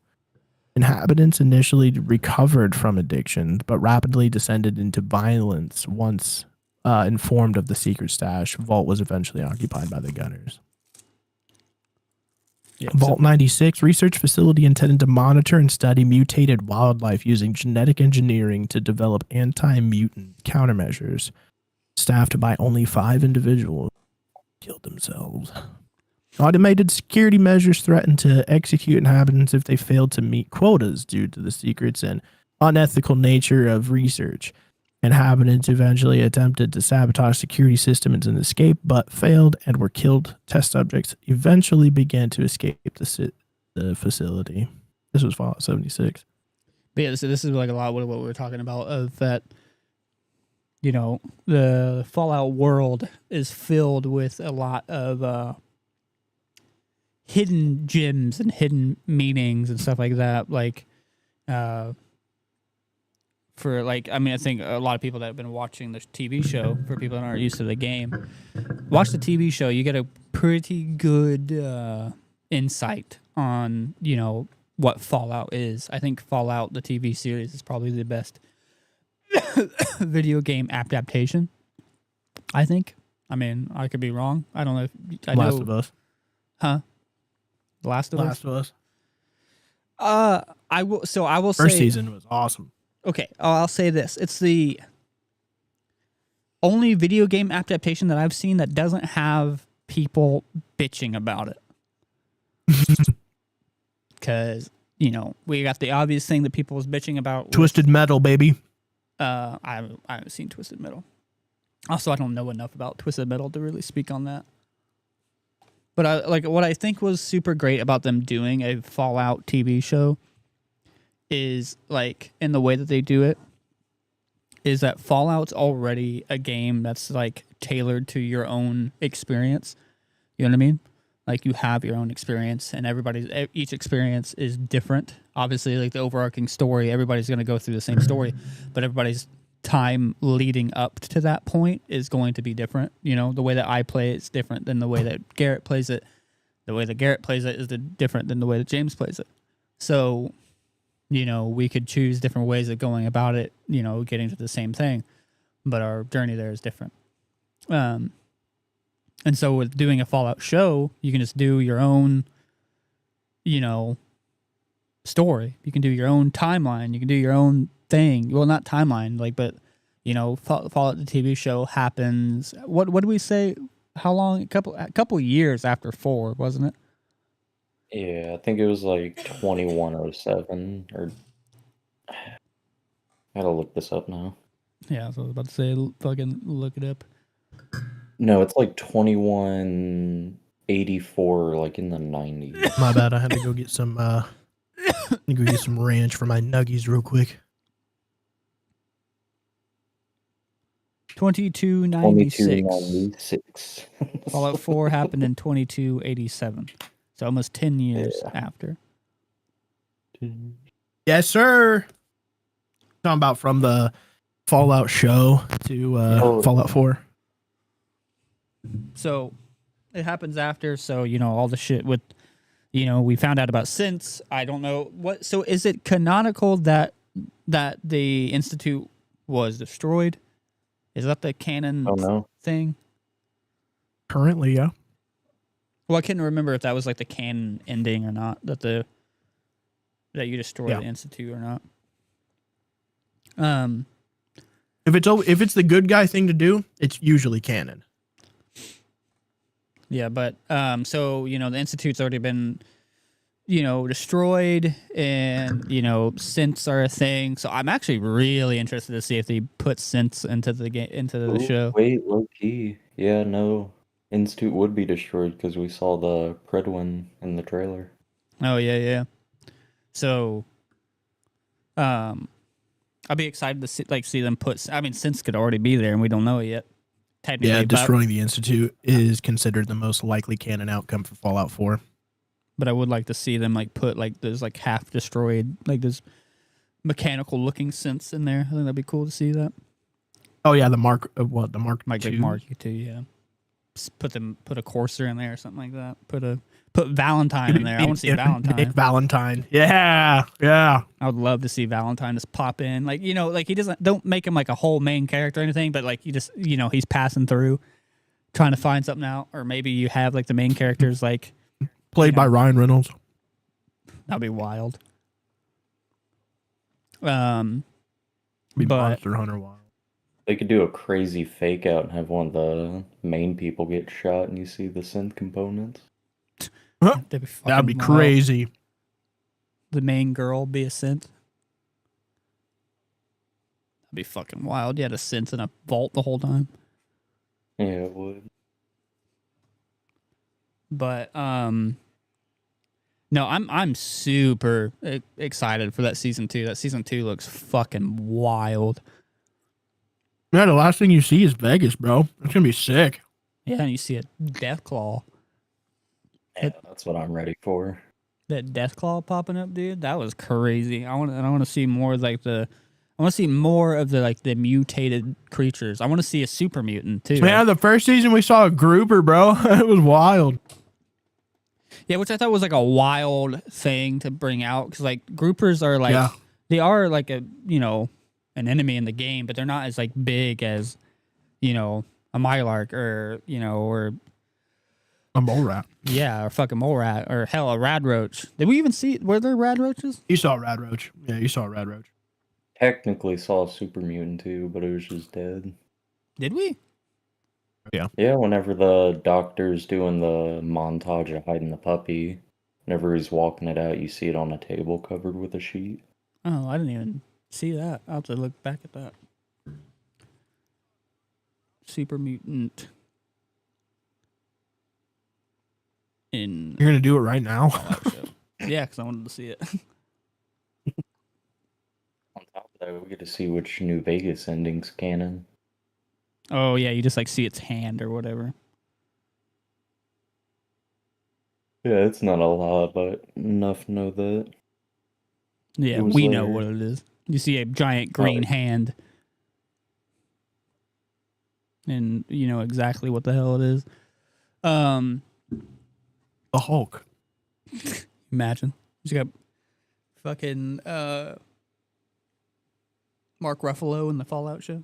Inhabitants initially recovered from addiction, but rapidly descended into violence once informed of the secret stash. Vault was eventually occupied by the Gunners. Yeah, Vault 96, research facility intended to monitor and study mutated wildlife using genetic engineering to develop anti-mutant countermeasures. Staffed by only 5 individuals, killed themselves. Automated security measures threatened to execute inhabitants if they failed to meet quotas due to the secrets and unethical nature of research. Inhabitants eventually attempted to sabotage security systems and escape, but failed and were killed. Test subjects eventually began to escape the facility. This was Fallout 76. But yeah, so this is like a lot of what we were talking about, of that, the Fallout world is filled with a lot of hidden gems and hidden meanings and stuff like that. Like, I think a lot of people that have been watching the TV show, for people that aren't used to the game, watch the TV show, you get a pretty good insight on, what Fallout is. I think Fallout, the TV series, is probably the best video game adaptation, I think. I mean, I could be wrong. I don't know. Last of Us. Huh? Last of Us? Last of Us. I will say... First season was awesome. Okay, I'll say this. It's the only video game adaptation that I've seen that doesn't have people bitching about it. Because, we got the obvious thing that people was bitching about. Twisted Metal, baby. I haven't seen Twisted Metal. Also, I don't know enough about Twisted Metal to really speak on that. But what I think was super great about them doing a Fallout TV show is, like, in the way that they do it, is that Fallout's already a game that's, like, tailored to your own experience. You know what I mean? Like, you have your own experience, and each experience is different. Obviously, like, the overarching story, everybody's going to go through the same story, but everybody's time leading up to that point is going to be different. The way that I play it's different than the way that Garrett plays it. The way that Garrett plays it is different than the way that James plays it. So, we could choose different ways of going about it, getting to the same thing, but our journey there is different. And so with doing a Fallout show, you can just do your own, story. You can do your own timeline. You can do your own thing. Well, not timeline, like, but Fallout the TV show happens. What did we say? How long? A couple years after 4, wasn't it? Yeah, I think it was like 2107 or I gotta look this up now. Yeah, so I was about to say, fucking look it up. No, it's like 2184, like in the 90s. My bad. I had to go get some. Ranch for my nuggies real quick. 2296. 2296. Fallout 4 happened in 2287. So almost 10 years after. Yes, sir. Talking about from the Fallout show to Fallout 4. So it happens after. So, all the shit with, we found out about synths. I don't know what. So is it canonical that the Institute was destroyed? Is that the canon thing? Currently, yeah. Well, I couldn't remember if that was like the canon ending or not. That you destroy the Institute or not. If it's the good guy thing to do, it's usually canon. Yeah, but so the Institute's already been destroyed, and synths are a thing. So I'm actually really interested to see if they put synths into the game, into the show. Wait, low key. Yeah, no. Institute would be destroyed because we saw the Predwin in the trailer. Oh yeah. So I'll be excited to see them put. I mean, synths could already be there, and we don't know it yet. Technically, yeah, destroying the Institute is considered the most likely canon outcome for Fallout 4. But I would like to see them put those half destroyed, those mechanical looking synths in there. I think that'd be cool to see that. Oh yeah, the Mark II? Mark II, yeah. Put a Courser in there or something like that. Put Valentine in there. I want to see Valentine. Nick Valentine. Yeah. I would love to see Valentine just pop in. He don't make him a whole main character or anything, but you just he's passing through, trying to find something out, or maybe you have the main characters played by Ryan Reynolds. That'd be wild. Monster Hunter wild. They could do a crazy fake out and have one of the main people get shot and you see the synth components. That'd be crazy. The main girl be a synth. That'd be fucking wild. You had a synth in a vault the whole time. Yeah, it would. But no, I'm super excited for that season 2. That season 2 looks fucking wild. Yeah, the last thing you see is Vegas, bro. It's gonna be sick. Yeah, and you see a Deathclaw. Yeah, that's what I'm ready for. That Deathclaw popping up, dude. That was crazy. I want to see more of the the mutated creatures. I want to see a super mutant too. Yeah, the first season we saw a grouper, bro. It was wild. Yeah, which I thought was a wild thing to bring out because groupers are they are an enemy in the game, but they're not as big as a Mylark or or a mole rat. Yeah, or fucking mole rat or hell a rad roach. Did we even see? Were there rad roaches? You saw a rad roach. Yeah, you saw a rad roach. Technically saw a super mutant too, but it was just dead. Did we? Yeah. Yeah, whenever the doctor's doing the montage of hiding the puppy, whenever he's walking it out, you see it on a table covered with a sheet. Oh, I didn't even see that. I'll have to look back at that. Super mutant. You're gonna do it right now? Yeah, because I wanted to see it. On top of that, we get to see which New Vegas ending's canon. Oh yeah, you just see its hand or whatever. Yeah, it's not a lot, but enough to know that. Yeah, we know what it is. You see a giant green hand. And you know exactly what the hell it is. The Hulk. Imagine. You got fucking Mark Ruffalo in the Fallout show.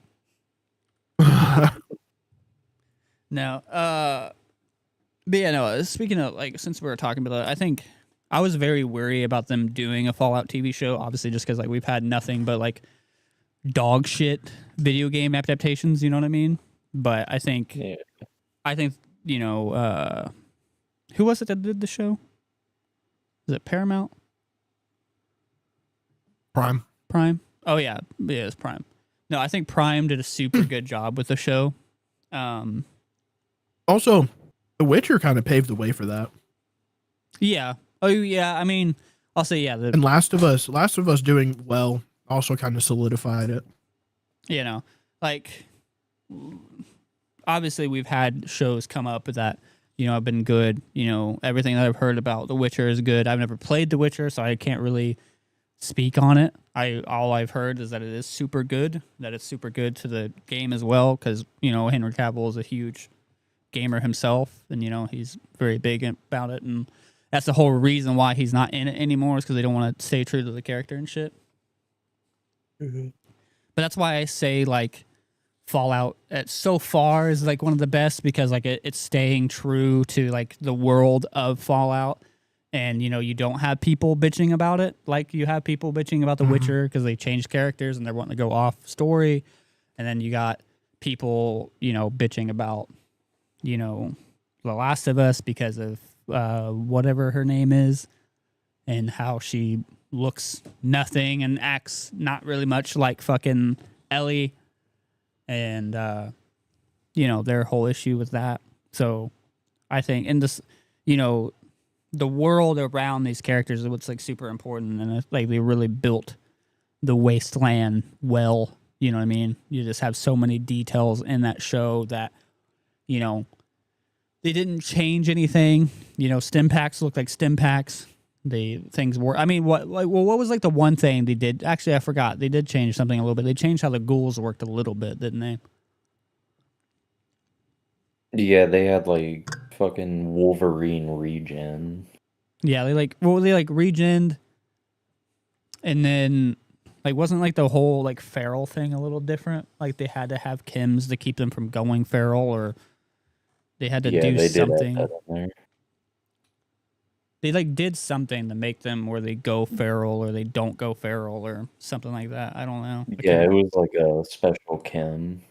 Now, but yeah, no, speaking of since we were talking about that, I think I was very worried about them doing a Fallout TV show, obviously just because like we've had nothing but like dog shit video game adaptations, you know what I mean? But I think Yeah. you know, who was it that did the show? Was it Paramount? Prime. Oh yeah, it's Prime. No, I think Prime did a super good job with the show. Also, The Witcher kind of paved the way for that. Yeah. Oh yeah. I mean, I'll say yeah. And Last of Us doing well also kind of solidified it. You know, like obviously we've had shows come up that you know have been good. You know, everything that I've heard about The Witcher is good. I've never played The Witcher, so I can't really speak on it. All I've heard is that it is super good. That it's super good to the game as well, because you know Henry Cavill is a huge gamer himself, and you know he's very big about it, and that's the whole reason why he's not in it anymore is because they don't want to stay true to the character and shit. Mm-hmm. But that's why I say like Fallout so far is like one of the best because like it's staying true to like the world of Fallout, and you know you don't have people bitching about it like you have people bitching about The Witcher because they changed characters and they're wanting to go off story, and then you got people you know bitching about you know The Last of Us because of whatever her name is and how she looks nothing and acts not really much like fucking Ellie, and you know their whole issue with that. So I think in this you know the world around these characters is what's like super important, and it's like they really built the wasteland well, you know what I mean? You just have so many details in that show that you know they didn't change anything. You know, stim packs look like stim packs. Things were. I mean, what was like the one thing they did? Actually, I forgot. They did change something a little bit. They changed how the ghouls worked a little bit, didn't they? Yeah, they had like fucking Wolverine regen. Yeah, they regened, and then like wasn't like the whole like feral thing a little different? Like they had to have chems to keep them from going feral, or they had to do they something. did have that in there. They like did something to make them where they go feral or they don't go feral or something like that. I don't know. Yeah, it was like a special chem.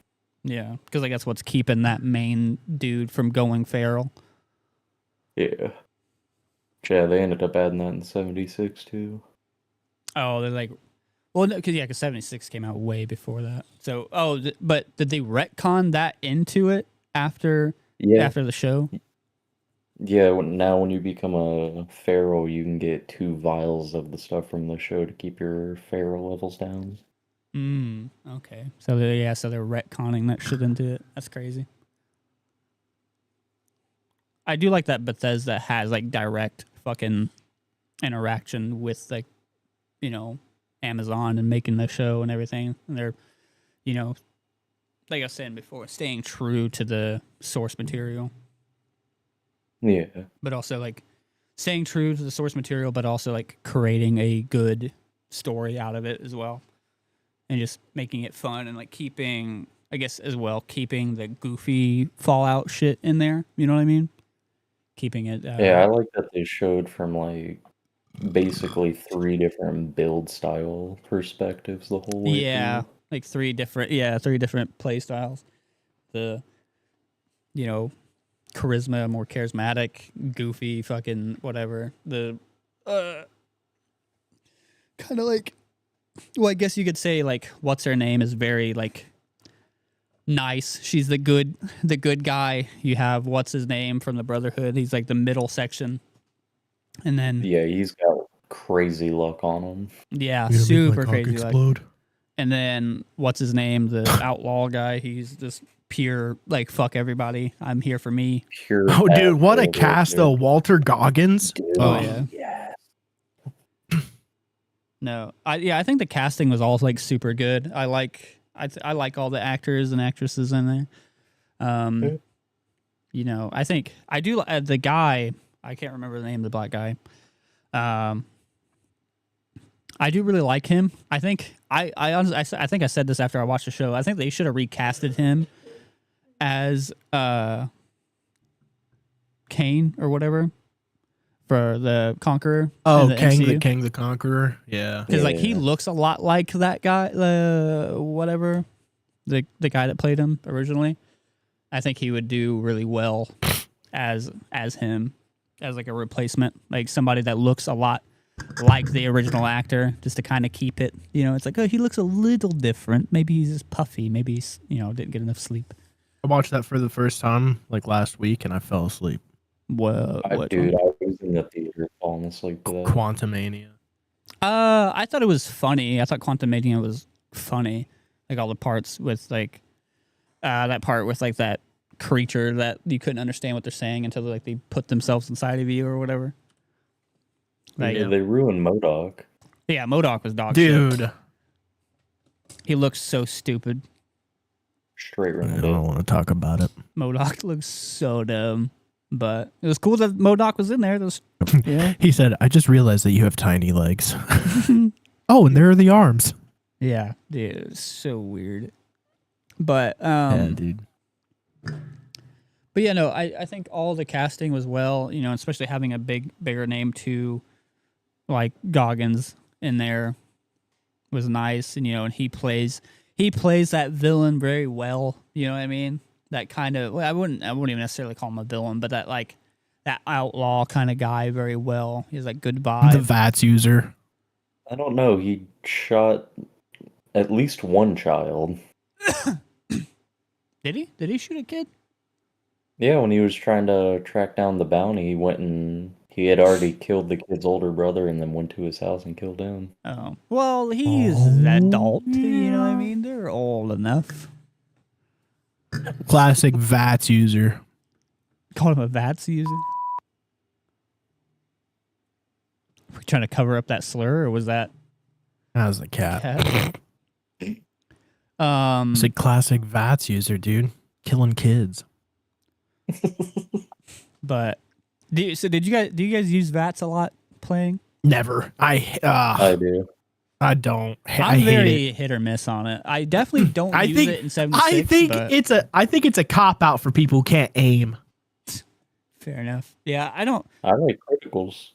Yeah, because like that's what's keeping that main dude from going feral. Yeah. Yeah, they ended up adding that in 76 too. Oh, they're like, well, because 76 came out way before that. So, but did they retcon that into it after the show? Yeah, now when you become a feral, you can get 2 vials of the stuff from the show to keep your feral levels down. Okay. So they're retconning that shit into it. That's crazy. I do like that Bethesda has like direct fucking interaction with like, you know, Amazon and making the show and everything. And they're, you know, like I was saying before, staying true to the source material. Yeah. But also like staying true to the source material, but also like creating a good story out of it as well. And just making it fun and like keeping the goofy Fallout shit in there. You know what I mean? Keeping it. Yeah, I like that they showed from like basically 3 different build style perspectives the whole way. Yeah, through. like 3 different play styles. The, you know, charisma, more charismatic, goofy, fucking whatever. The kind of like, well, I guess you could say like what's her name is very like nice. She's the good guy. You have what's his name from the Brotherhood. He's like the middle section, and then Yeah, he's got crazy luck on him. yeah, You're gonna make super my cock crazy luck. explode. And then what's his name? The outlaw guy. He's just pure like fuck everybody. I'm here for me. Pure Oh, dude, what a asshole, cast dude. though! Walter Goggins. Dude, Oh, yeah. Yeah. No, I think the casting was all like super good. I like all the actors and actresses in there. Yeah. You know, I think I do the guy. I can't remember the name of the black guy. I do really like him. I think I honestly I think I said this after I watched the show. I think they should have recasted him as Kane or whatever for the Conqueror. Oh, in the MCU. Kang the Conqueror. Yeah. Because like he Yeah. looks a lot like that guy, whatever, the guy that played him originally. I think he would do really well as him, as like a replacement, like somebody that looks a lot like the original actor, just to kind of keep it. You know, it's like, oh, he looks a little different. Maybe he's just puffy. Maybe he's, didn't get enough sleep. I watched that for the first time like last week, and I fell asleep. What? Dude, I was in the theater falling asleep to that. Quantumania. I thought it was funny. I thought Quantumania was funny. Like all the parts with like that part with like that creature that you couldn't understand what they're saying until like they put themselves inside of you or whatever. Like, Yeah, they ruined MODOK. yeah, MODOK was dog shit. Dude. He looks so stupid. Straight I ruined don't it. want to talk about it. MODOK looks so dumb. But it was cool that MODOK was in there. Those, yeah. He said, I just realized that you have tiny legs. Oh, and there are the arms. Yeah, dude, it was so weird. But dude. But yeah, no, I think all the casting was well, especially having a bigger name too, like Goggins in there was nice, and and he plays that villain very well. You know what I mean? That kind of, well, I wouldn't even necessarily call him a villain, but that like that outlaw kind of guy very well. He's like good vibe. The VATS user. I don't know. He shot at least one child. Did he? Did he shoot a kid? Yeah, when he was trying to track down the bounty, he had already killed the kid's older brother and then went to his house and killed him. Oh, well, he's an adult. You know what I mean? They're old enough. Classic VATS user. Call him a VATS user. Were we trying to cover up that slur, or was that That was a cat. cat? It's a classic VATS user, dude. Killing kids. But do you guys use VATS a lot playing? Never. I do. I don't. I I'm hate very it. hit or miss on it. I definitely don't I use think it in 76. I think but it's a cop out for people who can't aim. fair enough. Yeah, I don't. I like criticals.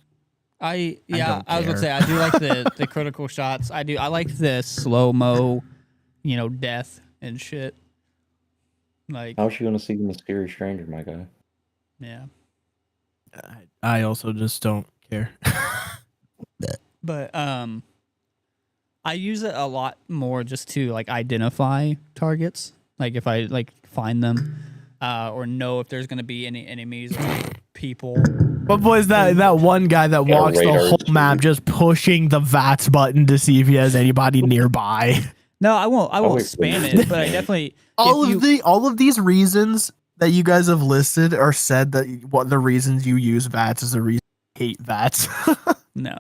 I was don't gonna say care. I do like the critical shots. I like the slow mo, death and shit. Like, How's she gonna see the mysterious stranger, my guy? yeah. I also just don't care. But I use it a lot more just to like identify targets. Like if I like find them, or know if there's gonna be any enemies or people. What was that one guy that Yeah, walks the radar whole too. map just pushing the VATS button to see if he has anybody nearby? No, I won't wait, spam wait. it, but I definitely All of these reasons that you guys have listed are said that what the reasons you use VATS is the reason you hate VATS. no,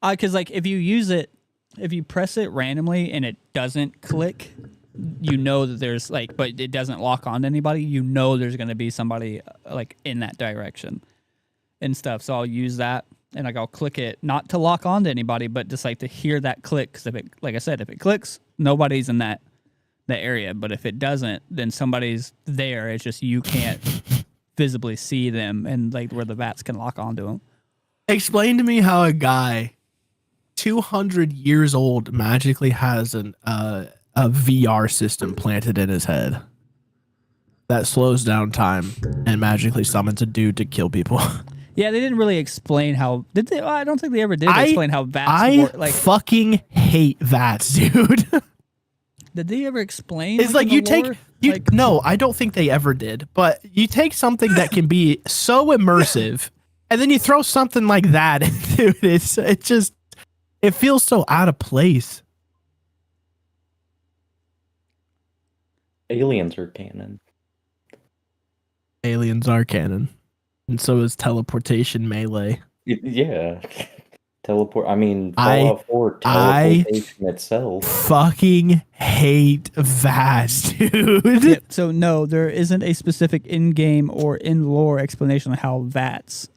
because like if you press it randomly and it doesn't click, that there's like, but it doesn't lock on to anybody. There's gonna be somebody like in that direction and stuff. So I'll use that and like I'll click it not to lock on to anybody, but just like to hear that click. Because if it clicks, nobody's in that area. But if it doesn't, then somebody's there. It's just you can't visibly see them and like where the VATS can lock onto them. Explain to me how a guy 200 years old magically has a VR system planted in his head that slows down time and magically summons a dude to kill people. Yeah, they didn't really explain how. Did they? I don't think they ever did explain how VATS I work. Like, fucking hate VATS, dude. did they ever explain? It's like in the you take lore? you Like, no, I don't think they ever did. But you take something that can be so immersive, and then you throw something like that into it. It feels so out of place. Aliens are canon. Aliens are canon, and so is teleportation melee. Yeah. I mean, I- Fallout 4 teleportation itself. Fucking hate VATS, dude. yeah, so no, there isn't a specific in-game or in-lore explanation of how VATS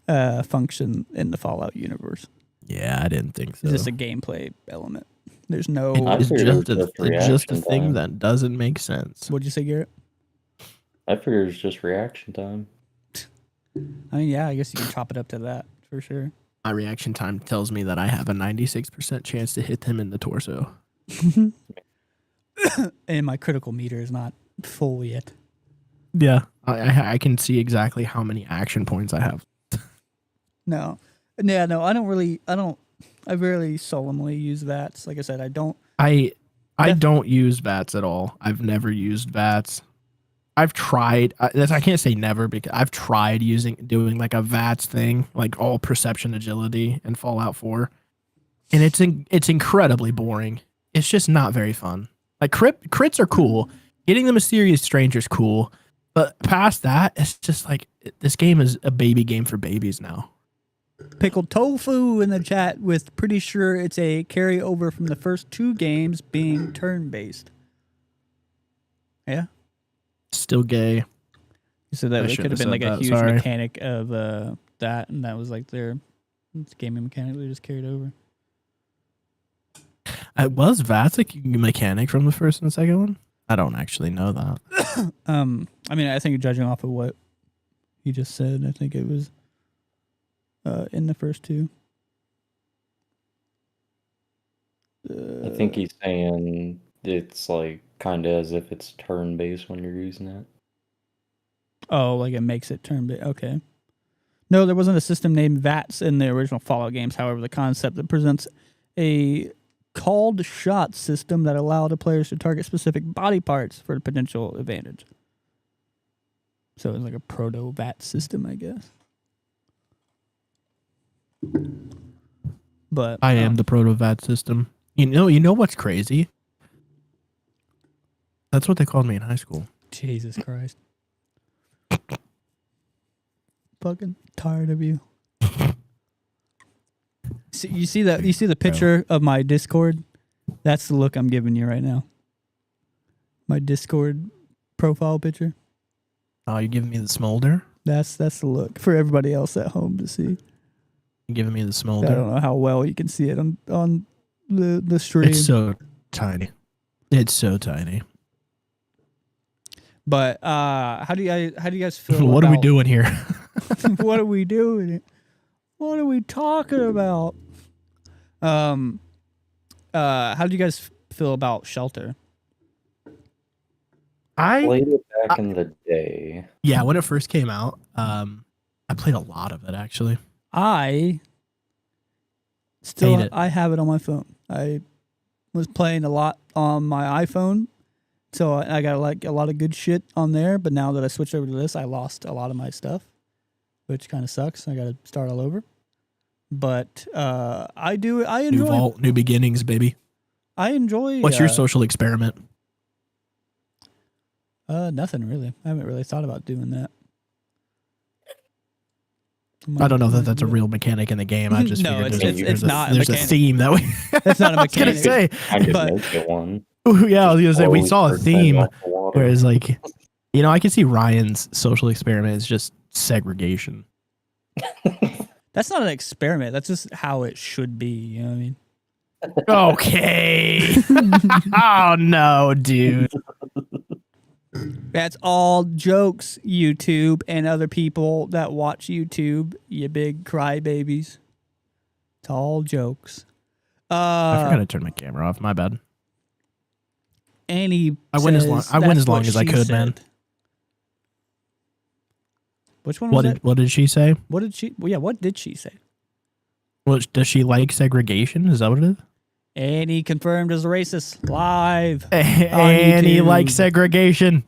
function in the Fallout universe. Yeah, I didn't think so. It's just a gameplay element. There's no. I It's figured it was just it's just a reaction thing time. that doesn't make sense. What'd you say, Garrett? I figured it's just reaction time. I mean, yeah, I guess you can chop it up to that for sure. My reaction time tells me that I have a 96% chance to hit him in the torso. And my critical meter is not full yet. Yeah, I can see exactly how many action points I have. No. Yeah, no, I rarely solemnly use VATS. Like I said, I don't. I don't use VATS at all. I've never used VATS. I've tried. I can't say never because I've tried doing like a VATS thing, like all perception agility in Fallout 4, and it's incredibly boring. It's just not very fun. Like crits are cool. Getting the mysterious stranger's cool, but past that, it's just like this game is a baby game for babies now. Pickled Tofu in the chat with pretty sure it's a carryover from the first 2 games being turn-based. Yeah. Still gay. So that I it could shouldn't have been have like said a that, huge sorry. mechanic of that, and that was like their gaming mechanic they just carried over. It was VATS a mechanic from the first and second one? I don't actually know that. I mean, I think judging off of what he just said, I think it was in the first 2. I think he's saying it's like kind of as if it's turn-based when you're using it. Oh, like it makes it turn-based. Okay. No, there wasn't a system named VATS in the original Fallout games. However, the concept that presents a called shot system that allowed the players to target specific body parts for the potential advantage. So it was like a proto-VATS system, I guess. But I am the proto VATS system. You know what's crazy? That's what they called me in high school. Jesus Christ. Fucking tired of you. You see the picture of my Discord? That's the look I'm giving you right now. My Discord profile picture. Oh, you're giving me the smolder? That's the look for everybody else at home to see. You're giving me the I smolder? don't know how well you can see it on the stream. It's so tiny. It's so tiny. But how do you guys feel? What are we about- doing here? What are we doing? What are we talking about? How do you guys feel about Shelter? Played it back in the day. Yeah, when it first came out, I played a lot of it actually. I still Hate it. I have it on my phone. I was playing a lot on my iPhone, so I got like a lot of good shit on there. But now that I switched over to this, I lost a lot of my stuff, which kind of sucks. I got to start all over. But I enjoy. New vault, new beginnings, baby. I enjoy. What's your social experiment? Nothing really. I haven't really thought about doing that. I don't know that that's a real mechanic in the game. I just No, figured it's not a there's a mechanic. theme that we. That's not a I was gonna mechanic. say, I just But- make it one. yeah, I was gonna say we Slowly saw a turn that theme. off the water. Whereas, like, I can see Ryan's social experiment is just segregation. That's not an experiment. That's just how it should be. You know what I mean? Okay. Oh no, dude. That's all jokes, YouTube and other people that watch YouTube, you big crybabies. It's all jokes. I forgot to turn my camera off. My bad. Annie I went as long- says I went that's as long what as I she could, man. said. Which one was What did she say? What did she? Well, yeah, what did she say? Well, does she like segregation? Is that what it is? Annie confirmed as a racist live. Annie YouTube. likes segregation.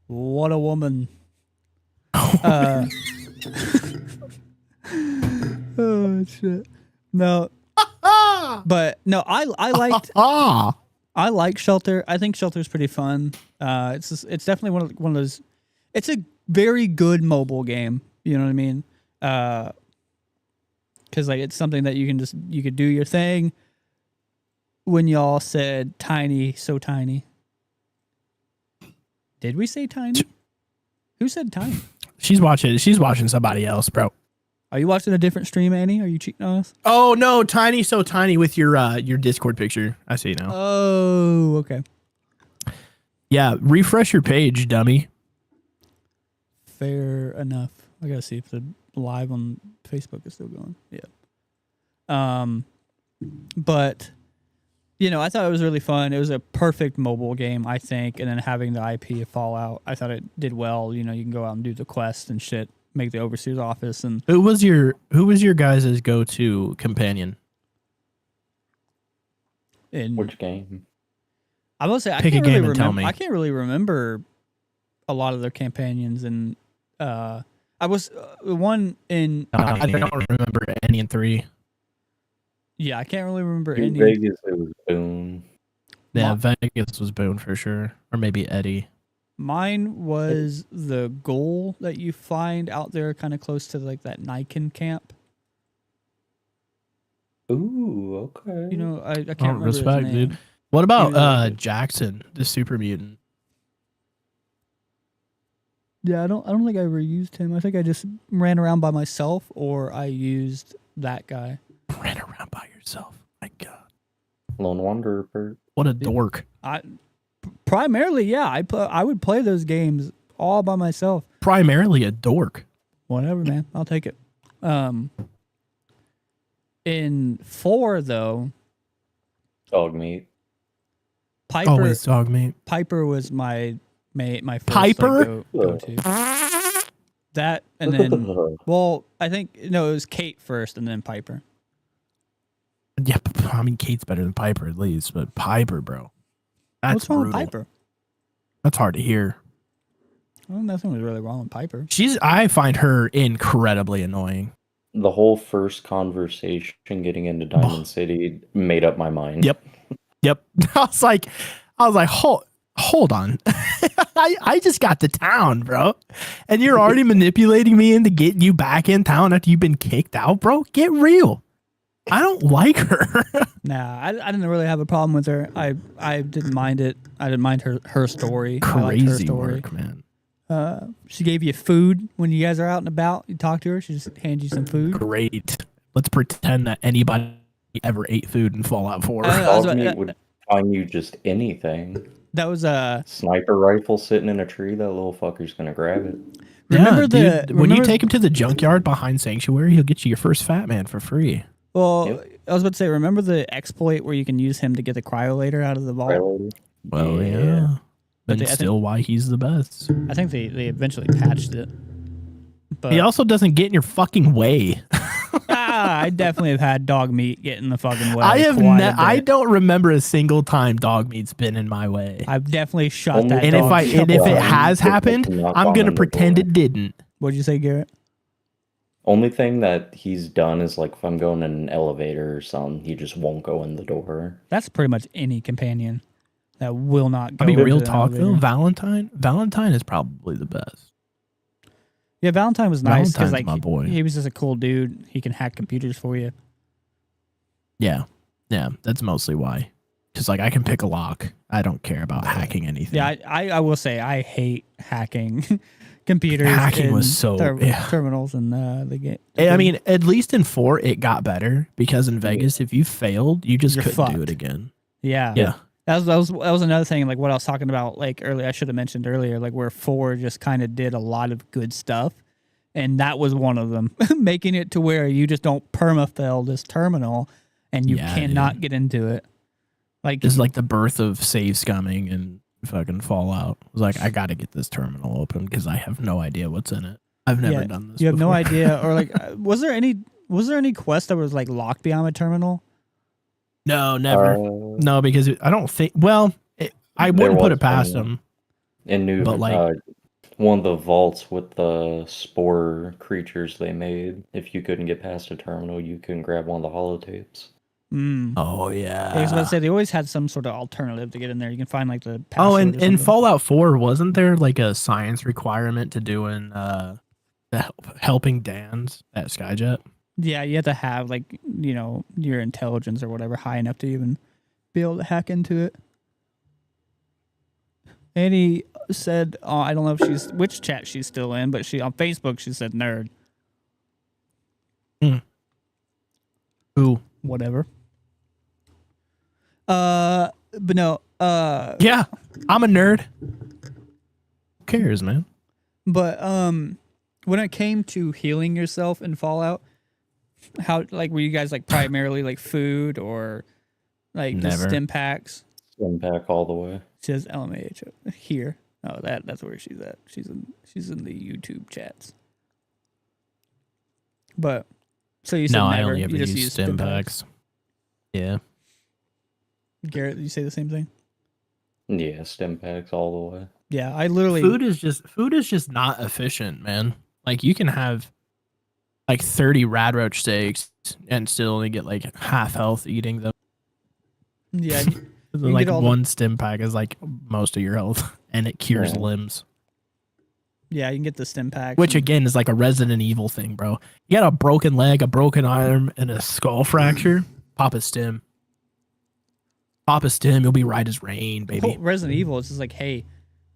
What a woman. Oh shit. No. But no, I liked I like Shelter. I think Shelter's pretty fun. It's definitely one of those. It's a very good mobile game. You know what I mean? Because like it's something that you could do your thing. When y'all said tiny, so tiny. Did we say tiny? Who said tiny? She's watching somebody else, bro. Are you watching a different stream, Annie? Are you cheating on us? Oh no, tiny, so tiny with your Discord picture. I see now. Oh, okay. Yeah, refresh your page, dummy. Fair enough. I gotta see if the live on Facebook is still going. Yeah. But I thought it was really fun. It was a perfect mobile game, I think. And then having the IP of Fallout, I thought it did well. You can go out and do the quest and shit, make the overseer's office, and Who was your guys' go-to companion? Which game? I will say Pick a game and tell me. I can't really remember a lot of their companions, and I was one in. I don't remember any in 3. Yeah, I can't really remember In any. Vegas, it was Boone. Yeah, Vegas was Boone for sure, or maybe Eddie. Mine was the goal that you find out there, kind of close to like that Niken camp. Ooh, okay. I can't remember respect, his name. dude. What He about was really good. Jackson, the super mutant? Yeah, I don't think I ever used him. I think I just ran around by myself, or I used that guy. Ran around by yourself. My God, Lone Wanderer, Bert. what a dork! Primarily, yeah, I would play those games all by myself. Primarily a dork. Whatever, man. I'll take it. In 4 though, Dog meat. Piper Always dog meat. Piper was my first Piper? go to. That and then well, I think it was Kate first and then Piper. Yeah, I mean Kate's better than Piper at least, but Piper, bro, that's What's wrong brutal. with Piper? That's hard to hear. Well, nothing was really wrong with Piper. I find her incredibly annoying. The whole first conversation getting into Diamond City made up my mind. Yep. I was like, hold on. I just got to town, bro. And you're already manipulating me into getting you back in town after you've been kicked out, bro. Get real. I don't like her. Nah, I didn't really have a problem with her. I didn't mind it. I didn't mind her story. I liked her Crazy story. work, man. She gave you food when you guys are out and about. You talk to her. She just hands you some food. Great. Let's pretend that anybody ever ate food in Fallout 4. Dog meat would find you just anything. That was Sniper rifle sitting in a tree. That little fucker's gonna grab it. When you take him to the junkyard behind Sanctuary, he'll get you your first Fat Man for free. Well, Yep. I was about to say, remember the exploit where you can use him to get the cryolator out of the vault? Right? Well, yeah. But And I still why he's the best. I think they eventually patched it. But He also doesn't get in your fucking way. I definitely have had dog meat get in the fucking way. I don't remember a single time dog meat's been in my way. I've definitely shot Only- that And dog. if it Well, has just like happened, knock I'm on gonna the pretend door. it didn't. What'd you say, Garrett? Only thing that he's done is like if I'm going in an elevator or something, he just won't go in the door. That's pretty much any companion that will not go. I mean, into real an talk though, elevator. Valentine is probably the best. Yeah, Valentine was nice because Valentine's like my boy. he was just a cool dude. He can hack computers for you. Yeah, that's mostly why. Because like I can pick a lock. I don't care about hacking anything. Yeah, I will say I hate hacking computers. Hacking was in so- yeah. terminals and the game. I mean, at least in 4, it got better because in Vegas, if you failed, you just You're couldn't do fucked. it again. yeah. Yeah. That was another thing, like what I was talking about, like earlier. I should have mentioned earlier, like where 4 just kind of did a lot of good stuff, and that was one of them, making it to where you just don't permafail this terminal, and you Yeah, cannot get into it. Like This is like the birth of save scumming and fucking Fallout. It was like, I got to get this terminal open because I have no idea what's in it. I've never Yeah, done this. you have no before. idea, or like, was there any quest that was like locked behind a terminal? No, never. No, because I don't think. Well, I There wouldn't put was it past one, them. in New, But, like- one of the vaults with the spore creatures they made. If you couldn't get past a terminal, you can grab one of the holotapes. Mm. Oh yeah. I was about to say they always had some sort of alternative to get in there. You can find like the Oh, password and or in something. Fallout 4, wasn't there like a science requirement to doing the helping Dan's at Skyjet? Yeah, you have to have like your intelligence or whatever high enough to even be able to hack into it. Annie said, I don't know if which chat she's still in, but she on Facebook she said nerd. Who? Whatever. But no. Yeah, I'm a nerd. Who cares, man? But when it came to healing yourself in Fallout, how like were you guys like primarily like food or like the Never. stim packs? Stim pack all the way. Says LMAH here. Oh, that's where she's at. She's in the YouTube chats. But so you said No, never. I only ever you just use stim packs. Yeah. Garrett, you say the same thing? Yeah, stim packs all the way. Yeah, I literally Food is just not efficient, man. Like you can have like 30 rad roach steaks and still only get like half health eating them. yeah. Like get all one stim pack is like most of your health and it cures Yeah. limbs. Yeah, you can get the stim packs. Which and- again is like a Resident Evil thing, bro. You got a broken leg, a broken arm, and a skull fracture. Pop a stim. Pop a stim, you'll be right as rain, whole baby. Resident Evil, it's just like, hey,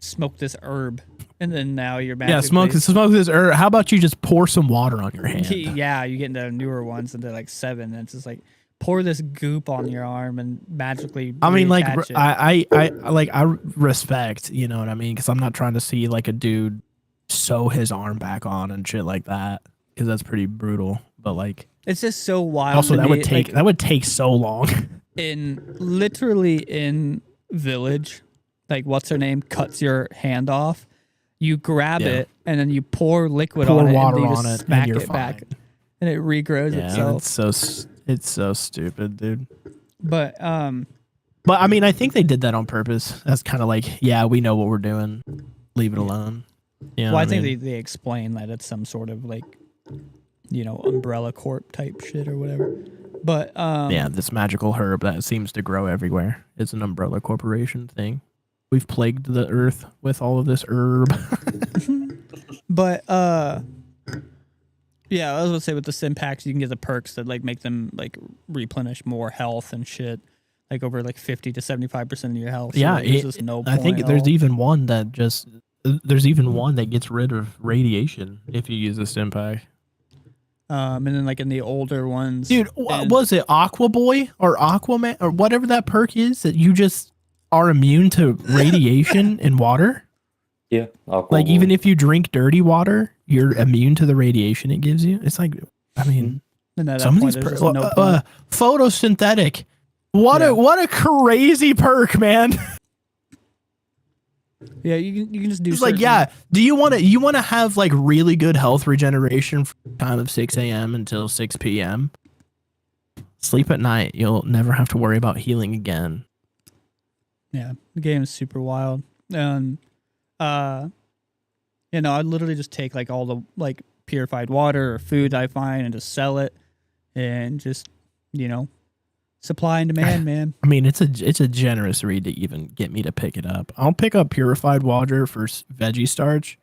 smoke this herb, and then now you're magically Yeah, smoke this. Or how about you just pour some water on your hand? Yeah, you get into newer ones into like 7, and it's just like pour this goop on your arm and magically. I mean, like reattach it. I respect, you know what I mean? Because I'm not trying to see like a dude sew his arm back on and shit like that, because that's pretty brutal. But like, It's just so wild. also to that would me, take like, that would take so long. literally in Village, like what's her name cuts your hand off. You grab Yeah. it and then you pour liquid Pour on it water and you on just it, and smack you're it back, fine. and it regrows Yeah, itself. it's so stupid, dude. But But I mean, I think they did that on purpose. That's kind of like, yeah, we know what we're doing. Leave it alone. You know well, I what think mean? they explain that it's some sort of like, Umbrella Corp type shit or whatever. But yeah, this magical herb that seems to grow everywhere. It's an umbrella corporation thing. We've plagued the earth with all of this herb. But yeah, I was gonna say with the sim packs, you can get the perks that like make them like replenish more health and shit, like over like 50 to 75% of your health. So, Yeah, like, there's just no I think point at there's all. even one that gets rid of radiation if you use a stim pack. And then like in the older ones, Dude, and- was it Aqua Boy or Aquaman or whatever that perk is that you just are immune to radiation in water? Yeah, Like even if you drink dirty water, you're immune to the radiation it gives you. It's like, I mean, and at that some of point, these there's perks, just no point. photosynthetic. What Yeah. a crazy perk, man. Yeah, you can just do. It's like, certain- yeah. Do you want to have like really good health regeneration from time of 6 a.m. until 6 p.m.? Sleep at night. You'll never have to worry about healing again. Yeah, the game is super wild, and I'd literally just take like all the like purified water or food I find and just sell it, and just supply and demand, man. I mean, it's a generous read to even get me to pick it up. I'll pick up purified water for veggie starch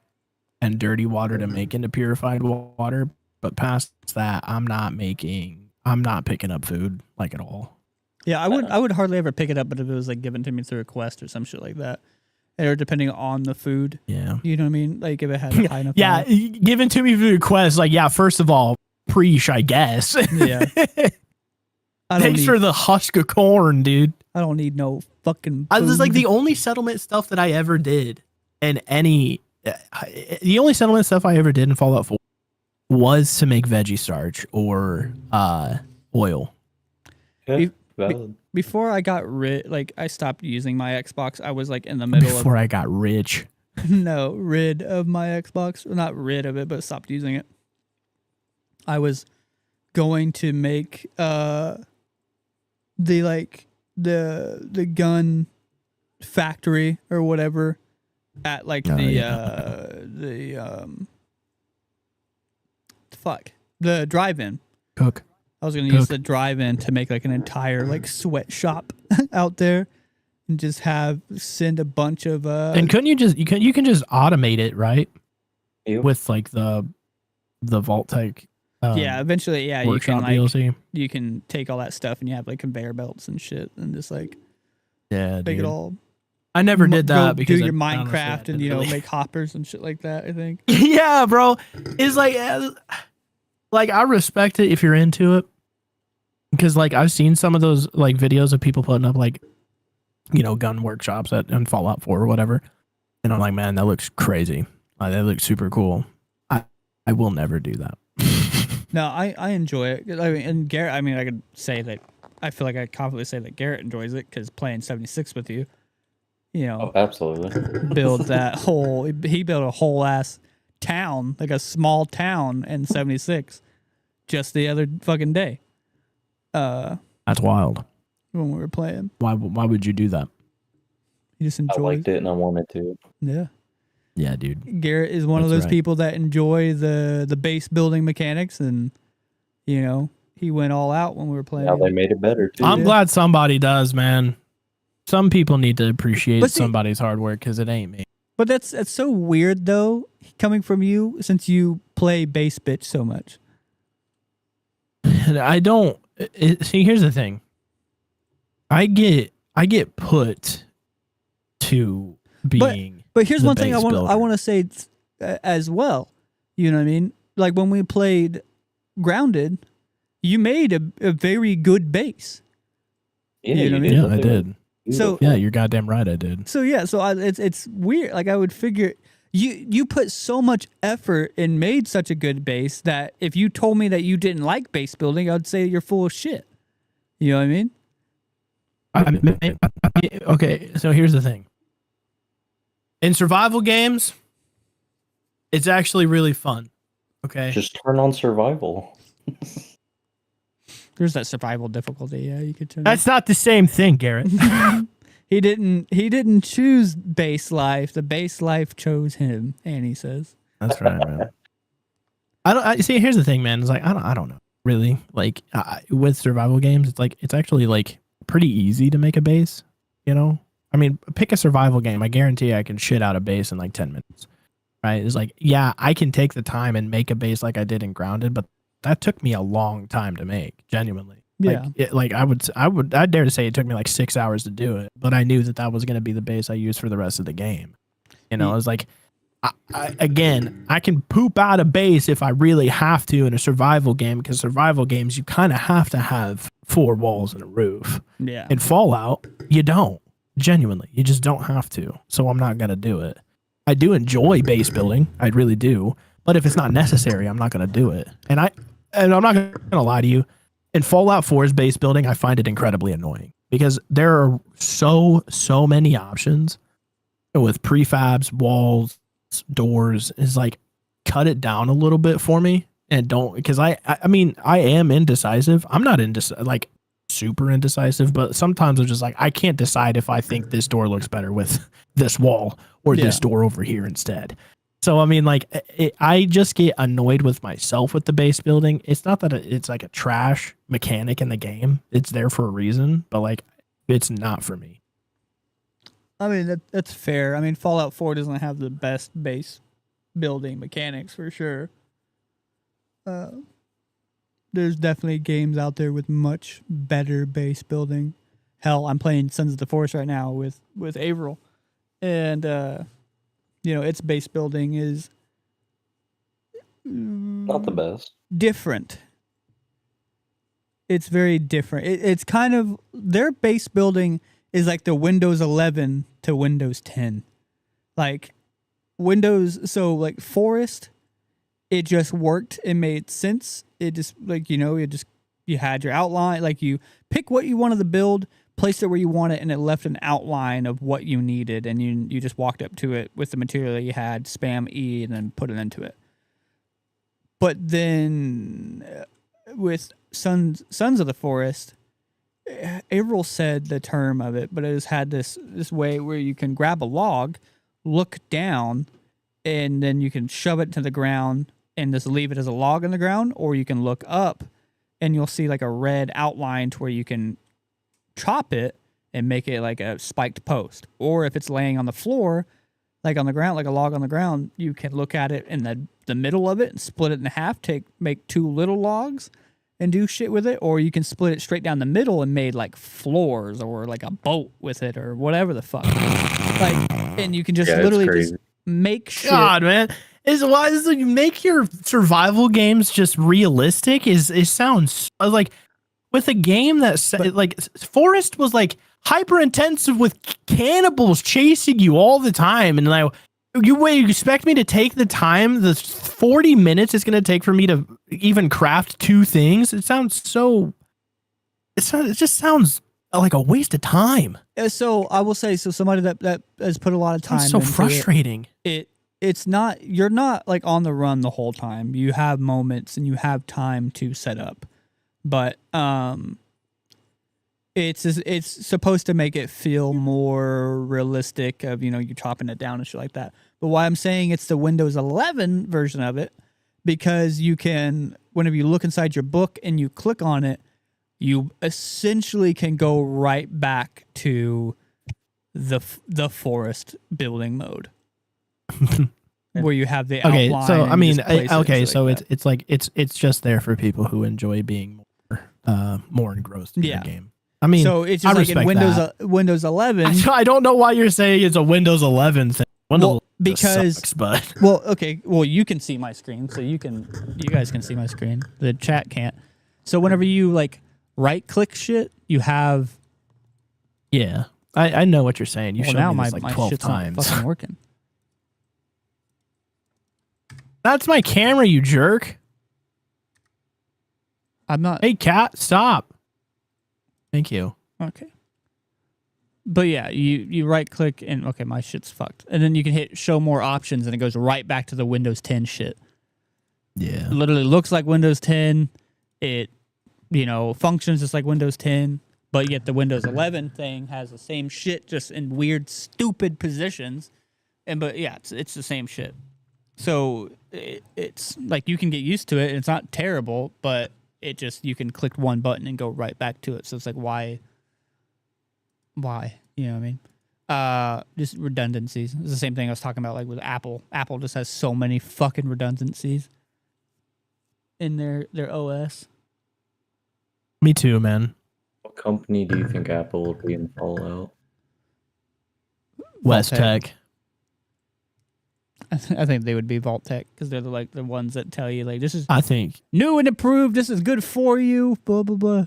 and dirty water to make into purified water, but past that, I'm not picking up food like at all. Yeah, I would hardly ever pick it up, but if it was like given to me through a quest or some shit like that, or depending on the food, Yeah. you know what I mean? Like if it had a high enough. Yeah, given to me through a quest, like, yeah, first of all, preach, I guess. Yeah. I don't Thanks need, for the husk of corn, dude. I don't need no fucking. I was like food. the only settlement stuff that I ever did, and the only settlement stuff I ever did in Fallout 4 was to make veggie starch or oil. Yeah, valid. Before I got I stopped using my Xbox. I was like in the middle Before I got rich. of rid of my Xbox. Well, not rid of it, but stopped using it. I was going to make the gun factory or whatever at like Oh, the drive-in. Cook. I was gonna use Cook. the drive-in to make like an entire like sweatshop out there, and just send a bunch of And couldn't you can just automate it, right? Yep. With like the Vault-Tec eventually you can workshop like DLC. you can take all that stuff and you have like conveyor belts and shit and just like Yeah, make dude. it all. I never did go that because do your I honestly, I Minecraft and didn't really- make hoppers and shit like that. I think. Yeah, bro. It's like I respect it if you're into it, because like I've seen some of those like videos of people putting up like gun workshops in Fallout 4 or whatever, and I'm like, man, that looks crazy. That looks super cool. I will never do that. No, I enjoy it. I mean, and Garrett. I mean, I could say that. I feel like I confidently say that Garrett enjoys it because playing 76 with you, you know, Oh, absolutely. build that whole. He built a whole ass town, like a small town in 76, just the other fucking day. That's wild. When we were playing, Why would you do that? he just I enjoys. liked it and I wanted to. Yeah. Yeah, dude. Garrett is one of That's those right. people that enjoy the base building mechanics, and you know he went all out when we were playing. Now they made it better too. I'm glad somebody does, man. Some people need to appreciate But see- somebody's hard work because it ain't me. But that's so weird though, coming from you since you play base bitch so much. And I don't see. Here's the thing. I get put to being. But here's The one thing I base want builder. to say as well. You know what I mean? Like when we played Grounded, you made a very good base. Yeah, You know what I you mean? Yeah, It I was did. So- Yeah, you're goddamn right. I did. So yeah, so it's weird. Like I would figure you put so much effort and made such a good base that if you told me that you didn't like base building, I'd say you're full of shit. You know what I mean? Okay, so here's the thing. In survival games, it's actually really fun. Okay. Just turn on survival. There's that survival difficulty. Yeah, you could turn. That's not the same thing, Garrett. He didn't choose base life. The base life chose him, Annie says. That's right, man. I see. Here's the thing, man. It's like I don't know really. Like with survival games, it's actually like pretty easy to make a base. You know, I mean, pick a survival game. I guarantee I can shit out a base in like 10 minutes. Right? It's like, yeah, I can take the time and make a base like I did in Grounded, but that took me a long time to make. Genuinely. Yeah. I'd dare to say it took me like 6 hours to do it, but I knew that was going to be the base I used for the rest of the game. You know, it's like, I can poop out a base if I really have to in a survival game, because survival games, you kind of have to have 4 walls and a roof. Yeah. In Fallout, you don't. Genuinely, you just don't have to. So I'm not going to do it. I do enjoy base building. I really do. But if it's not necessary, I'm not going to do it. And I'm not going to lie to you. In Fallout 4's base building, I find it incredibly annoying because there are so many options with prefabs, walls, doors. It's like, cut it down a little bit for me and don't, because I mean, I am indecisive. I'm not like super indecisive, but sometimes I'm just like, I can't decide if I think this door looks better with this wall or this door over here instead. So, I mean, like, I just get annoyed with myself with the base building. It's not that it's like a trash mechanic in the game. It's there for a reason, but like, it's not for me. I mean, that's fair. I mean, Fallout 4 doesn't have the best base building mechanics for sure. There's definitely games out there with much better base building. Hell, I'm playing Sons of the Forest right now with Averill, and you know, its base building is Not the best. different. It's very different. It's kind of, their base building is like the Windows 11 to Windows 10. Like Windows, so like Forest, it just worked. It made sense. It just, like, you know, you had your outline, like you pick what you wanted to build, place it where you want it, and it left an outline of what you needed, and you just walked up to it with the material that you had, spam E, and then put it into it. But then with Sons of the Forest, Averill said the term of it, but it has had this way where you can grab a log, look down, and then you can shove it to the ground and just leave it as a log in the ground, or you can look up and you'll see like a red outline to where you can chop it and make it like a spiked post. Or if it's laying on the floor, like on the ground, like a log on the ground, you can look at it in the middle of it and split it in half, make 2 little logs and do shit with it. Or you can split it straight down the middle and made like floors or like a boat with it or whatever the fuck. Like, and you can just literally just make shit. God, man. Why you make your survival games just realistic? It sounds like with a game that like Forest was like hyper intensive with cannibals chasing you all the time, and like You expect me to take the time, the 40 minutes it's going to take for me to even craft 2 things? It just sounds like a waste of time. So I will say, somebody that has put a lot of time. It's so into frustrating. It's not, you're not like on the run the whole time. You have moments and you have time to set up, but it's supposed to make it feel more realistic of, you're chopping it down and shit like that. But why I'm saying it's the Windows 11 version of it, because you can, whenever you look inside your book and you click on it, you essentially can go right back to the forest building mode. Where you have the outline. So I mean, so it's like it's just there for people who enjoy being more engrossed in the game. I mean, so it's just like in Windows 11. I don't know why you're saying it's a Windows 11 thing. Because sucks, but you can see my screen, so you guys can see my screen. The chat can't. So whenever you like right click shit, you have. Yeah, I know what you're saying. You showed now me this like 12 shit's times. not fucking working. That's my camera, you jerk. I'm not. Hey, cat, stop. Thank you. Okay. But yeah, you right click and okay, my shit's fucked. And then you can hit show more options and it goes right back to the Windows 10 shit. Yeah. It literally looks like Windows 10. It, functions just like Windows 10, but yet the Windows 11 thing has the same shit just in weird, stupid positions. But yeah, it's the same shit. So it's like you can get used to it. It's not terrible, but it just, you can click one button and go right back to it. So it's like, why? You know what I mean? Just redundancies. It's the same thing I was talking about like with Apple. Apple just has so many fucking redundancies in their OS. Me too, man. What company do you think Apple will be in Fallout? West Tech. I think they would be Vault-Tec because they're the ones that tell you like this is I think new and improved. This is good for you. Blah blah blah.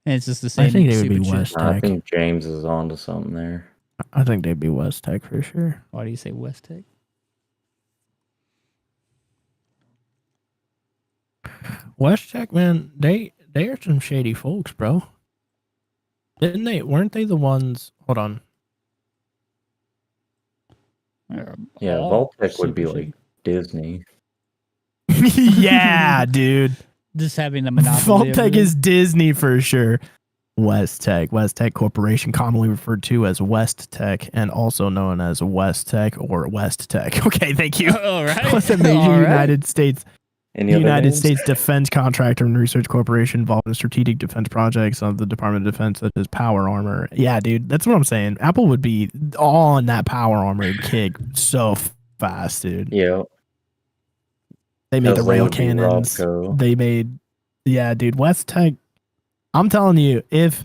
And it's just the same. I think they would be West Tech. I think James is onto something there. I think they'd be West Tech for sure. Why do you say West Tech? West Tech, man, they are some shady folks, bro. Weren't they the ones? Hold on. Yeah, Vault-Tec would be like Disney. Yeah, dude. Just having the monopoly. Vault-Tec is Disney for sure. West Tech Corporation, commonly referred to as West Tech, and also known as West Tech or West Tech. Okay, thank you. All right. What's a major United States defense contractor and research corporation involved in strategic defense projects of the Department of Defense, such as power armor. Yeah, dude, that's what I'm saying. Apple would be all on that power armor kick so fast, dude. Yeah. They made the rail cannons. They made, yeah, dude. West Tech. I'm telling you, if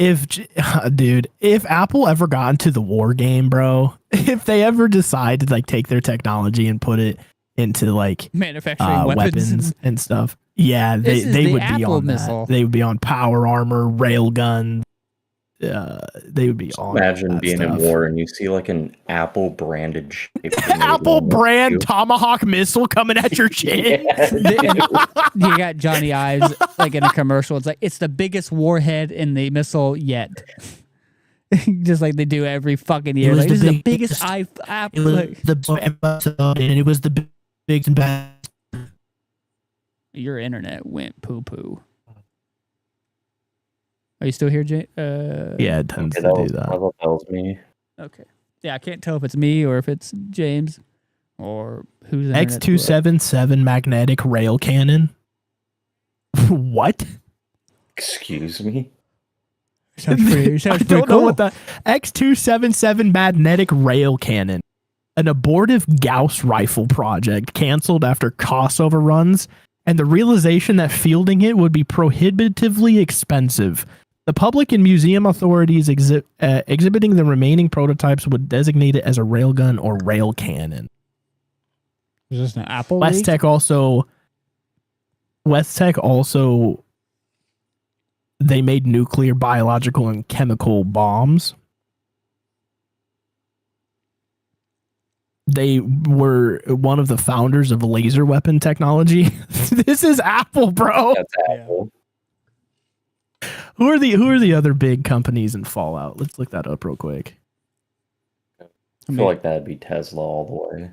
Apple ever got into the war game, bro, if they ever decide to like take their technology and put it into like manufacturing weapons and stuff, yeah, they would be on missile. That. They would be on power armor, rail guns. They would be on. Imagine being in war and you see like an Apple branded shape. Apple brand Tomahawk missile coming at your chin. You got Johnny Ives like in a commercial. It's like it's the biggest warhead in the missile yet. Just like they do every fucking year. Like, this is the biggest Apple. And it was the big and bad. Your internet went poo poo. Are you still here, Jay? Yeah, it tends to do that. I thought that was me. Okay. Yeah, I can't tell if it's me or if it's James or who's X277 magnetic rail cannon. What? Excuse me? Sounds pretty I don't know cool. what the X277 magnetic rail cannon. An abortive Gauss rifle project canceled after cost overruns and the realization that fielding it would be prohibitively expensive. The public and museum authorities exhibiting the remaining prototypes would designate it as a railgun or rail cannon. Is this an Apple? West Tech also, they made nuclear, biological, and chemical bombs. they were one of the founders of laser weapon technology. This is Apple, bro. That's Apple. Who are the other big companies in Fallout? Let's look that up real quick. I feel like that'd be Tesla all the way.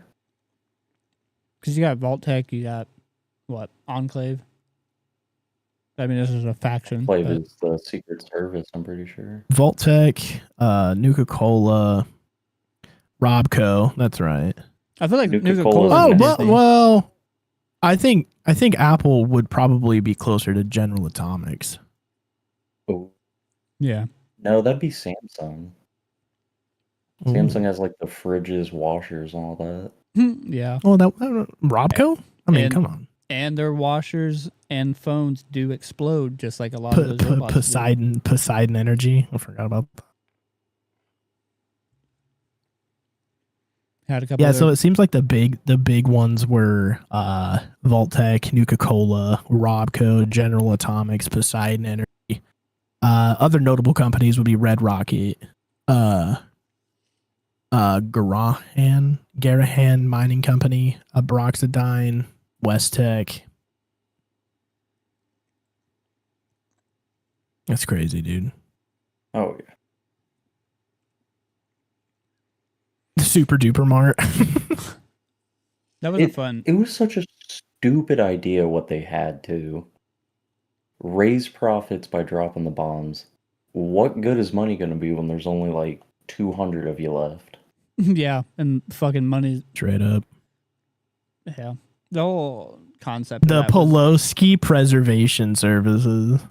Because you got Vault-Tec, you got what, Enclave. I mean, this is a faction. Enclave but- is the Secret Service, I'm pretty sure. Vault-Tec, Nuka-Cola, Robco. That's right. I feel like Nuka-Cola's Nuka-Cola. next. well, I think Apple would probably be closer to General Atomics. Oh, Yeah. no, that'd be Samsung. Samsung has like the fridges, washers, and all that. Yeah. Oh, that Robco? I mean, And- come on. And their washers and phones do explode, just like a lot of those robots do. Poseidon Energy. I forgot about that. Had a couple. Yeah, so it seems like the big ones were Vault-Tec, Nuka-Cola, Robco, General Atomics, Poseidon Energy. Other notable companies would be Red Rocket, Garahan Mining Company, Broxidine, Westtech. That's crazy, dude. Oh yeah. Super Duper Mart. that was a fun. It was such a stupid idea what they had to raise profits by dropping the bombs. What good is money going to be when there's only like 200 of you left? Yeah, and fucking money. Straight up. Yeah, the whole concept. The of that was- Poloski Preservation Services.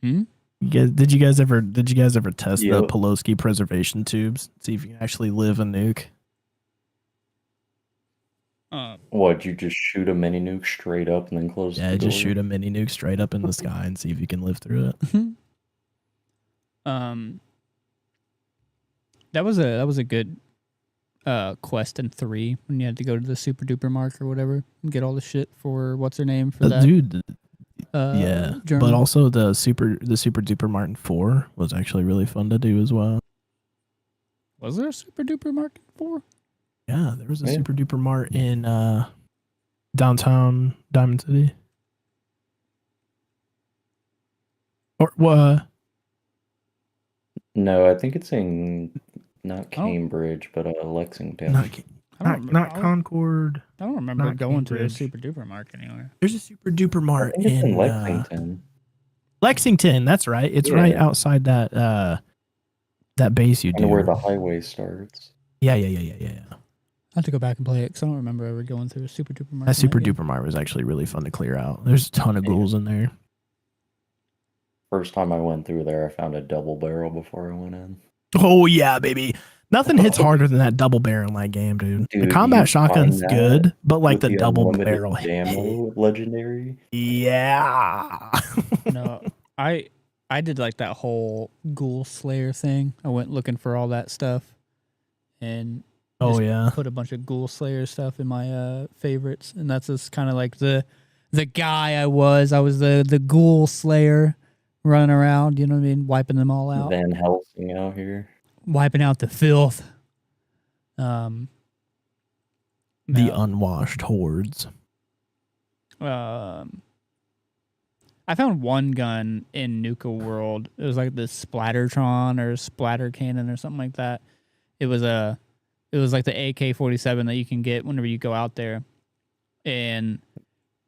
Did you guys ever test the Yep. Poloski preservation tubes? See if you can actually live a nuke. What, you just shoot a mini nuke straight up and then close Yeah, the door? just shoot a mini nuke straight up in the sky and see if you can live through it. That was a good quest in 3 when you had to go to the Super Duper Mark or whatever and get all the shit for what's her name for that. Dude, journal. but also the Super Duper Martin 4 was actually really fun to do as well. Was there a Super Duper Mark 4? Yeah, there was a Yeah. Super Duper Mart in downtown Diamond City. Or No, I think it's in not Cambridge, but Lexington. not Concord. I don't remember not going to a Cambridge. Super Duper Mark anywhere. There's a Super Duper I Mart think it's in in Lexington. Lexington. That's right. It's right Yeah. outside that base you I know do. where the highway starts. Yeah. I have to go back and play it because I don't remember ever going through a Super Duper Mark. That Super game. Duper Mart was actually really fun to clear out. There's a ton of ghouls in there. First time I went through there, I found a double barrel before I went in. Oh yeah, baby. Nothing hits harder than that double barrel in that game, dude. The Dude, combat you shotgun's find that good, but like With the double unlimited barrel. ammo legendary. Yeah. No, I did like that whole Ghoul Slayer thing. I went looking for all that stuff, and Oh just yeah. put a bunch of Ghoul Slayer stuff in my favorites, and that's just kind of like the guy I was. I was the Ghoul Slayer running around. You know what I mean? Wiping them all out, Van Helsing out here. wiping out the filth. The no. unwashed hordes. I found one gun in Nuka World. It was like the Splattertron or Splatter Cannon or something like that. It was like the AK-47 that you can get whenever you go out there, and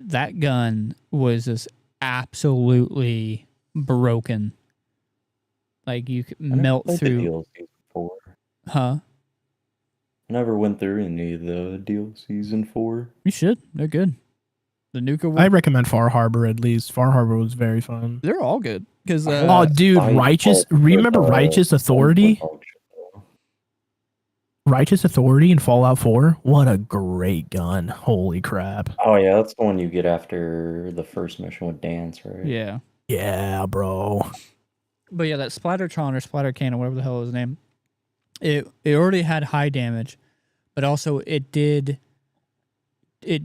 that gun was just absolutely broken. Like you could I never melt played the through, DLCs before. huh? I never went through any of the DLCs in 4. You should. They're good. The Nuka I World, recommend Far Harbor at least. Far Harbor was very fun. they're all good because Oh, dude, Righteous. Remember Righteous Authority? Righteous Authority in Fallout 4? What a great gun. Holy crap. Oh yeah, that's the one you get after the first mission with Dance, right? yeah. Yeah, bro. But yeah, that Splattertron or Splatter Cannon, whatever the hell his name, it already had high damage, but also it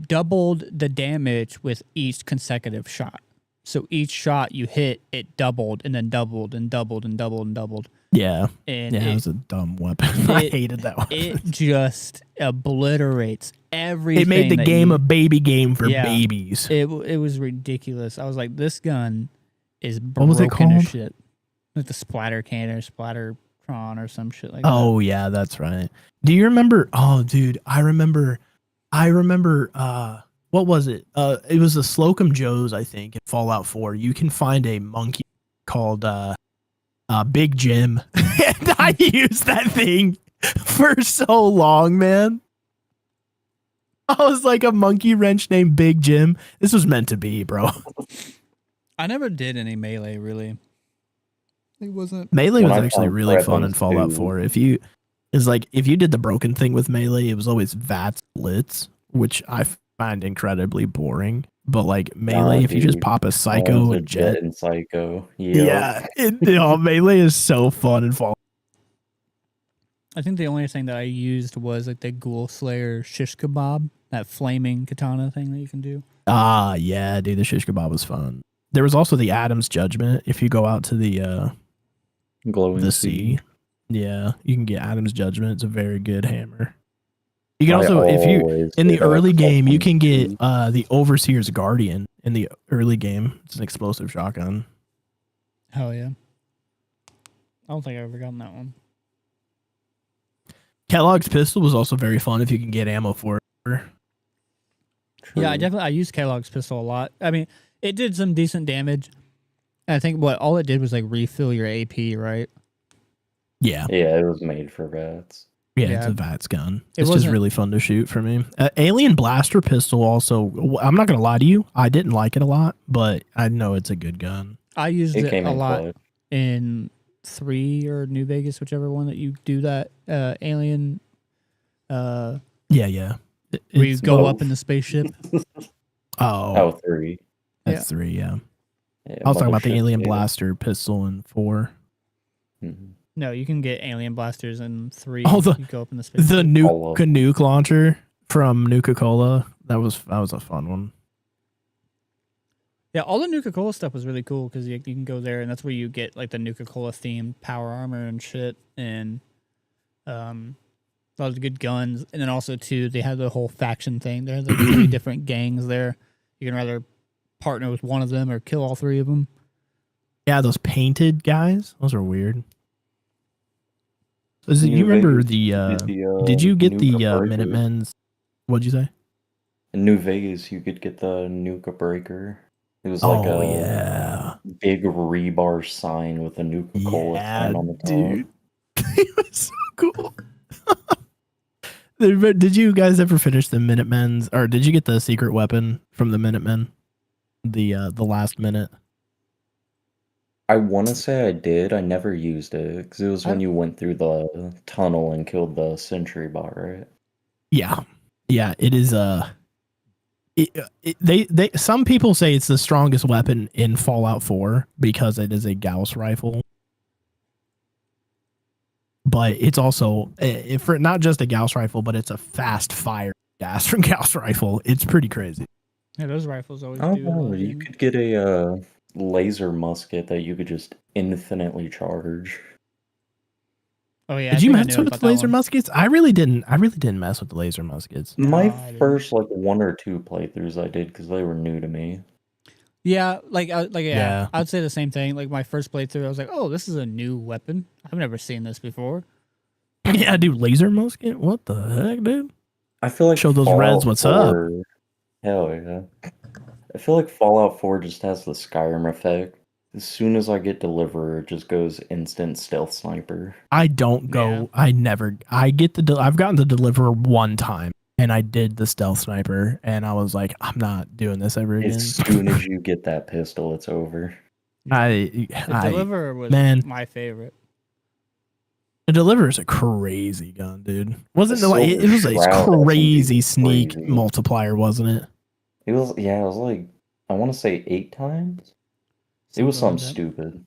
doubled the damage with each consecutive shot. So each shot you hit, it doubled and then doubled and doubled and doubled and doubled. Yeah. And Yeah, it was a dumb weapon. I hated that weapon. It just obliterates everything. It made the game a baby game for Yeah. babies. It was ridiculous. I was like, this gun is What was it broken as called? shit. Like the splatter cannon or splattertron or some shit like that. Oh yeah, that's right. Do you remember? Oh, dude, I remember. What was it? It was the Slocum Joes, I think, in Fallout 4. You can find a monkey called Big Jim, and I used that thing for so long, man. I was like a monkey wrench named Big Jim. This was meant to be, bro. I never did any melee really. It wasn't. Melee When was I actually found really fun in Prevalence Fallout 2. 4. If you did the broken thing with Melee, it was always VATS Blitz, which I find incredibly boring. But like Melee, if you just dude. pop a Psycho, One's a Jet, and Psycho. yeah, Melee is so fun in Fallout. I think the only thing that I used was like the Ghoul Slayer shish kebab, that flaming katana thing that you can do. Ah, yeah, dude, the shish kebab was fun. There was also the Adam's Judgment. If you go out to the Glowing sea, yeah, you can get Adam's Judgment. It's a very good hammer. You can I also, if you always in the get early a game, you fucking can get key. the Overseer's Guardian in the early game. It's an explosive shotgun. Hell yeah. I don't think I've ever gotten that one. Kellogg's pistol was also very fun if you can get ammo for it. Yeah, True. I used Kellogg's pistol a lot. I mean, it did some decent damage. And I think all it did was like refill your AP, right? Yeah, Yeah, it was made for rats. yeah, Yeah. it's a VATS gun. It It's just wasn't- really fun to shoot for me. Alien Blaster pistol also. I'm not gonna lie to you, I didn't like it a lot, but I know it's a good gun. I used It it came a in lot clutch. in 3 or New Vegas, whichever one that you do that alien Yeah. where you It's- go both. up in the spaceship. Oh, 3. that's 3. Yeah, Yeah, I was talking about the Mothership, Alien yeah. Blaster pistol in 4. Mhm. No, you can get alien blasters in 3. Oh, You go up in the spaceship. The All of nuke launcher from Nuka-Cola. That was a fun one. Yeah, all the Nuka-Cola stuff was really cool because you can go there and that's where you get like the Nuka-Cola themed power armor and shit and a lot of good guns. And then also too, they had the whole faction thing. There's like 3 different gangs there. You can either partner with one of them or kill all 3 of them. Yeah, those painted guys. Those are weird. You New remember Vegas, did you get the Nuka Breaker. Minutemen's? What'd you say? In New Vegas, you could get the Nuka Breaker. It was Oh like a yeah, big rebar sign with a Nuka-Cola yeah, sign on the top. dude. It was so cool. Did you guys ever finish the Minutemen's, or did you get the secret weapon from the Minutemen? The last minute. I want to say I did. I never used it because it was when I- you went through the tunnel and killed the sentry bot, right? Yeah, it is. They some people say it's the strongest weapon in Fallout 4 because it is a Gauss rifle, but it's also for not just a Gauss rifle, but it's a fast fire gas from Gauss rifle. It's pretty crazy. Yeah, those rifles always Oh, do. a lot no, of you damage. could get a laser musket that you could just infinitely charge. Oh yeah. Did I you think I mess knew with about the that laser one. muskets? I really didn't. I really didn't mess with the laser muskets. My No, I didn't. first like 1 or 2 playthroughs I did because they were new to me. Yeah, yeah, Yeah. I'd say the same thing. Like my first playthrough, I was like, "Oh, this is a new weapon. I've never seen this before." Yeah, dude, laser musket. What the heck, dude? I feel like Show those Fallout Reds what's up. 4 Hell yeah. I feel like Fallout 4 just has the Skyrim effect. As soon as I get Deliverer, it just goes instant stealth sniper. I don't go. Yeah. I never. I get the. I've gotten the deliverer one time, and I did the stealth sniper, and I was like, I'm not doing this ever again. As soon as you get that pistol, it's over. The Deliverer was man. my favorite. The deliverer is a crazy gun, dude. Wasn't The it like it was Silver a Shroud crazy SMG sneak crazy. multiplier, wasn't it? It was like I want to say 8 times. It was something like that. stupid.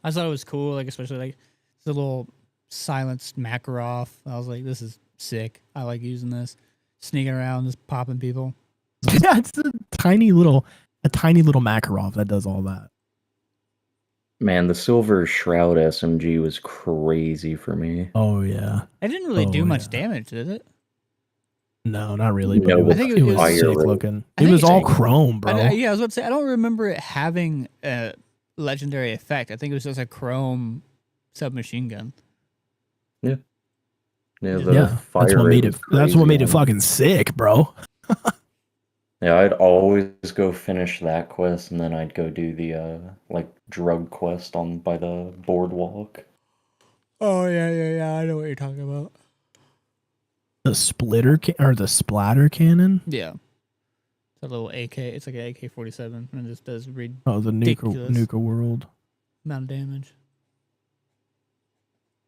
I thought it was cool, like especially like the little silenced Makarov. I was like, "This is sick. I like using this, sneaking around, just popping people." Yeah, it's a tiny little. a tiny little Makarov that does all that. Man, the Silver Shroud SMG was crazy for me. Oh yeah. It didn't really Oh, do much yeah. damage, did it? No, not really. But No, it was, I think it it was was- sick fire. looking. I It think was all it's- chrome, bro. Yeah, I was about to say I don't remember it having a legendary effect. I think it was just a chrome submachine gun. Yeah, Yeah, the yeah, fire that's what rate made it. was That's what crazy made it on fucking sick, bro. Yeah, I'd always go finish that quest, and then I'd go do the like drug quest on by the boardwalk. Oh yeah. I know what you're talking about. The splitter or the splatter cannon. Yeah. It's a little AK. It's like an AK-47, and it just does Oh, the Ridiculous. Nuka World. amount of damage.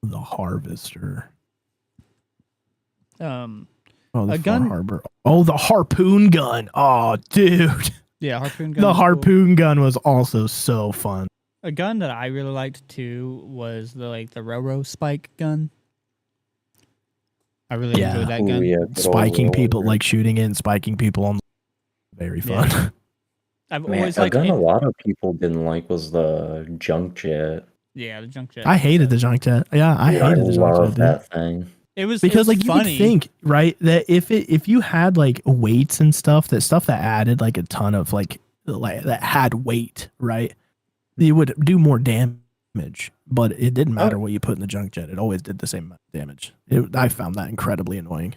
The Harvester. A Oh, the Far gun- Harbor. Oh, the harpoon gun. Oh, dude. Yeah, harpoon gun. The was cool. harpoon gun was also so fun. A gun that I really liked too was the Roro spike gun. I really Yeah. enjoyed that Ooh, gun. yeah, good old Spiking people, roller. like shooting in, spiking people on. Very fun. Yeah. I've Man, always a liked gun it. a lot of people didn't like was the junk jet. Yeah, the junk jet. I hated the junk jet. Yeah, I Dude, hated the junk love jet, dude. that thing. It was Because it was like you funny. would think, right, that if you had like weights and stuff that added like a ton of like that had weight, right, you would do more damage. But it didn't matter what you put in the junk jet; it always did the same amount of damage. I found that incredibly annoying.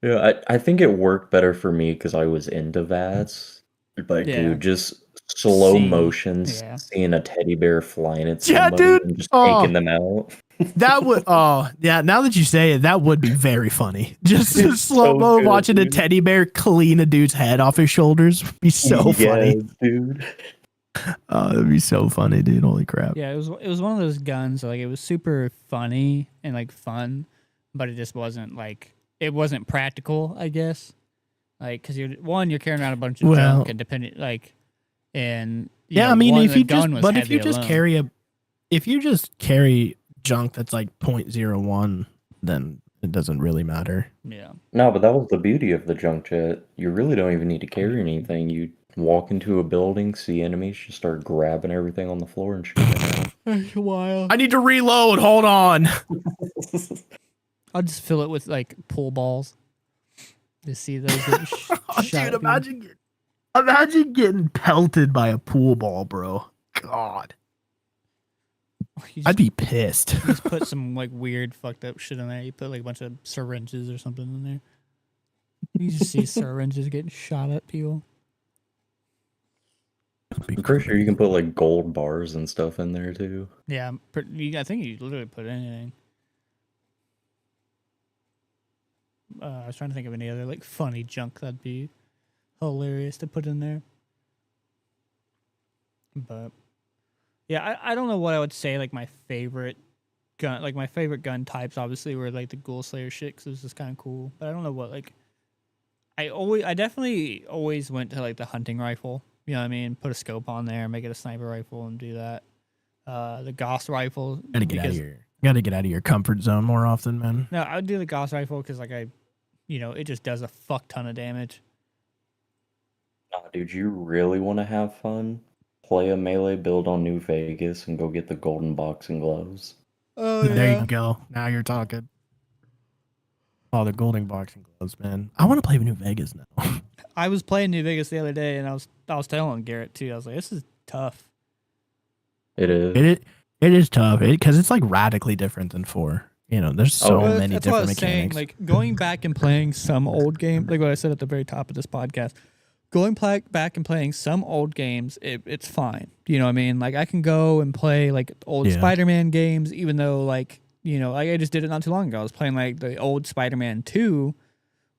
Yeah, I think it worked better for me because I was into VATS. But Yeah. dude, just slow See, motions, yeah. seeing a teddy bear flying at Yeah, somebody dude. and just Oh. taking them out. That would, oh yeah. Now that you say it, that would be very funny. Just It's slow so mo good, watching a dude. teddy bear clean a dude's head off his shoulders would be so funny. Yes, dude. Oh, that'd be so funny, dude. Holy crap! Yeah, it was one of those guns. Like it was super funny and like fun, but it just wasn't it wasn't practical. I guess, because you're carrying around a bunch of Well- junk and and you Yeah, know, I mean, one, if the you gun just, was but if heavy you just alone. if you just carry junk that's like 0.01, then it doesn't really matter. Yeah, No, but that was the beauty of the junk jet. You really don't even need to carry anything. You walk into a building, see enemies, just start grabbing everything on the floor and shooting them that's wild. I need to reload. Hold on. out. I'll just fill it with pool balls. To see those get shot. Dude, at people. imagine getting pelted by a pool ball, bro. God, You just, I'd be pissed. you just put some weird fucked up shit in there. You put a bunch of syringes or something in there. You just see syringes getting shot at people. I'm pretty sure you can put gold bars and stuff in there too. Yeah, I think you literally put anything. I was trying to think of any other funny junk that'd be hilarious to put in there. But yeah, I don't know what I would say my favorite gun, my favorite gun types obviously were the Ghoul Slayer shit because it was just kind of cool. But I don't know what I definitely always went to the hunting rifle. You know what I mean? Put a scope on there, make it a sniper rifle, and do that. The Gauss rifle. Gotta get out of because- your comfort zone more often, man. No, I would do the Gauss rifle because it just does a fuck ton of damage. Nah, dude, you really want to have fun? Play a melee build on New Vegas and go get the golden boxing gloves. Oh There you go. Now you're talking. Oh, the golden boxing gloves, man. I want to play with New Vegas now. I was playing New Vegas the other day, and I was telling Garrett too. I was like, "This is tough." It is. It is tough because it's radically different than 4. You know, there's so Well, many That's what I different was saying. mechanics. Going back and playing some old game, like what I said at the very top of this podcast, going back and playing some old games, it's fine. You know what I mean? I can go and play old Yeah. Spider-Man games, even though I just did it not too long ago. I was playing the old Spider-Man 2,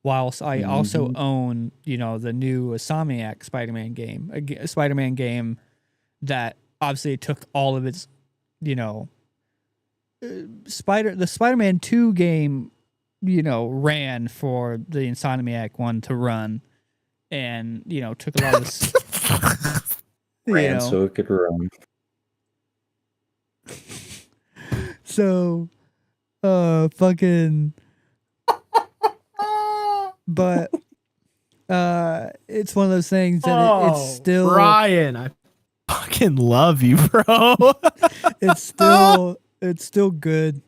whilst I also own the new Insomniac Spider-Man game, a Spider-Man game that obviously took all of its the Spider-Man 2 game ran for the Insomniac one to run, and took a lot of this. Ran so it could run. So, fucking. But It's one of those things that it's still Brian, I fucking love you, bro. it's still good.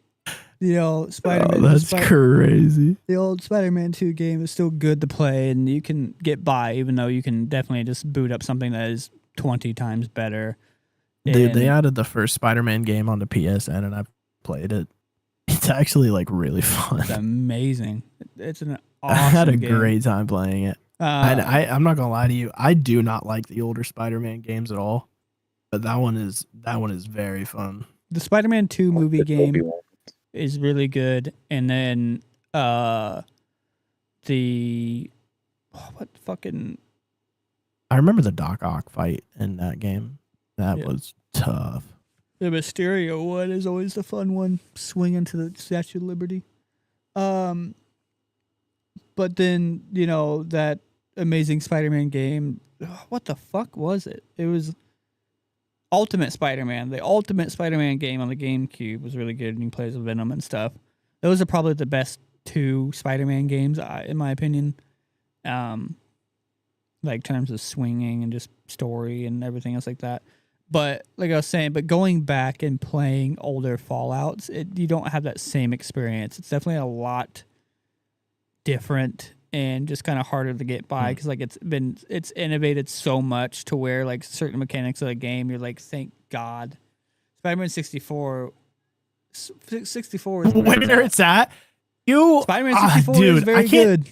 You know, Spider-Man. That's crazy. The old Spider-Man 2 game is still good to play, and you can get by, even though you can definitely just boot up something that is 20 times better. Dude, they added the first Spider-Man game on the PSN, and I played it. It's actually like really fun. It's amazing. It's an awesome I had a game. great time playing it. And I'm not gonna lie to you, I do not like the older Spider-Man games at all, but that one is very fun. The Spider-Man 2 movie game Obi-Wan. is really good, and then I remember the Doc Ock fight in that game. That was tough. The Mysterio one is always the fun one, swinging to the Statue of Liberty. But then, you know, that Amazing Spider-Man game, what the fuck was it? It was Ultimate Spider-Man. The Ultimate Spider-Man game on the GameCube was really good, and you play as Venom and stuff. Those are probably the best 2 Spider-Man games, in my opinion. Like terms of swinging and just story and everything else like that. But like I was saying, going back and playing older Fallouts, you don't have that same experience. It's definitely a lot different and just kind of harder to get by because like it's innovated so much to where like certain mechanics of the game, you're like, thank God. Spider-Man 64 is where it's at. Spider-Man 64 is very good.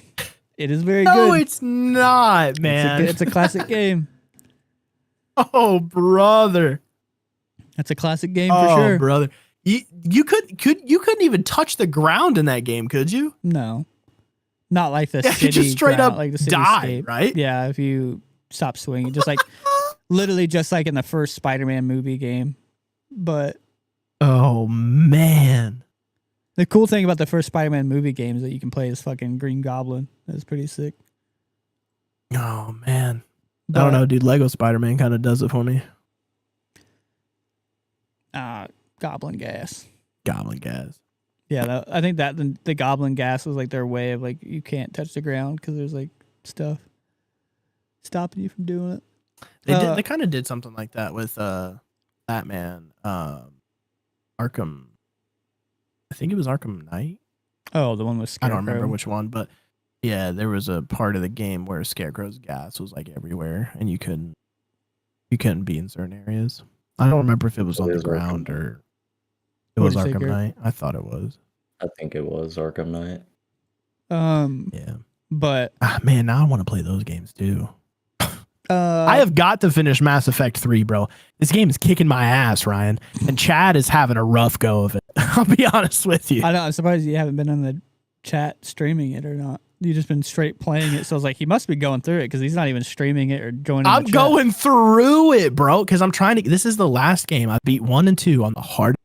It is very good. No, it's not, man. It's a classic game. Oh, brother. That's a classic game for sure. Oh, brother. You couldn't even touch the ground in that game, could you? No. Not like the city. You just straight ground, up like the die, cityscape. right? Yeah, if you stop swinging. Just like, literally just like in the first Spider-Man movie game. But. Oh, man. The cool thing about the first Spider-Man movie game is that you can play as fucking Green Goblin. That's pretty sick. Oh, man. I don't know, dude. Lego Spider-Man kind of does it for me. Goblin gas. Goblin gas. Yeah, I think that the Goblin gas was like their way of like, you can't touch the ground because there's like stuff stopping you from doing it. They kind of did something like that with Batman, Arkham. I think it was Arkham Knight. Oh, the one with Scarecrow. I don't remember which one, but yeah, there was a part of the game where Scarecrow's gas was like everywhere, and you couldn't be in certain areas. I don't remember if it was on the ground or it was Arkham Knight. I thought it was. I think it was Arkham Knight. Yeah. But man, now I want to play those games too. I have got to finish Mass Effect 3, bro. This game is kicking my ass, Ryan, and Chad is having a rough go of it. I'll be honest with you. I know. I'm surprised you haven't been on the chat streaming it or not. You just been straight playing it. So I was like, he must be going through it because he's not even streaming it or joining. I'm going through it, bro, because I'm trying to. This is the last game. I beat 1 and 2 on the hard,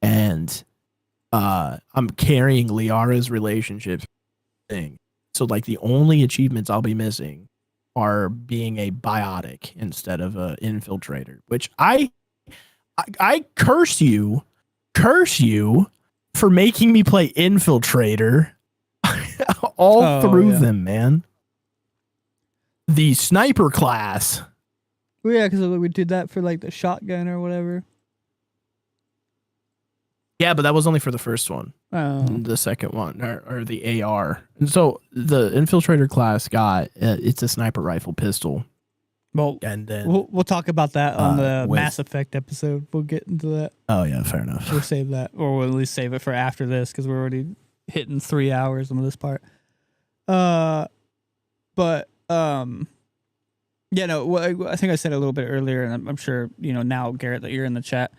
and I'm carrying Liara's relationship thing. So like the only achievements I'll be missing are being a biotic instead of a infiltrator, which I curse you for making me play infiltrator all through them, man. The sniper class. Well, yeah, because we did that for like the shotgun or whatever. Yeah, but that was only for the first one. Oh. The second one, or the AR. And so the infiltrator class got it's a sniper rifle pistol. Well, and then we'll talk about that on the Mass Effect episode. We'll get into that. Oh yeah, fair enough. We'll save that, or we'll at least save it for after this because we're already hitting 3 hours on this part. Yeah, no. I think I said a little bit earlier, and I'm sure now, Garrett, that you're in the chat,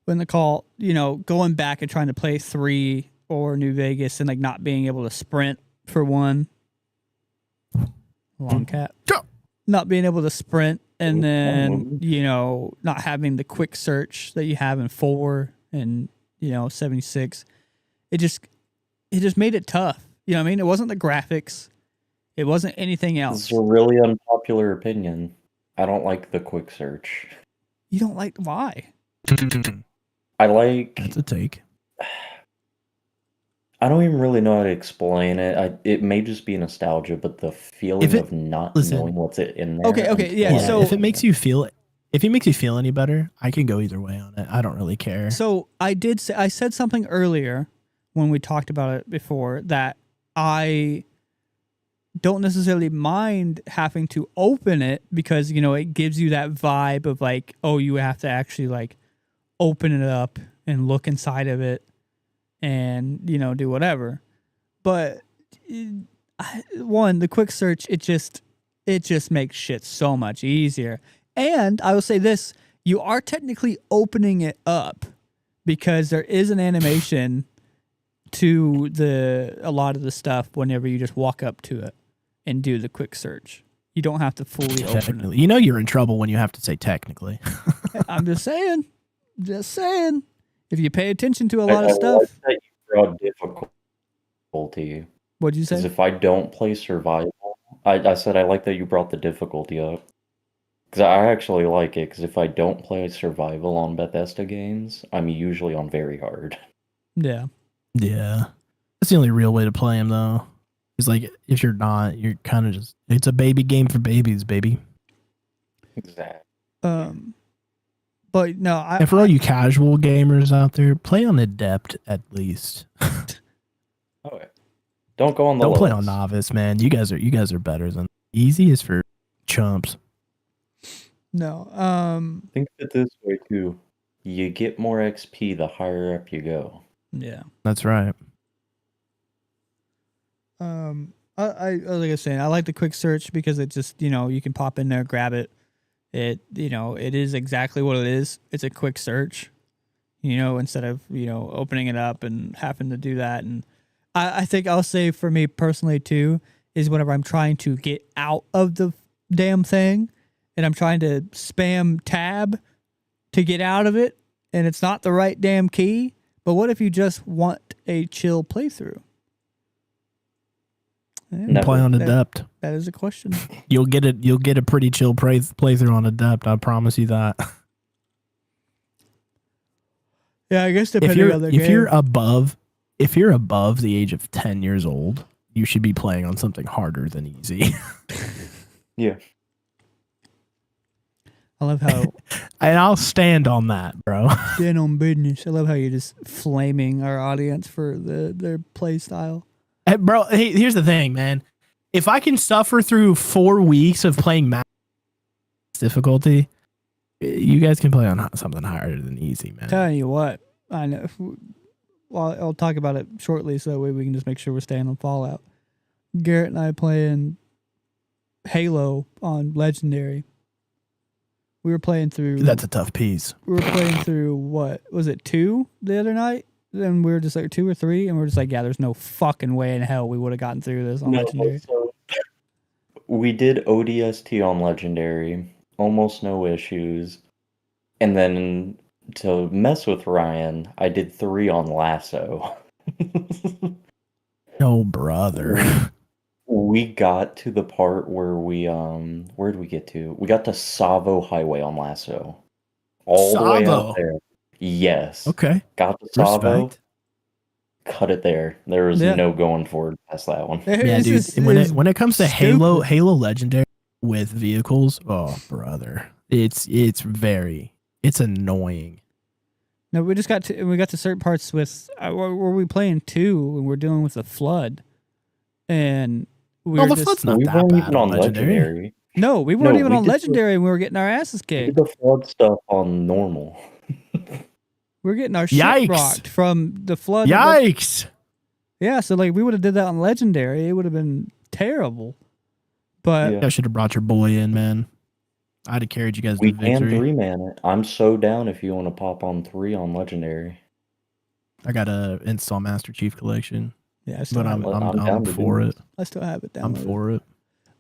in the call, going back and trying to play 3 or New Vegas and like not being able to sprint for 1. Long cat. Not being able to sprint, and then not having the quick search that you have in 4 and 76. It just made it tough. You know what I mean? It wasn't the graphics. It wasn't anything else. It's a really unpopular opinion. I don't like the quick search. You don't like why? I like. That's a take. I don't even really know how to explain it. It may just be nostalgia, but the feeling it- of not listen. knowing what's in there. Okay, yeah, Yeah, so- if it makes you feel any better, I can go either way on it. I don't really care. So I said something earlier when we talked about it before that I don't necessarily mind having to open it because, you know, it gives you that vibe of like, oh, you have to actually like open it up and look inside of it and, you know, do whatever. But the quick search, it just makes shit so much easier. And I will say this, you are technically opening it up because there is an animation to a lot of the stuff whenever you just walk up to it and do the quick search. You don't have to fully open it. Technically, you know you're in trouble when you have to say technically. I'm just saying. If you pay attention to a I lot of stuff. like that you brought difficulty. What'd you Because say? if I don't play survival, I said I like that you brought the difficulty up. Because I actually like it. Because if I don't play survival on Bethesda games, I'm usually on very hard. Yeah. Yeah, that's the only real way to play him though. It's like if you're not, you're kind of just. It's a baby game for babies, baby. Exactly. But no, And for all you casual gamers out there, play on Adept at least. Okay. Don't go on the Don't play lowest. on novice, man. You guys are better than easy is for chumps. no. Think of it this way too. You get more XP the higher up you go. Yeah. That's right. I like I was saying, I like the quick search because it just, you know, you can pop in there, grab it. It, you know, it is exactly what it is. It's a quick search, you know, instead of, you know, opening it up and having to do that. And I think I'll say for me personally too, is whenever I'm trying to get out of the damn thing and I'm trying to spam tab to get out of it and it's not the right damn key. But what if you just want a chill playthrough? Yeah, Never. Play on that- Adept. that is a question. You'll get it. You'll get a pretty chill playthrough on Adept. I promise you that. Yeah, I guess if depending on the game. if you're above the age of 10 years old, you should be playing on something harder than easy. Yeah. I love how And I'll stand on that, bro. stand on business. I love how you're just flaming our audience for their play style. Hey, bro, hey, here's the thing, man. If I can suffer through 4 weeks of playing max difficulty, you guys can play on something higher than easy, man. Telling you what, I know. Well, I'll talk about it shortly, so that way we can just make sure we're staying on Fallout. Garrett and I playing Halo on Legendary. We were playing through. That's a tough piece. We were playing through what was it 2 the other night? Then we were just like 2 or 3, and we are just like, yeah, there's no fucking way in hell we would have gotten through this on Legendary. So we did ODST on Legendary, almost no issues. And then to mess with Ryan, I did 3 on Lasso. No, brother. We got to the part where where did we get to? We got to Savo Highway on Lasso. All the way Savo? out there. Yes. Okay. Got to Savo. Respect. Cut it there. There was Yeah. no going forward past that one. Yeah, This dude. is- When it comes to stupid. Halo Legendary with vehicles, oh brother, it's annoying. No, we got to certain parts with where we playing 2 and we're dealing with the flood, and we Oh, were the just, flood's not we that weren't bad even on Legendary. no, we weren't No, even we on did the- Legendary, and we were getting our asses We kicked. did the flood stuff on normal. We're getting our shit Yikes. rocked from the flood. Yikes! Yeah, so like we would have did that on Legendary, it would have been terrible. But Yeah. I should have brought your boy in, man. I'd have carried you guys We to can victory. 3-man it. I'm so down if you want to pop on 3 on Legendary. I gotta install Master Chief Collection, yeah, I still, but have, I'm down I'm to for do it. I still have it down. I'm for it.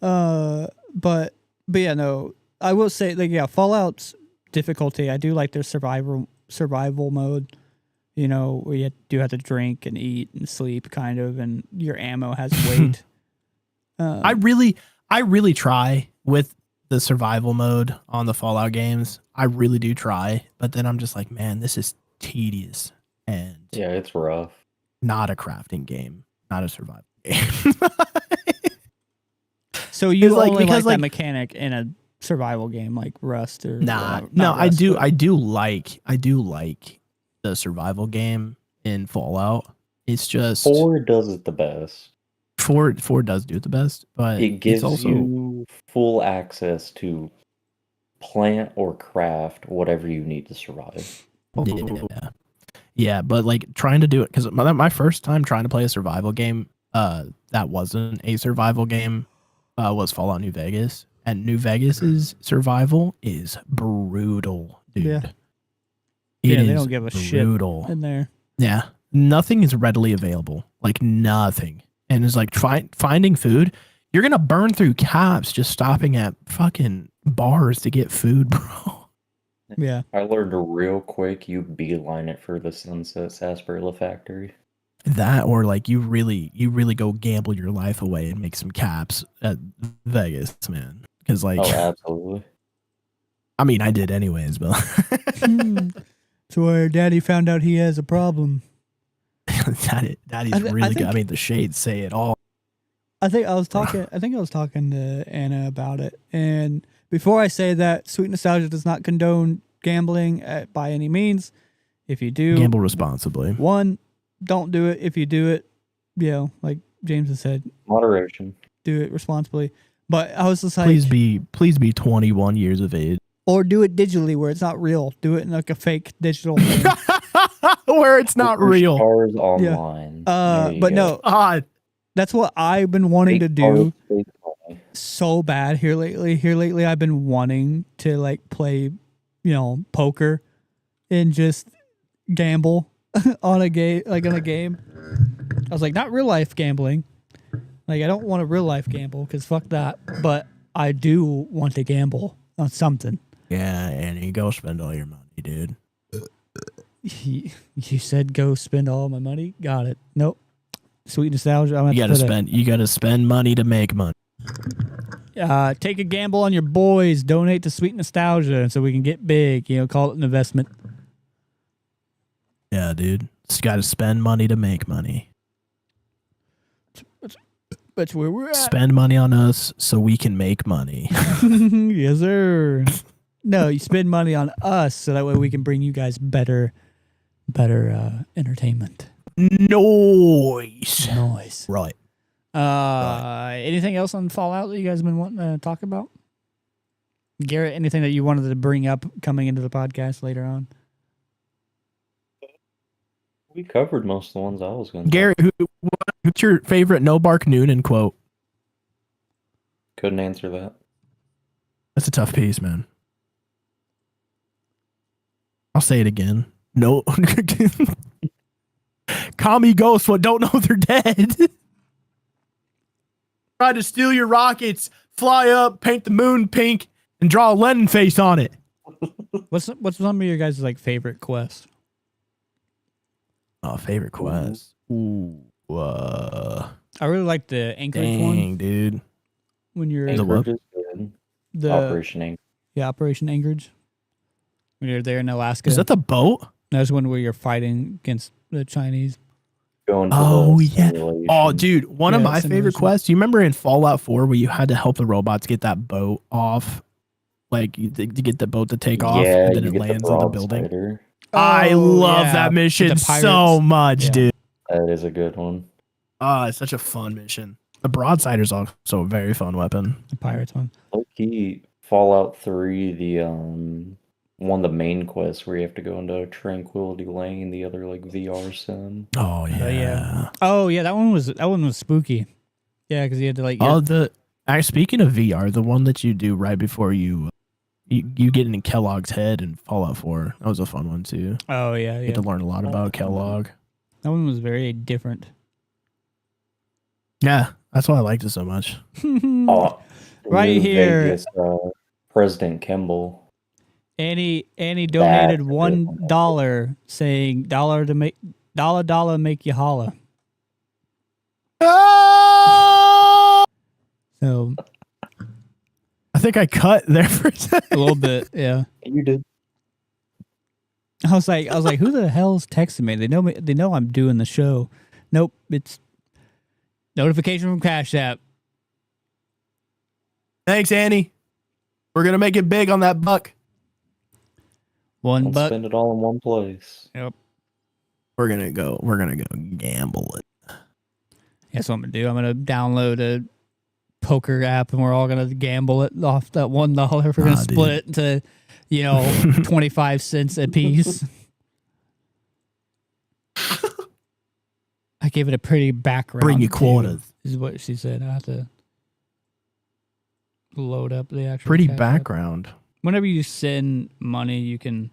But yeah, no, I will say like yeah, Fallout's difficulty. I do like their survival mode. You know, where you do have to drink and eat and sleep, kind of, and your ammo has weight. I really try with the survival mode on the Fallout games. I really do try, but then I'm just like, man, this is tedious. And Yeah, it's rough. not a crafting game, not a survival game. So you like- only because, like like- that mechanic in a survival game like Rust or Nah, not no, Rust, but- I do like the survival game in Fallout. It's just 4 does it the best. four does do it the best, but It gives it's also you full access to plant or craft whatever you need to survive. yeah, but like trying to do it because my first time trying to play a survival game, that wasn't a survival game, was Fallout New Vegas, and New Vegas's survival is brutal, dude. Yeah. It Yeah, they is don't give a shit brutal. in there. Yeah, nothing is readily available, like nothing, and it's like finding food. You're gonna burn through caps just stopping at fucking bars to get food, bro. Yeah. I learned real quick you beeline it for the Sunset Sarsaparilla Factory. That or like you really go gamble your life away and make some caps at Vegas, man. Because like, Oh, absolutely. I mean, I did anyways, but So where Daddy found out he has a problem. Daddy's I really good. think- I mean, the shades say it all. I think I was talking to Anna about it. And before I say that, Sweet Nostalgia does not condone gambling by any means. If you do, Gamble responsibly. one, don't do it. If you do it, like James has said, Moderation. do it responsibly. But I was just like, Please be 21 years of age. or do it digitally where it's not real. Do it in like a fake digital thing. Where it's not real. Stars online. There you But go. no, God. that's what I've been wanting to Fake do stars, fake money. so bad here lately. I've been wanting to like play, poker and just gamble on a game, I was like, not real life gambling. Like, I don't want a real life gamble because fuck that. But I do want to gamble on something. Yeah, and you go spend all your money, dude. You said go spend all my money. Got it. Nope. Sweet Nostalgia. I'm You gotta spend money to make money. Take a gamble on your boys. Donate to Sweet Nostalgia so we can get big. Call it an investment. Yeah, dude. Just gotta spend money to make money. That's where we're at. Spend money on us so we can make money. Yes, sir. No, you spend money on us so that way we can bring you guys better entertainment. Noise. Noise. Right. Anything else on Fallout that you guys have been wanting to talk about? Garrett, anything that you wanted to bring up coming into the podcast later on? We covered most of the ones I was going to. Garrett, who's your favorite No Bark Noonan quote? Couldn't answer that. That's a tough piece, man. I'll say it again. No. Commie ghosts what don't know they're dead. Try to steal your rockets, fly up, paint the moon pink, and draw a Lennon face on it. What's some of your guys' favorite quests? Oh, favorite quest. Ooh. I really like the Anchorage one Dang, dude. when you're The what? Anchorage is good. the Operation Anchorage. Operation Anchorage. When you're there in Alaska. Is that the boat? That's one where you're fighting against the Chinese. Going to Oh, the yeah. simulation. Oh, dude, one of Yeah, my favorite simulation. quests. You remember in Fallout 4 where you had to help the robots get that boat off? Like, to get the boat to take off, Yeah, and then you it get lands the on the building. broadsider. I Oh, love yeah, that with mission the so pirates. much, Yeah. dude. That is a good one. Oh, it's such a fun mission. The broadsider's also a very fun weapon. The pirates one. Low key, Fallout 3, the one of the main quests where you have to go into Tranquility Lane, the other VR sim. Oh yeah. yeah. Oh yeah, that one was spooky. Yeah, because you had to Speaking of VR, the one that you do right before you get in Kellogg's head in Fallout 4, that was a fun one too. Oh yeah, You yeah. get to learn a lot about Kellogg. That one was very different. Yeah, that's why I liked it so much. Oh, Right New here. Vegas, President Kimball. Annie donated That's a good $1 saying dollar make you holla. So I think I cut there for a second. a little bit, yeah. You did. I was like, who the hell's texting me? They know I'm doing the show. Nope. It's notification from Cash App. Thanks, Annie. We're gonna make it big on that buck. $1 Don't buck. spend it all in one place. Yep. We're gonna go gamble it. That's what I'm gonna do. I'm gonna download a poker app, and we're all gonna gamble it off that $1. We're gonna split it into, 25 cents a piece. I gave it a pretty background. Bring your too, quarters. is what she said. I have to load up the actual Pretty Cash App. background. Whenever you send money, you can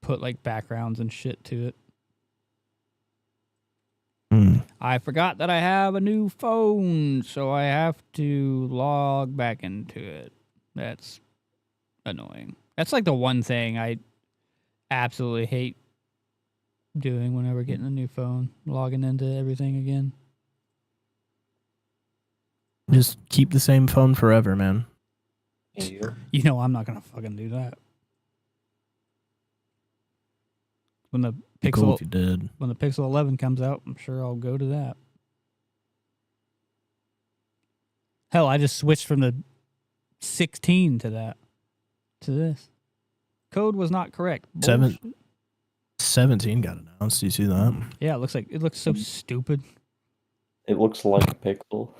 put like backgrounds and shit to it. I forgot that I have a new phone, so I have to log back into it. That's annoying. That's like the one thing I absolutely hate doing whenever getting a new phone, logging into everything again. Just keep the same phone forever, man. Yeah. I'm not gonna fucking do that. When the Be cool Pixel if you did. when the Pixel 11 comes out, I'm sure I'll go to that. Hell, I just switched from the 16 to this. Code was not correct. 17 got announced. Do you see that? Yeah, it looks so stupid. It looks like a pixel.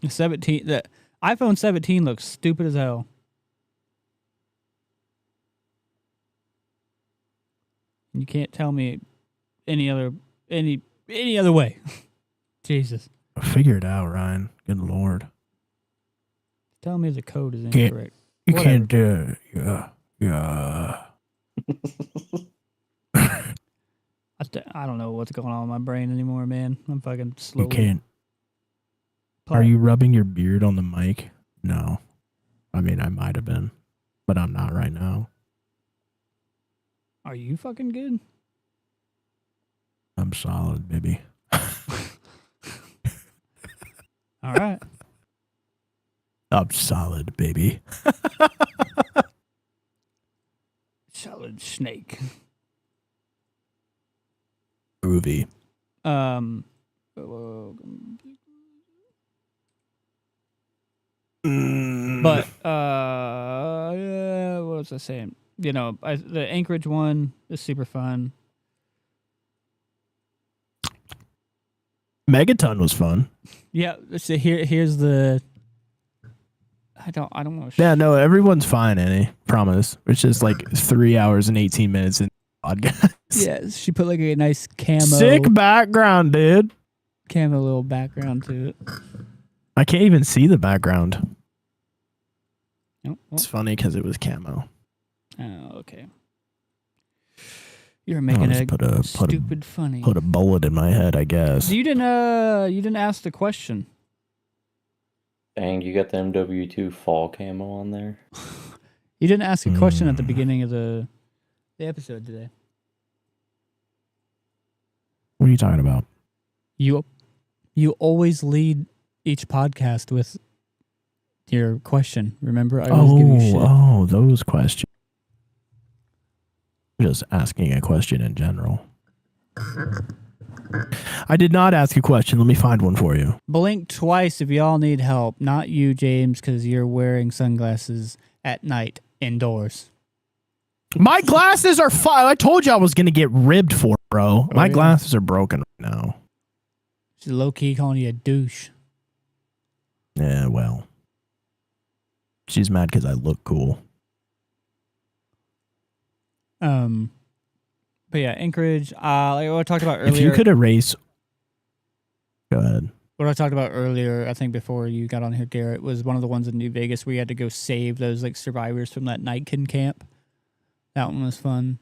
The iPhone 17 looks stupid as hell. You can't tell me any other way. Jesus. Figure it out, Ryan. Good Lord. Tell me the code is Can't- incorrect. You Whatever. can't do it. Yeah. I don't know what's going on in my brain anymore, man. I'm fucking slowly. You can't. Are you rubbing your beard on the mic? No. I mean, I might have been, but I'm not right now. Are you fucking good? I'm solid, baby. All right. I'm solid, baby. Solid snake. Groovy. But what was I saying? The Anchorage one is super fun. Megaton was fun. Yeah, so here's the. I don't want to. Yeah, no, everyone's fine, Annie. Promise. It's just like 3 hours and 18 minutes in the podcast. Yeah, she put like a nice camo. Sick background, dude. Camo little background to it. I can't even see the background. Oh, It's funny because it was camo. Okay. You're making just a put stupid funny. a bullet in my head, I guess. You didn't ask the question. Dang, you got the MW2 fall camo on there. You didn't ask a question at the beginning of the episode today. What are you talking about? You always lead each podcast with your question. Remember, I always give you shit. Oh, those questions. Just asking a question in general. I did not ask a question. Let me find one for you. Blink twice if y'all need help. Not you, James, because you're wearing sunglasses at night indoors. My glasses are fine. I told you I was going to get ribbed for, bro. My yeah? glasses are broken right now. She's low key calling you a douche. Yeah, well. She's mad because I look cool. But yeah, Anchorage. Like what I talked about earlier. If you could erase. Go ahead. What I talked about earlier, I think before you got on here, Garrett, was one of the ones in New Vegas where you had to go save those like survivors from that Nightkin camp. That one was fun.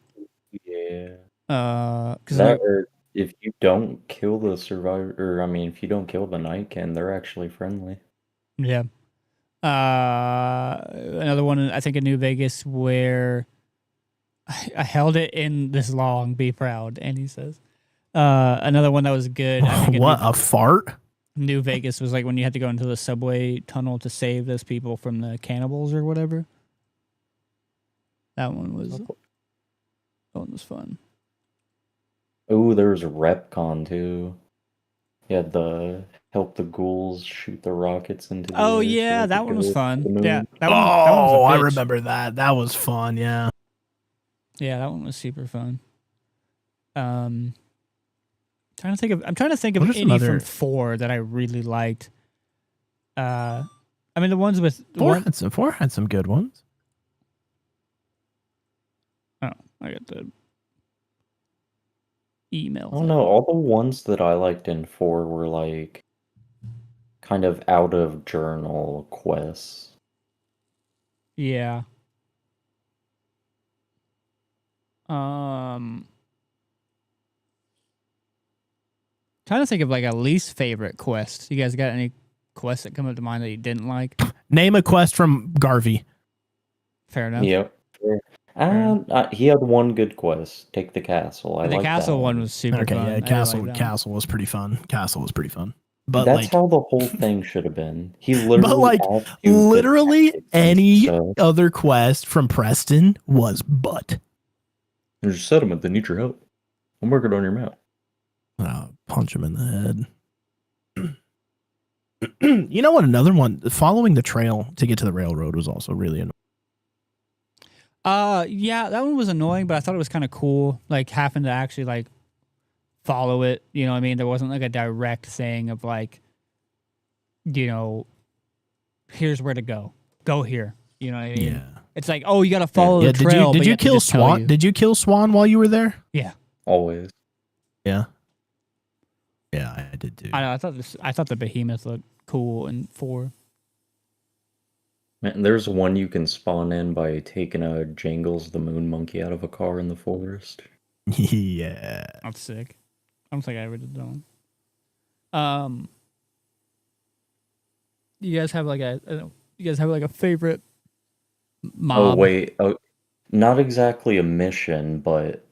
Yeah. Because Or if you don't kill the survivor, or I mean, if you don't kill the Nightkin, they're actually friendly. yeah. Another one, I think in New Vegas where I held it in this long. Be proud, and he says. Another one that was good. I think in What, a fart? New Vegas was like when you had to go into the subway tunnel to save those people from the cannibals or whatever. That one was fun. Oh, there was RepCon too. You had the help the ghouls shoot the rockets into the Oh air so yeah, they that could one go was to fun. the moon. Yeah, that one was a Oh, I bitch. remember that. That was fun. Yeah. Yeah, that one was super fun. I'm trying to think of What are some any from other- 4 that I really liked. I mean the ones with Four had some good ones. Oh, I got the email. I don't know. All the ones that I liked in 4 were like kind of out of journal quests. Yeah. Trying to think of like a least favorite quest. You guys got any quests that come up to mind that you didn't like? Name a quest from Garvey. Fair enough. Yep. He had one good quest. Take the castle. I The like castle that one was super Okay, fun. yeah, I did Castle like that one. Castle was pretty fun. Castle was pretty fun. But That's like how the whole thing should have been. He literally like, asked you the literally tactics and any stuff. other quest from Preston was butt. There's a settlement that needs your help. I'm working on your map. Punch him in the head. You know what? Another one, following the trail to get to the railroad was also really annoying. Yeah, that one was annoying, but I thought it was kind of cool, like having to actually like follow it. You know what I mean? There wasn't like a direct thing of like, you know, here's where to go. Go here. You know what I mean? Yeah. It's like, oh, you got to follow Yeah. the trail. Did but you have to kill just tell Swan? you. Did you kill Swan while you were there? Yeah. Always. Yeah. Yeah, I did too. I thought the behemoth looked cool in 4. Man, there's one you can spawn in by taking a Jangles the Moon Monkey out of a car in the forest. Yeah. That's sick. I don't think I ever did that one. You guys have like a favorite mob? Oh wait, not exactly a mission, but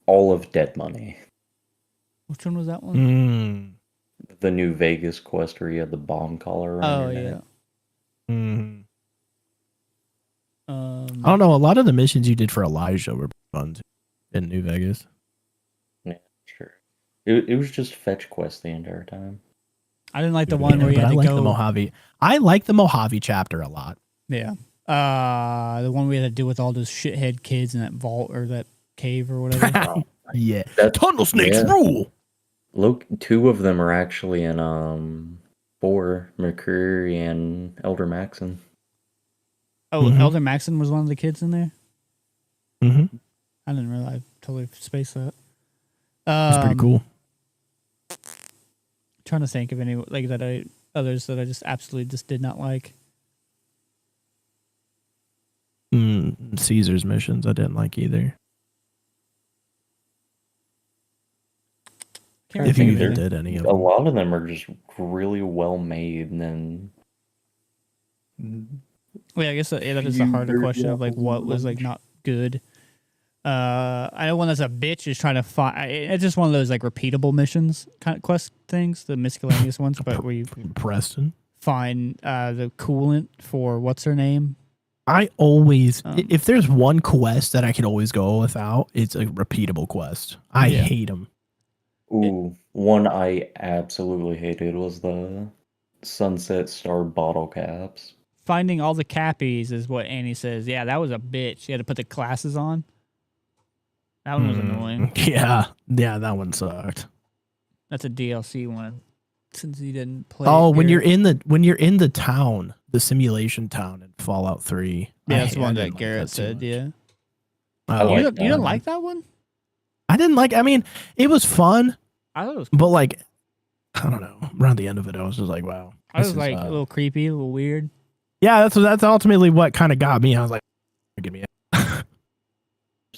all of Dead Money. Which one was that one? Mm. The New Vegas quest where you had the bomb collar around Oh your yeah. neck. Mm. I don't know. A lot of the missions you did for Elijah were fun too, in New Vegas. Yeah, sure. It was just fetch quest the entire time. I didn't like the one where you but had I to like go. the Mojave. I like the Mojave chapter a lot. Yeah. The one we had to do with all those shithead kids in that vault or that cave or whatever. Yeah. That- Tunnel snakes yeah. rule. Look, 2 of them are actually in 4, McCreary and Elder Maxon. Oh, Mhm. Elder Maxon was one of the kids in there? Mm-hmm. I didn't realize. I totally spaced that. It's pretty cool. Trying to think of any like others that I just absolutely just did not like. Caesar's missions I didn't like either. Can't If really you think even of anything. did any of A them. lot of them are just really well made, and then Well, yeah, I guess that is the harder Few question of like what was like not good. I know one that's a bitch is trying to find. It's just one of those like repeatable missions kind of quest things, the miscellaneous ones, but where you Preston. find the coolant for what's her name. I always, Um, if there's one quest that I can always go without, it's a repeatable quest. I Yeah. hate them. ooh, one I absolutely hated was the Sunset Star bottle caps. Finding all the cappies is what Annie says. Yeah, that was a bitch. You had to put the glasses on. That one was annoying. Yeah, that one sucked. That's a DLC one. Since you didn't play. Oh, it, when Garrett. you're in the town, the simulation town in Fallout 3. Yeah, that's I the one didn't that like Garrett too said. much. Yeah. I You like didn't, that you didn't one. like that one? I didn't like. I mean, it was fun, I thought it was. but like, I don't know. Around the end of it, I was just like, wow. I was this is, like a little creepy, a little weird. yeah, that's ultimately what kind of got me. I was like, give me. There's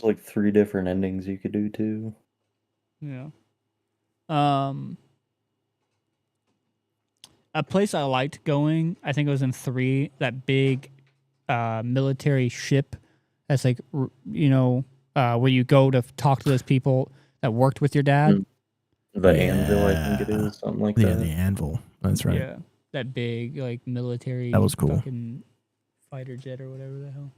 like 3 different endings you could do too. Yeah. A place I liked going, I think it was in 3, that big military ship that's like, where you go to talk to those people that worked with your dad. The Anvil, I think it Yeah. is, something like Yeah, that. the anvil. That's right. Yeah. That big, like, military That was cool. fucking fighter jet or whatever the hell.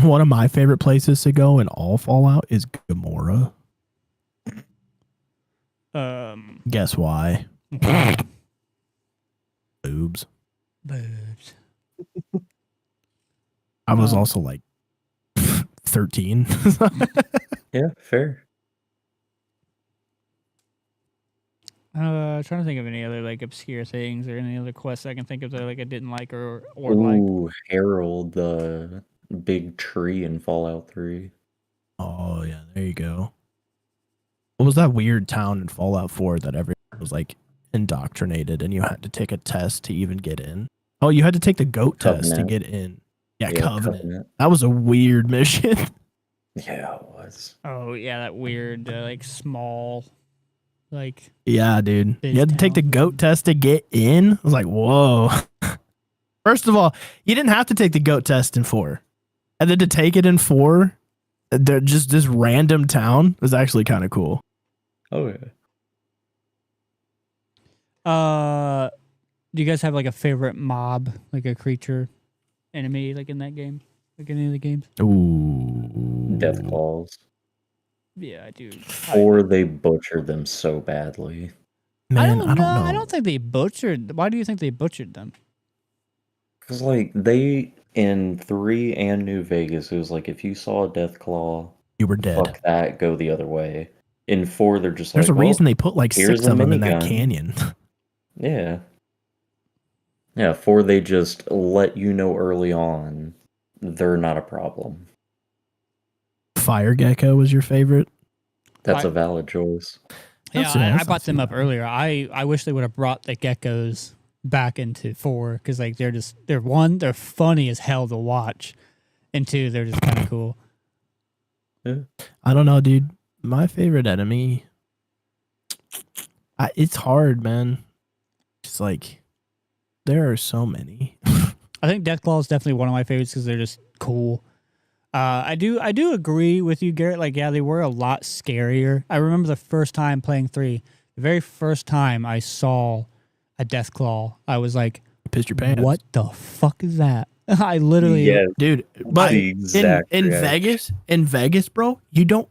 One of my favorite places to go in all Fallout is Gamora. Guess why? Boobs. Boobs. I was also like 13. Yeah, fair. Trying to think of any other like obscure things or any other quests I can think of that like I didn't like or like. Ooh, Harold, the big tree in Fallout 3. Oh yeah, there you go. What was that weird town in Fallout 4 that everyone was like indoctrinated and you had to take a test to even get in? Oh, you had to take the goat test to Covenant. get in. Yeah, Yeah, Covenant. That was a weird mission. Yeah, it was. Oh yeah, that weird like small, like Yeah, dude. Big You had to take the town. goat test to get in. I was like, whoa. First of all, you didn't have to take the goat test in 4. And then to take it in 4, they're just this random town was actually kind of cool. Oh, yeah. Do you guys have like a favorite mob, like a creature, enemy, like in that game, like any of the games? Ooh. Death Claws. Yeah, I do. Or they butchered them so badly. Man, I don't know. I don't think they butchered. Why do you think they butchered them? Because, like, they, in 3 and New Vegas, it was like, if you saw a Death Claw, You were dead. fuck that, go the other way. In 4, they're just There's like, a reason they put like here's 6 a of them in that minigun. canyon. Yeah. Yeah, 4, they just let you know early on they're not a problem. Fire Gecko was your favorite? That's I- a valid choice. Yeah, That's- I that's not brought them too up bad. earlier. I wish they would have brought the geckos back into 4 because like they're one, they're funny as hell to watch, and 2, they're just kind of cool. I don't know, dude. My favorite enemy. It's hard, man. It's like there are so many. I think Deathclaw is definitely one of my favorites because they're just cool. I do agree with you, Garrett. Like, yeah, they were a lot scarier. I remember the first time playing 3, the very first time I saw a Deathclaw, I was like, Pissed your pants. "What the fuck is that?" I literally, Yeah, Dude, but the exact in reaction. Vegas, bro, you don't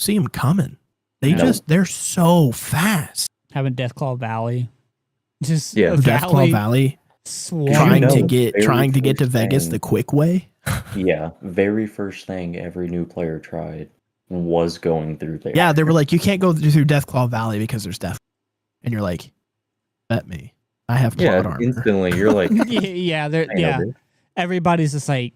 see them coming. No. They're so fast. having Deathclaw Valley, just Yeah. a Deathclaw Valley swarming. trying know to the get very to first Vegas thing- the quick way. Yeah, very first thing every new player tried was going through there. Yeah, they were like, you can't go through Deathclaw Valley because there's death. And you're like, bet me. I have plot Yeah, armor. instantly you're like, yeah, they're I know yeah. this. Everybody's just like,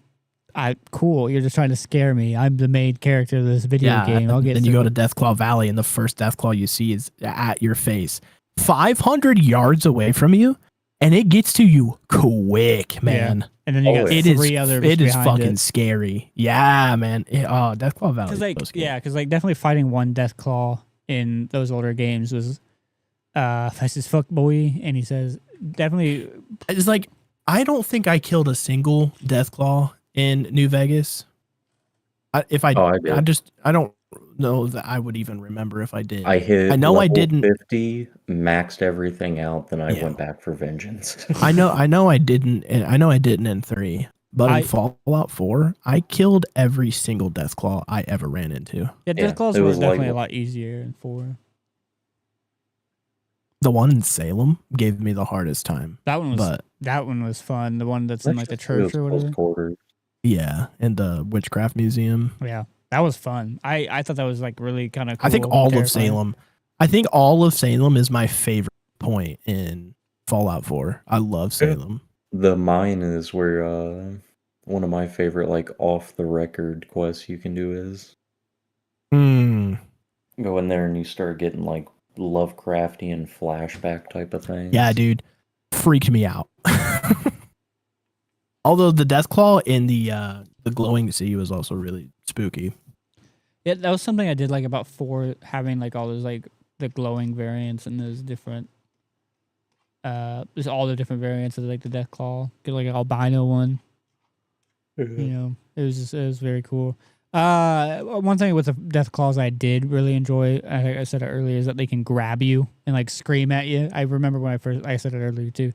cool. You're just trying to scare me. I'm the main character of this video Yeah, game. I'll get. then you go through to it." Deathclaw Valley, and the first Deathclaw you see is at your face, 500 yards away from you, and it gets to you quick, man. and then you Oh, got yeah. It is three others. it is behind fucking it. scary. Yeah, man. Deathclaw Valley. Because is like so scary. because like definitely fighting one Deathclaw in those older games was fast as fuck boy, and he says definitely It's like I don't think I killed a single Deathclaw in New Vegas. If I, Oh, I did. I don't know that I would even remember if I did. I hit. I know I level didn't- 50, maxed everything out. Then I Yeah. went back for vengeance. I know I didn't. And I know I didn't in 3, but I- in Fallout 4, I killed every single Deathclaw I ever ran into. yeah, Yeah, Deathclaws it were was like- definitely a lot easier in 4. The one in Salem gave me the hardest time, That one but was fun. The one that's in like the That's just- it was church or close whatever. quarters. yeah, in the Witchcraft Museum. Yeah, that was fun. I thought that was like really kind of cool. I think all of terrifying. Salem. I think all of Salem is my favorite point in Fallout 4. I love Salem. The mine is where one of my favorite like off the record quests you can do is Hmm. go in there and you start getting like Lovecraftian flashback type of things. Yeah, dude, freaked me out. Although the Deathclaw in the glowing sea was also really spooky. Yeah, that was something I did like about 4, having like all those like the glowing variants and those different just all the different variants of like the Deathclaw. Get like an albino one. You know, it was very cool. One thing with the Deathclaws I did really enjoy, I think I said it earlier, is that they can grab you and like scream at you. I remember when I said it earlier too.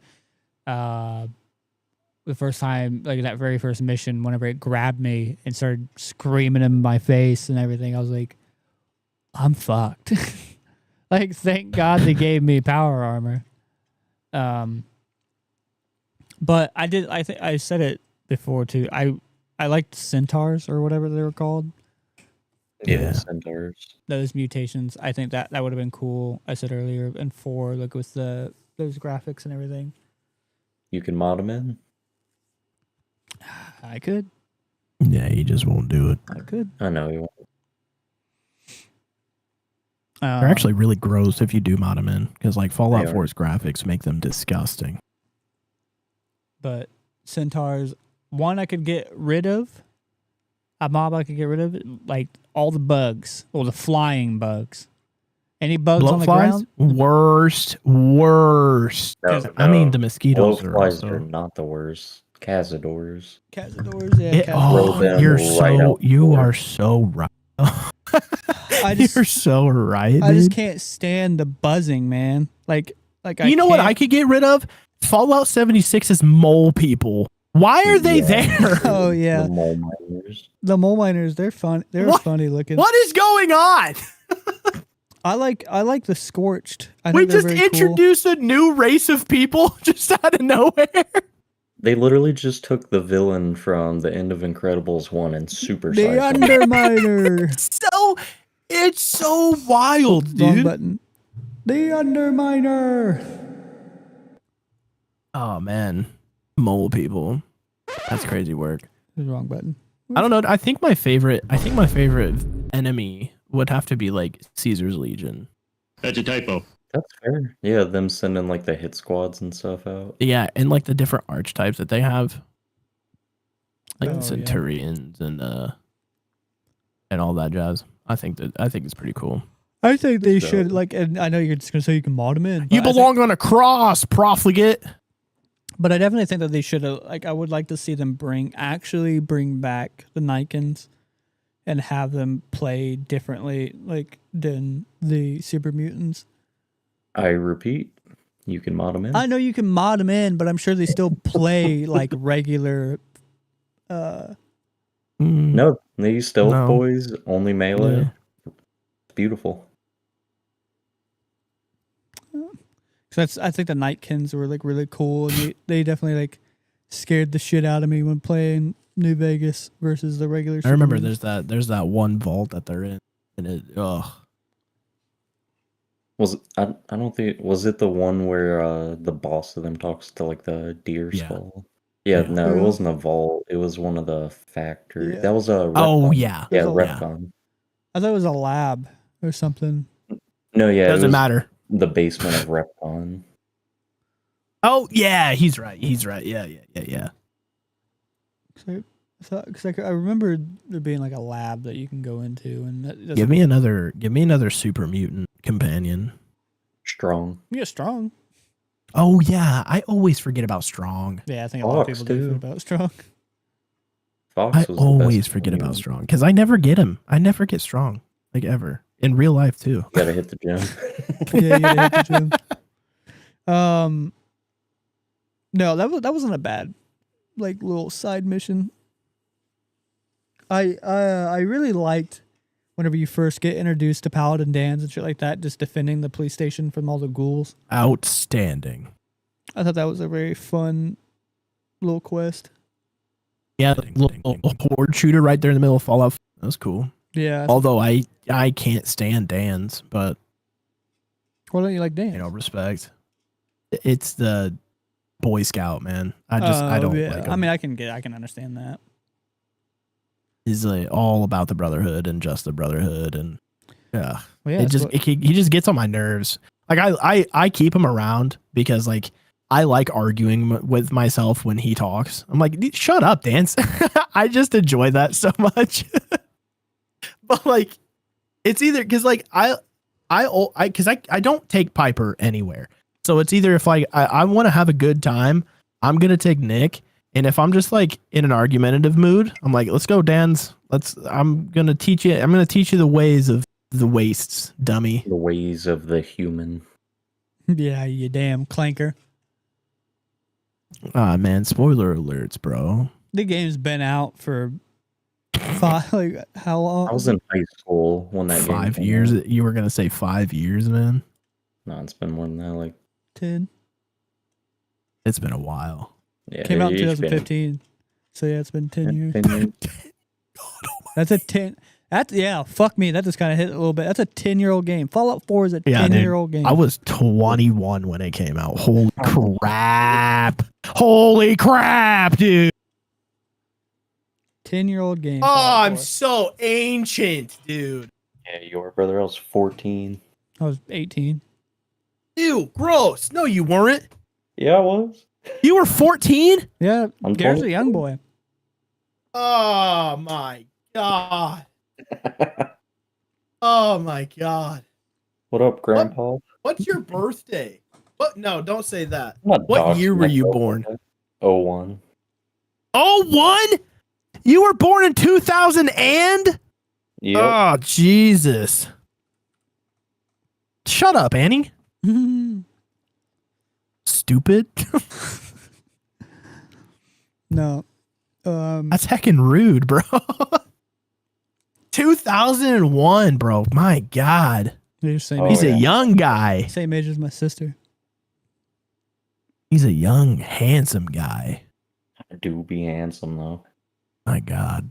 the first time, like that very first mission, whenever it grabbed me and started screaming in my face and everything, I was like, I'm fucked. Like, thank God they gave me power armor. But I think I said it before too. I liked centaurs or whatever they were called. Yeah, centaurs. Those mutations. I think that would have been cool. I said earlier, and 4, like with those graphics and everything. You can mod them in. I could. Yeah, he just won't do it. I could. I know you won't. They're actually really gross if you do mod them in, because like Fallout They are. 4's graphics make them disgusting. But centaurs, one I could get rid of. A mob I could get rid of, like all the bugs or the flying bugs. Any bugs on the ground? Worst. No, I mean, no. the mosquitoes are Blowflies also. are not the worst. Cazadors. Cazadors, yeah. Throw them You're right so out you the door. are so right. just- You're so right. I just dude. can't stand the buzzing, man. Like You know what I could get rid of? Fallout 76 is mole people. Why are they Yeah. there? Oh yeah, The mole miners. the mole miners. They're fun. They're What? funny looking. What is going on? I like the scorched. I We think they're just very cool. introduced a new race of people just out of nowhere. They literally just took the villain from the end of Incredibles 1 and the supersized him. Underminer. So it's so wild, Wrong dude. button. The Underminer. Oh man, mole people. That's crazy work. Wrong button. I don't know. I think my favorite enemy would have to be like Caesar's Legion. That's a typo. That's fair. Yeah, them sending like the hit squads and stuff out. Yeah, and like the different archetypes that they have, like Oh, the yeah. Centurions and all that jazz. I think it's pretty cool. I think they So- should like. And I know you're just gonna say you can mod them in. You but I think- belong on a cross, profligate. But I definitely think that they should have, like, I would like to see them bring back the Nikons and have them play differently, like, than the Super Mutants. I repeat, you can mod them in. I know you can mod them in, but I'm sure they still play like regular. Mm, No, these stealth No. boys, only melee. Yeah. It's beautiful. So I think the Nightkins were like really cool, and they definitely like scared the shit out of me when playing New Vegas versus the regular. I remember Super Mutants. there's that one vault that they're in, and it I don't think was it the one where the boss of them talks to like the deer Yeah. skull? Yeah, Yeah. no, it Yeah. wasn't a vault. It was one of the factories. Yeah. That was a oh Retcon. yeah, Yeah, It was a- Retcon. I thought it was a lab or something. No, yeah, it doesn't was matter. the basement of Retcon. Oh yeah, he's right. Yeah. Because I remember there being like a lab that you can go into, and that doesn't- Give me another super mutant companion. Strong. yeah, strong. Oh yeah, I always forget about Strong. Yeah, I think a lot of Fox, people do too. forget about strong. Fox I was the always best forget one. about Strong because I never get him. I never get Strong, like ever in real life too. You gotta hit the gym. Yeah, you gotta hit the gym. No, that wasn't a bad like little side mission. I really liked whenever you first get introduced to Paladin Dans and shit like that, just defending the police station from all the ghouls. Outstanding. I thought that was a very fun little quest. Yeah, little horde shooter right there in the middle of Fallout. That was cool. Yeah. Although I can't stand Dan's, but Why don't you like Dan? respect. It's the Boy Scout, man. I don't like him. I mean, I can understand that. He's like all about the brotherhood and just the brotherhood, and yeah, Well, yeah, it just he just gets on my nerves. Like I keep him around because like I like arguing with myself when he talks. I'm like, shut up, Dance. I just enjoy that so much. But like, it's either because like I don't take Piper anywhere. So it's either if like I want to have a good time, I'm gonna take Nick. And if I'm just like in an argumentative mood, I'm like, let's go, Dan's. I'm gonna teach you the ways of the wastes, dummy. The ways of the human. Yeah, you damn clanker. Ah, man, spoiler alerts, bro. The game's been out for five, like how long? I was in high school when that game 5 came years. out. You were gonna say 5 years, man. No, it's been more than that. Like, 10. It's been a while. yeah, Came out in it's been 2015. So yeah, it's been 10 years. 10 years. That's a 10. That's yeah. Fuck me. That just kind of hit a little bit. That's a 10-year-old game. Fallout 4 is a Yeah, dude. 10-year-old game. I was 21 when it came out. Holy crap! Holy crap, dude! 10-year-old game. Oh, Fallout I'm 4. so ancient, dude. Yeah, you were, brother. I was 14. I was 18. Ew, gross. No, you weren't. Yeah, I was. You were 14? Yeah, I'm Garrett's a 20. young boy. Oh my god. Oh my god. What up, Grandpa? What's your birthday? What? No, don't say that. I'm not What doxing year were you myself born? like that. 01. Oh, 1? You were born in 2000 and? Yep. Oh, Jesus. Shut up, Annie. Stupid. No. That's heckin' rude, bro. 2001, bro. My God. They're same, Oh, He's yeah. a young guy. same age as my sister. He's a young, handsome guy. I do be handsome, though. My God.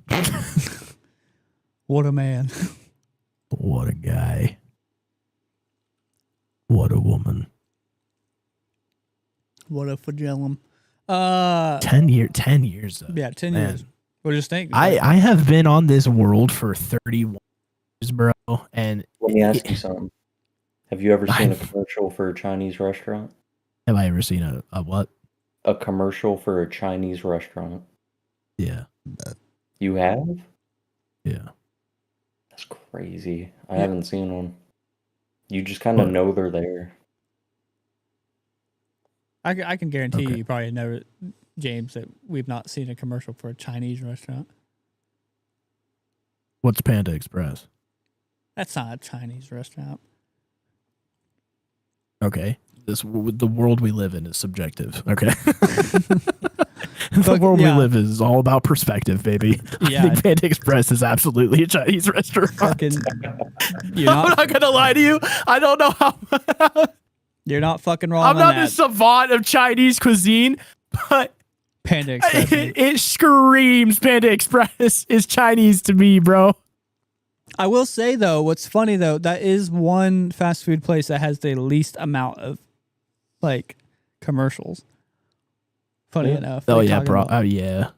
What a man. What a guy. What a woman. What a flagellum. 10 years though. Yeah, 10 Man. years. What do you think? I have been on this world for 31 years, bro. And Let me ask you something. Have you ever seen a I've- commercial for a Chinese restaurant? have I ever seen a what? A commercial for a Chinese restaurant. Yeah. You have? Yeah. That's crazy. I Yeah. haven't seen one. You just kind of What? know they're there. I can guarantee Okay. you probably never, James, that we've not seen a commercial for a Chinese restaurant. What's Panda Express? That's not a Chinese restaurant. Okay. The world we live in is subjective. Okay. The Fuck, world yeah. we live in is all about perspective, baby. I Yeah, think Panda Express is absolutely a Chinese restaurant. fucking, you're I'm not, not gonna lie to you. I don't know how. you're not fucking wrong I'm on not that. a savant of Chinese cuisine, but Panda Express. it screams Panda Express is Chinese to me, bro. I will say though, what's funny though, that is one fast food place that has the least amount of like commercials. Funny Yeah. enough. Oh like, yeah, talking bro. about- Oh yeah.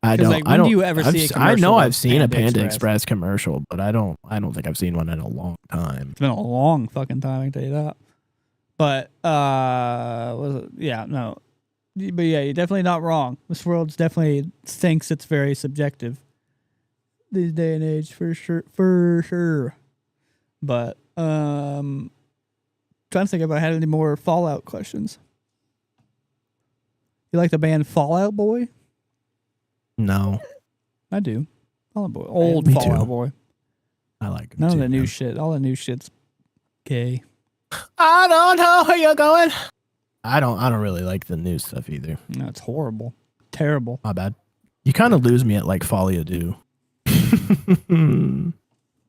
I 'Cause, don't. like, I when don't. do you ever see a I know commercial I've of seen a Panda Panda Express? Express commercial, but I don't think I've seen one in a long time. It's been a long fucking time, I can tell you that. But was it? Yeah, no. But yeah, you're definitely not wrong. This world's definitely thinks it's very subjective these day and age, for sure. But trying to think if I had any more Fallout questions. You like the band Fallout Boy? No, I do. Fallout Boy, old Me Fallout too. Boy. I like them None of too, the new man. shit. All the new shit's gay. I don't know where you're going. I don't really like the new stuff either. No, it's horrible, terrible. My bad. You kind of lose me at like Folia do.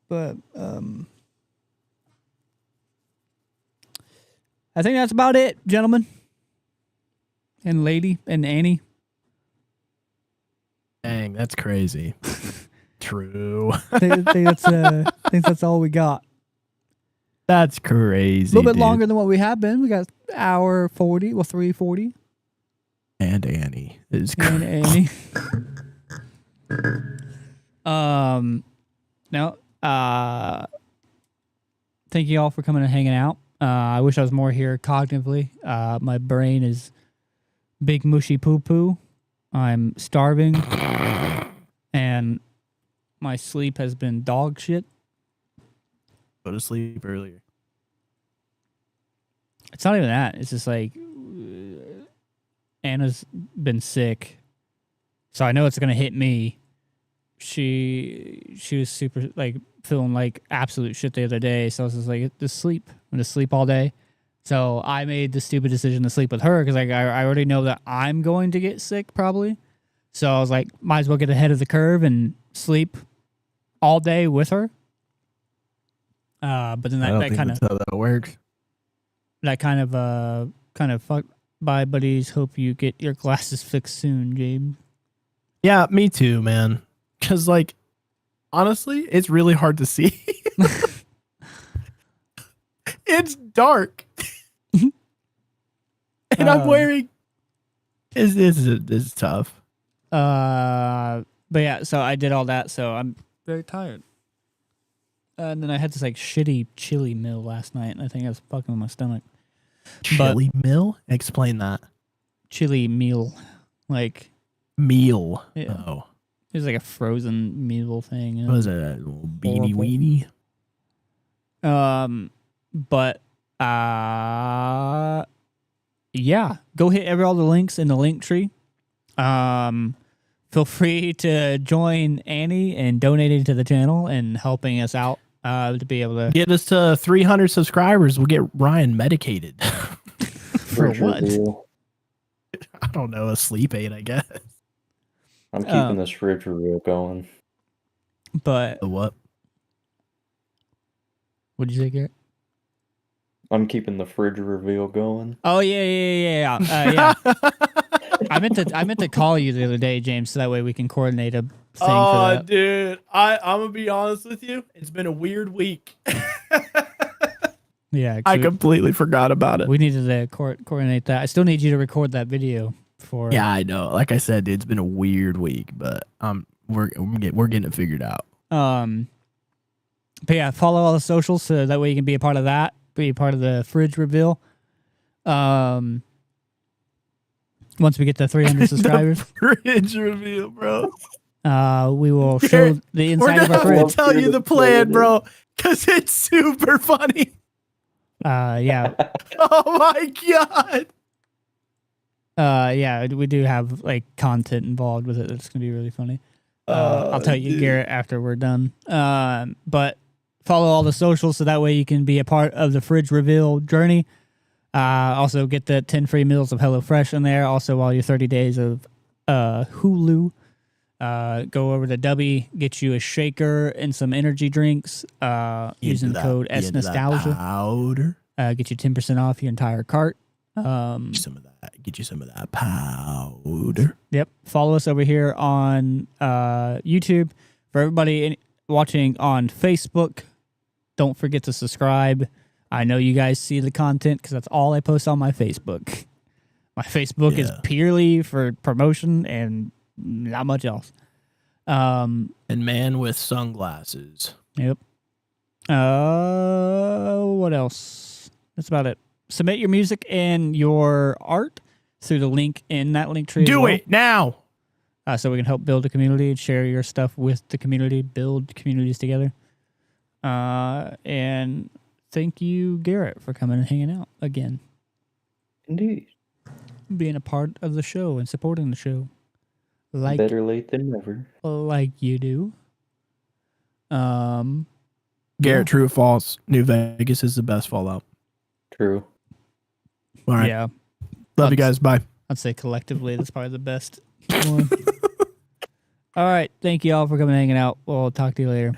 But I think that's about it, gentlemen and lady and Annie. Dang, that's crazy. True. I think that's all we got. That's A crazy. little bit dude. longer than what we have been. We got hour 40, well 3:40. And Annie is And Annie. No. Thank you all for coming and hanging out. I wish I was more here cognitively. My brain is big mushy poo poo. I'm starving, and my sleep has been dog shit. go to sleep earlier. It's not even that. It's just like Anna's been sick, so I know it's gonna hit me. She was super like feeling like absolute shit the other day, so I was just like, just sleep. I'm gonna sleep all day. So I made the stupid decision to sleep with her because I already know that I'm going to get sick probably. So I was like, might as well get ahead of the curve and sleep all day with her. But then I don't that think kind of that's how that works. kind of fucked. Bye, buddies. Hope you get your glasses fixed soon, Jabe. Yeah, me too, man. Because, like, honestly, it's really hard to see. It's dark. And I'm wearing... This is tough. But yeah, so I did all that, so I'm very tired. And then I had this like shitty chili meal last night, and I think I was fucking with my stomach. Chili meal? Explain that. Chili meal, like Meal. Yeah. Oh. it was like a frozen meal thing. You know? What was it? A little beanie Horrible. weenie? But yeah, go hit all the links in the link tree. Feel free to join Annie and donating to the channel and helping us out to be able to Get us to 300 subscribers. We'll get Ryan medicated. for Fridge what? reveal. I don't know, a sleep aid, I guess. I'm keeping this fridge reveal going. But The what? what'd you say, Garrett? I'm keeping the fridge reveal going. Oh yeah. Yeah. I meant to call you the other day, James, so that way we can coordinate a thing for that. Dude, I'm gonna be honest with you. It's been a weird week. Yeah, 'cause I completely forgot about it. we needed to coordinate that. I still need you to record that video for. Yeah, I know. Like I said, dude, it's been a weird week, but we're getting it figured out. But yeah, follow all the socials so that way you can be a part of that. Be a part of the fridge reveal. Once we get to 300 subscribers, Fridge reveal, bro. we will show Garrett, the We're inside of gonna a have fridge. to tell you the plan, bro, because it's super funny. Yeah. Oh my god. Yeah, we do have like content involved with it that's gonna be really funny. I'll tell you, dude. Garrett, after we're done. But follow all the socials so that way you can be a part of the fridge reveal journey. Also get the 10 free meals of HelloFresh in there. Also, all your 30 days of Hulu. Go over to Dubby, get you a shaker and some energy drinks. Using the code SNostalgia. Powder. Get you 10% off your entire cart. Some of that. Get you some of that powder. Yep. Follow us over here on YouTube. For everybody watching on Facebook, don't forget to subscribe. I know you guys see the content because that's all I post on my Facebook. My Facebook is Yeah. purely for promotion and not much else. And man with sunglasses. Yep. What else? That's about it. Submit your music and your art through the link in that link tree. as Do well. it now. So we can help build a community and share your stuff with the community, build communities together. And thank you, Garrett, for coming and hanging out again, Indeed. being a part of the show and supporting the show, like Better late than never. you do. Garrett, true or false? New Vegas is the best Fallout. True. All right. Yeah, Love you guys. Bye. I'd say collectively that's probably the best one. All right, thank you all for coming and hanging out. We'll talk to you later.